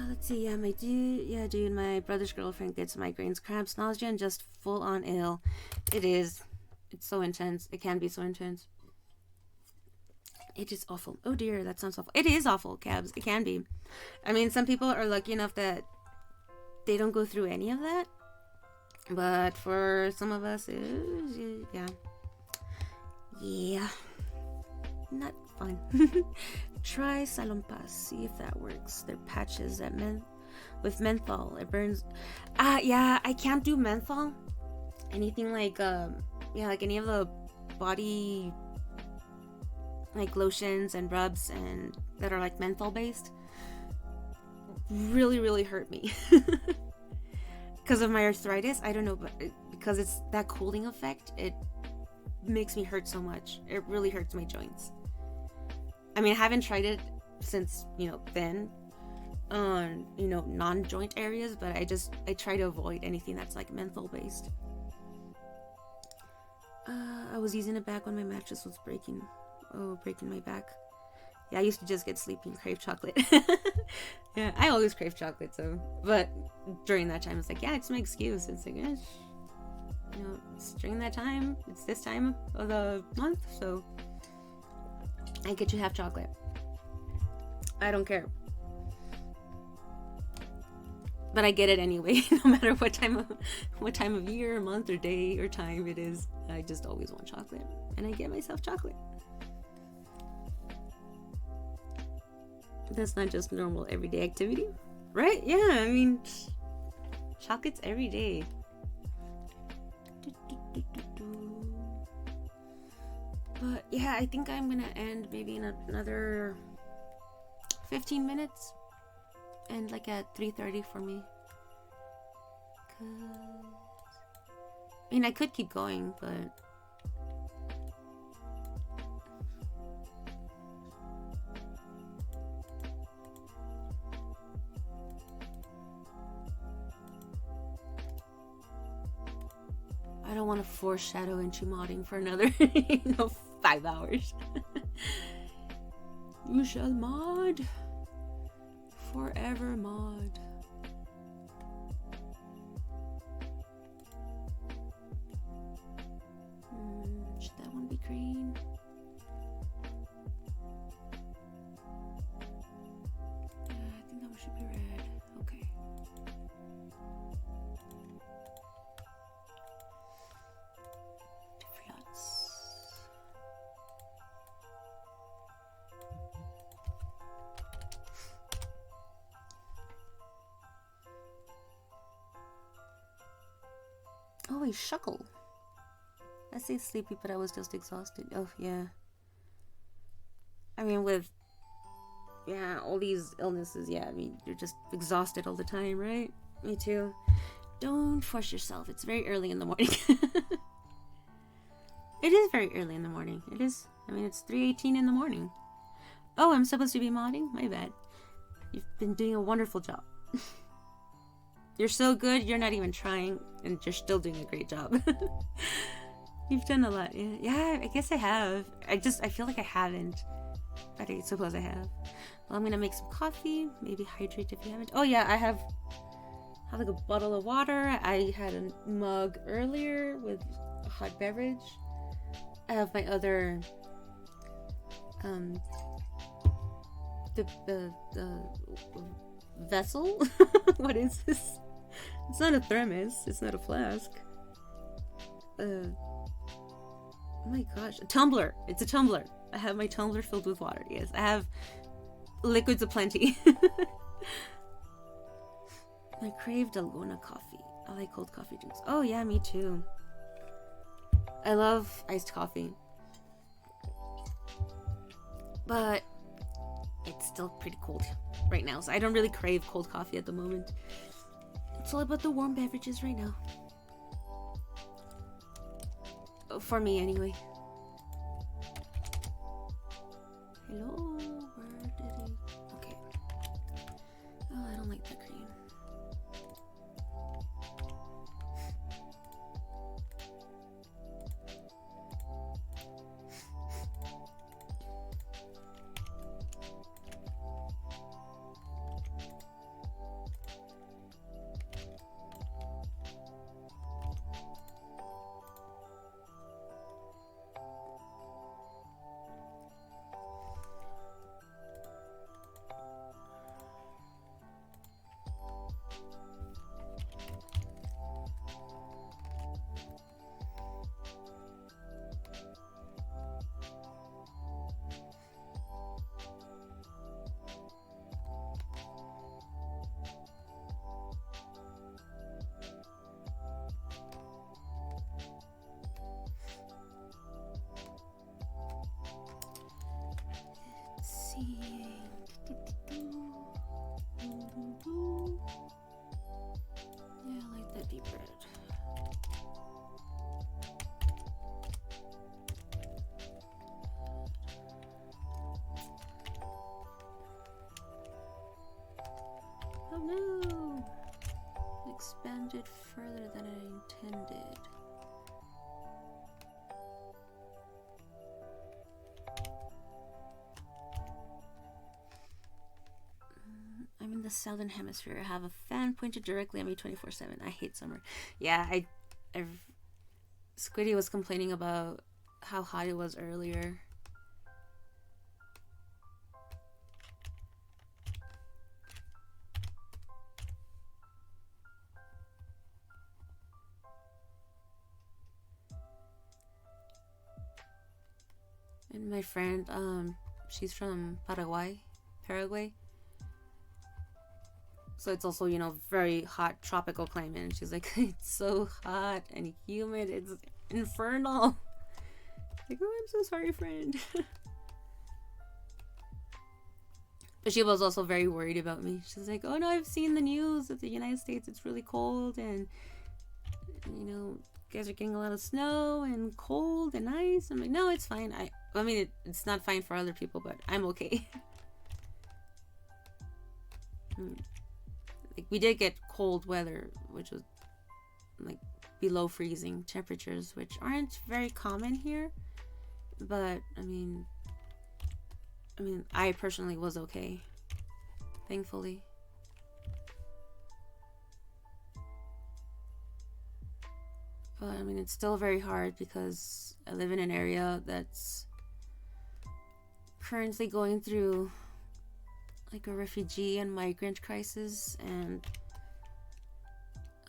Let's see. Yeah, dude, my brother's girlfriend gets migraines, cramps, nausea, and just full on ill. It is. It's so intense. It can be so intense. It is awful. Oh dear, that sounds awful. It is awful, Cabs. It can be. I mean, some people are lucky enough that they don't go through any of that. But for some of us, yeah. Not fun. Try Salompas. See if that works. They're patches that with menthol. It burns. Yeah, I can't do menthol. Anything like, like any of the body, like lotions and rubs and that are like menthol based, really, really hurt me. Because of my arthritis, I don't know, but because it's that cooling effect, it makes me hurt so much. It really hurts my joints. I mean, I haven't tried it since, then on, non-joint areas, but I try to avoid anything that's like menthol based. I was using it back when my mattress was breaking my back. Yeah, I used to just get sleepy and crave chocolate. Yeah, I always crave chocolate, so. But during that time, it's like, yeah, it's my excuse. It's like, it's during that time. It's this time of the month, so I get you to have chocolate. I don't care. But I get it anyway, no matter what time of year, month, or day, or time it is. I just always want chocolate, and I get myself chocolate. That's not just normal everyday activity, right? Yeah, I mean, chocolate's every day. But yeah, I think I'm gonna end maybe in another 15 minutes, and like at 3:30 for me. I mean, I could keep going, but I don't want to foreshadow into modding for another 5 hours. You shall mod. Forever mod. Should that one be green? Yeah, I think that one should be red. Okay. Holy shuckle. I say sleepy, but I was just exhausted. Oh, yeah. I mean, with, yeah, all these illnesses, yeah, I mean, you're just exhausted all the time, right? Me too. Don't force yourself. It's very early in the morning. It is very early in the morning. It is. I mean, it's 3:18 in the morning. Oh, I'm supposed to be modding? My bad. You've been doing a wonderful job. You're so good, you're not even trying, and you're still doing a great job. You've done a lot. Yeah, I guess I have. I feel like I haven't. But I suppose I have. Well, I'm gonna make some coffee. Maybe hydrate if you haven't. Oh yeah, I have like a bottle of water. I had a mug earlier with a hot beverage. I have my other the vessel. What is this? It's not a thermos. It's not a flask. Oh my gosh, a tumbler. It's a tumbler. I have my tumbler filled with water. Yes, I have liquids aplenty. I crave Dalgona coffee. I like cold coffee drinks. Oh yeah, me too. I love iced coffee. But it's still pretty cold right now, so I don't really crave cold coffee at the moment. It's all about the warm beverages right now. For me, anyway. Hello? Where did he... Okay. Oh, I don't like that cream. Yeah, I like that deep red. Oh no! Expanded further than I intended. I'm in the southern hemisphere. I have a fan pointed directly at me 24/7. I hate summer. Yeah, Squiddy was complaining about how hot it was earlier. And my friend, she's from Paraguay. So it's also, you know, very hot tropical climate. And she's like, it's so hot and humid. It's infernal. Like, oh, I'm so sorry, friend. But she was also very worried about me. She's like, oh no, I've seen the news that the United States, it's really cold. And, you know, you guys are getting a lot of snow and cold and ice. I'm like, no, it's fine. I mean, it's not fine for other people, but I'm okay. Like, we did get cold weather, which was like below freezing temperatures, which aren't very common here. But I mean, I personally was okay, thankfully. But I mean, it's still very hard because I live in an area that's currently going through like a refugee and migrant crisis, and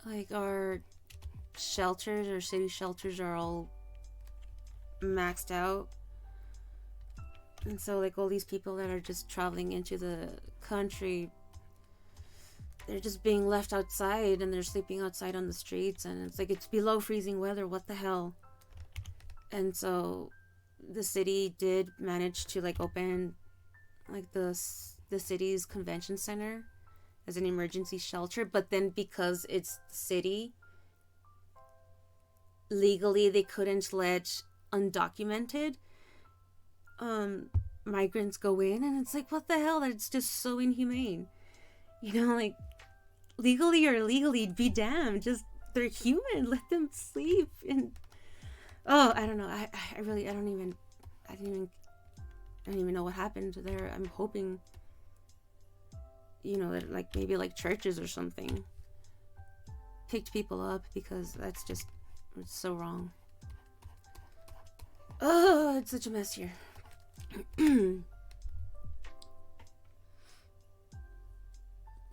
like our shelters, our city shelters are all maxed out. And so like all these people that are just traveling into the country, they're just being left outside and they're sleeping outside on the streets, and it's like it's below freezing weather. What the hell? And so the city did manage to like open like the city's convention center as an emergency shelter, but then because it's the city, legally they couldn't let undocumented migrants go in, and it's like, what the hell? That's just so inhumane. You know, like, legally or illegally, be damned. Just, they're human. Let them sleep. And oh, I don't know. I don't even know what happened there. I'm hoping, you know, that like maybe like churches or something picked people up, because that's just, it's so wrong. Oh, it's such a mess here.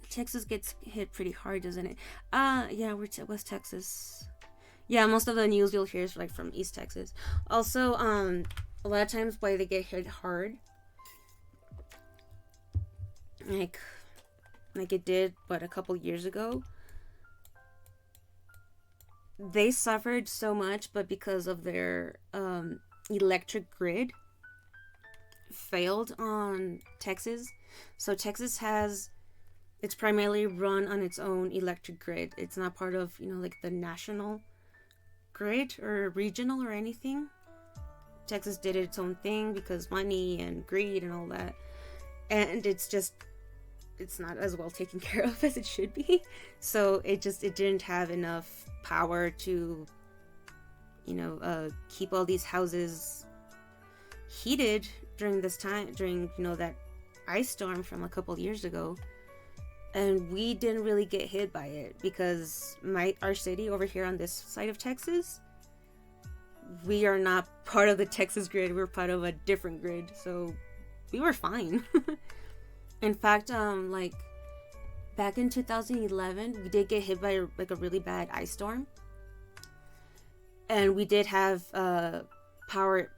Texas gets hit pretty hard, doesn't it? Yeah, we're West Texas. Yeah, most of the news you'll hear is like from East Texas. Also, a lot of times why they get hit hard, like it did, but a couple years ago, they suffered so much, but because of their electric grid failed on Texas. So Texas has, it's primarily run on its own electric grid. It's not part of, you know, like the national grid or regional or anything. Texas did its own thing because money and greed and all that. And it's just, it's not as well taken care of as it should be. So it didn't have enough power to, you know, keep all these houses heated during this time, during, you know, that ice storm from a couple years ago. And we didn't really get hit by it because our city over here on this side of Texas, we are not part of the Texas grid. We're part of a different grid, so we were fine. In fact, like back in 2011, we did get hit by like a really bad ice storm, and we did have power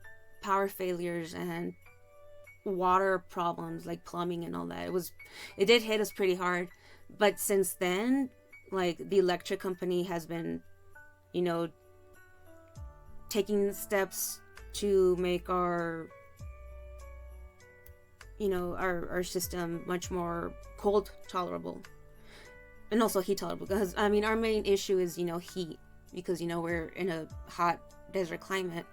failures and water problems, like plumbing and all that. It did hit us pretty hard, but since then, like the electric company has been, you know, taking steps to make our, you know, our system much more cold tolerable and also heat tolerable, because I mean our main issue is, you know, heat, because, you know, we're in a hot desert climate,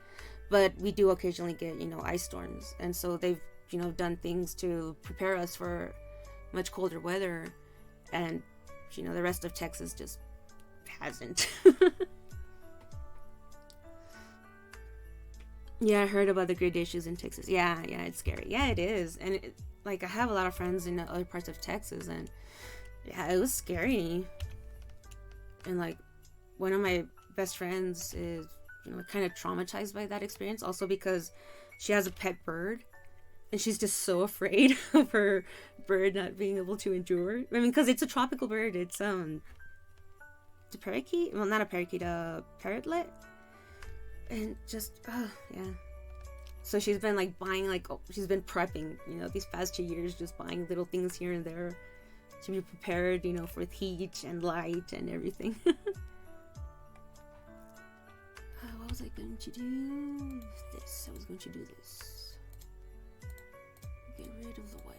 but we do occasionally get, you know, ice storms, and so they've, you know, done things to prepare us for much colder weather, and, you know, the rest of Texas just hasn't. Yeah, I heard about the grid issues in Texas. Yeah, it's scary. Yeah, it is. And like, I have a lot of friends in other parts of Texas, and yeah, it was scary. And like, one of my best friends is, you know, kind of traumatized by that experience, also because she has a pet bird, and she's just so afraid of her bird not being able to endure. I mean, because it's a tropical bird. It's the parakeet. Well, not a parakeet, a parrotlet. And just, yeah. So she's been like buying, like, she's been prepping, you know, these past 2 years, just buying little things here and there to be prepared, you know, for heat and light and everything. What was I going to do? This. I was going to do this. Get rid of the white.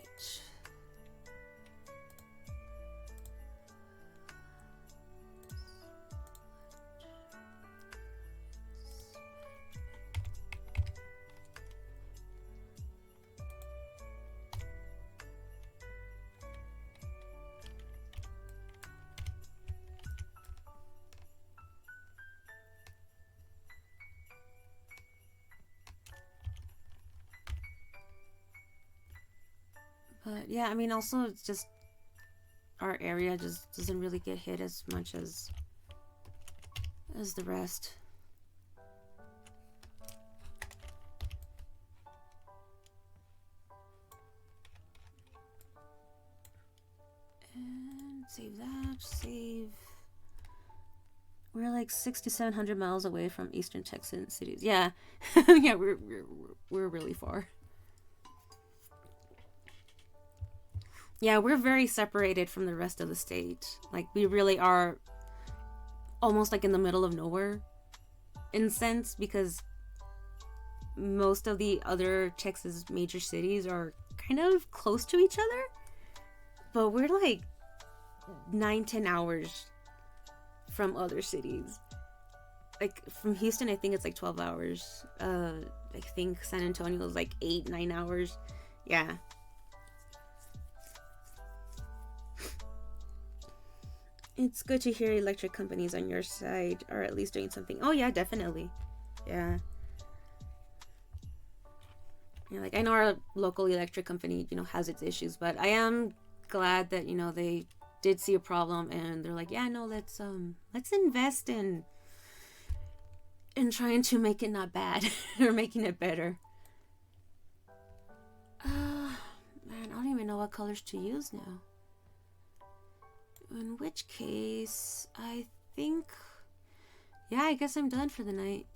But yeah, I mean, also it's just our area just doesn't really get hit as much as the rest. And save that. Save. We're like 600 to 700 miles away from eastern Texas cities. Yeah, yeah, we're really far. Yeah, we're very separated from the rest of the state. Like, we really are almost like in the middle of nowhere in a sense, because most of the other Texas major cities are kind of close to each other, but we're like 9-10 hours from other cities. Like from Houston, I think it's like 12 hours. I think San Antonio is like 8-9 hours. Yeah. It's good to hear electric companies on your side are at least doing something. Oh yeah, definitely. Yeah. Yeah, like I know our local electric company, has its issues, but I am glad that, they did see a problem and they're like, yeah, no, let's invest in trying to make it not bad or making it better. Man, I don't even know what colors to use now. In which case, I think, yeah, I guess I'm done for the night.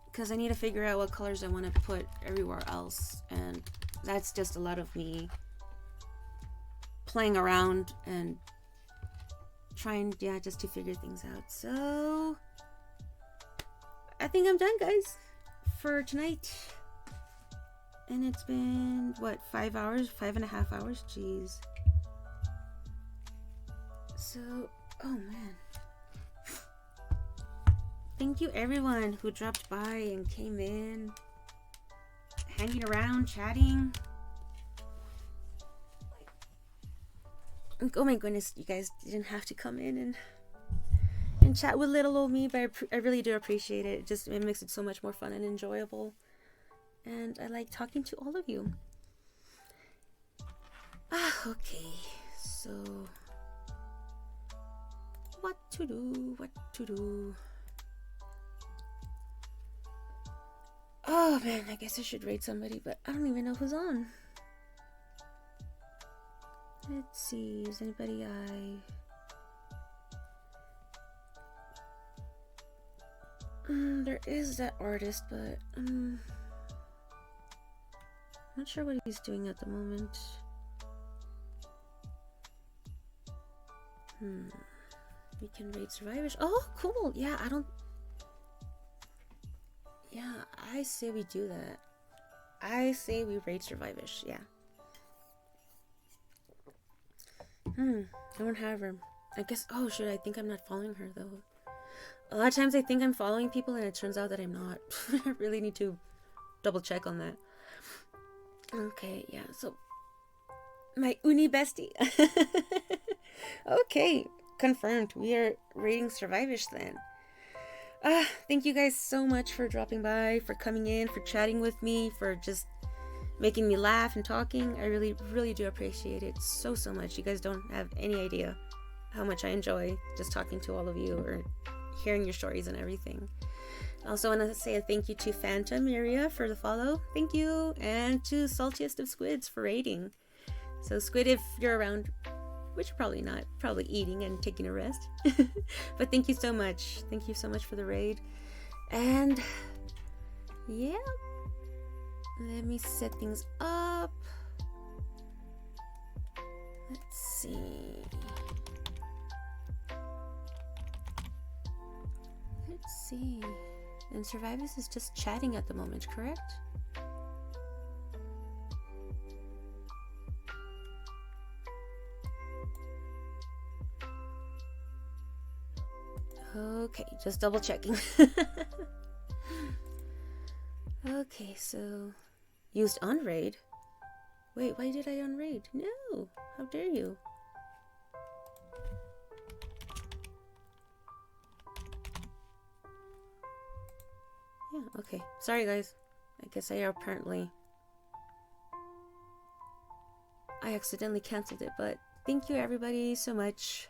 Because I need to figure out what colors I want to put everywhere else. And that's just a lot of me playing around and trying, just to figure things out. So, I think I'm done, guys, for tonight. And it's been, 5 hours? 5.5 hours? Jeez. So, oh man. Thank you everyone who dropped by and came in, hanging around, chatting. Oh my goodness, you guys didn't have to come in and chat with little old me, but I really do appreciate it. It makes it so much more fun and enjoyable. And I like talking to all of you. Okay, so what to do? Oh man, I guess I should rate somebody, but I don't even know who's on. Let's see, is anybody there is that artist, but I'm not sure what he's doing at the moment. We can rate survivors. Oh, cool. Yeah, I say we do that. I say we rate survivors. Yeah. I don't have her. I guess. Oh, shoot. I think I'm not following her, though. A lot of times I think I'm following people, and it turns out that I'm not. I really need to double check on that. Okay, yeah. So, my uni bestie. Okay. Confirmed. We are rating survivors then. Thank you guys so much for dropping by, for coming in, for chatting with me, for just making me laugh and talking. I really, really do appreciate it so much. You guys don't have any idea how much I enjoy just talking to all of you or hearing your stories and everything. I also want to say a thank you to Phantom Area for the follow. Thank you. And to Saltiest of Squids for rating. So Squid, if you're around, which you're probably not, probably eating and taking a rest. But thank you so much. Thank you so much for the raid. And yeah, let me set things up. Let's see. And Survivors is just chatting at the moment, correct? Okay, just double checking. Okay, so used unraid. Wait, why did I unraid? No, how dare you? Yeah, okay. Sorry guys. I guess I accidentally canceled it, but thank you everybody so much.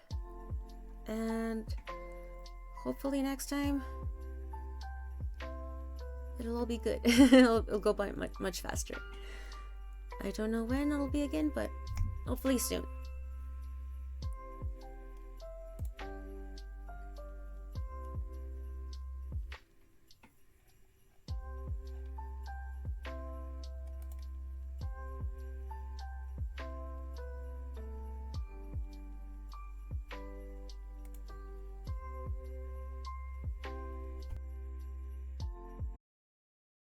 And hopefully next time it'll all be good. it'll go by much faster. I don't know when it'll be again, but hopefully soon.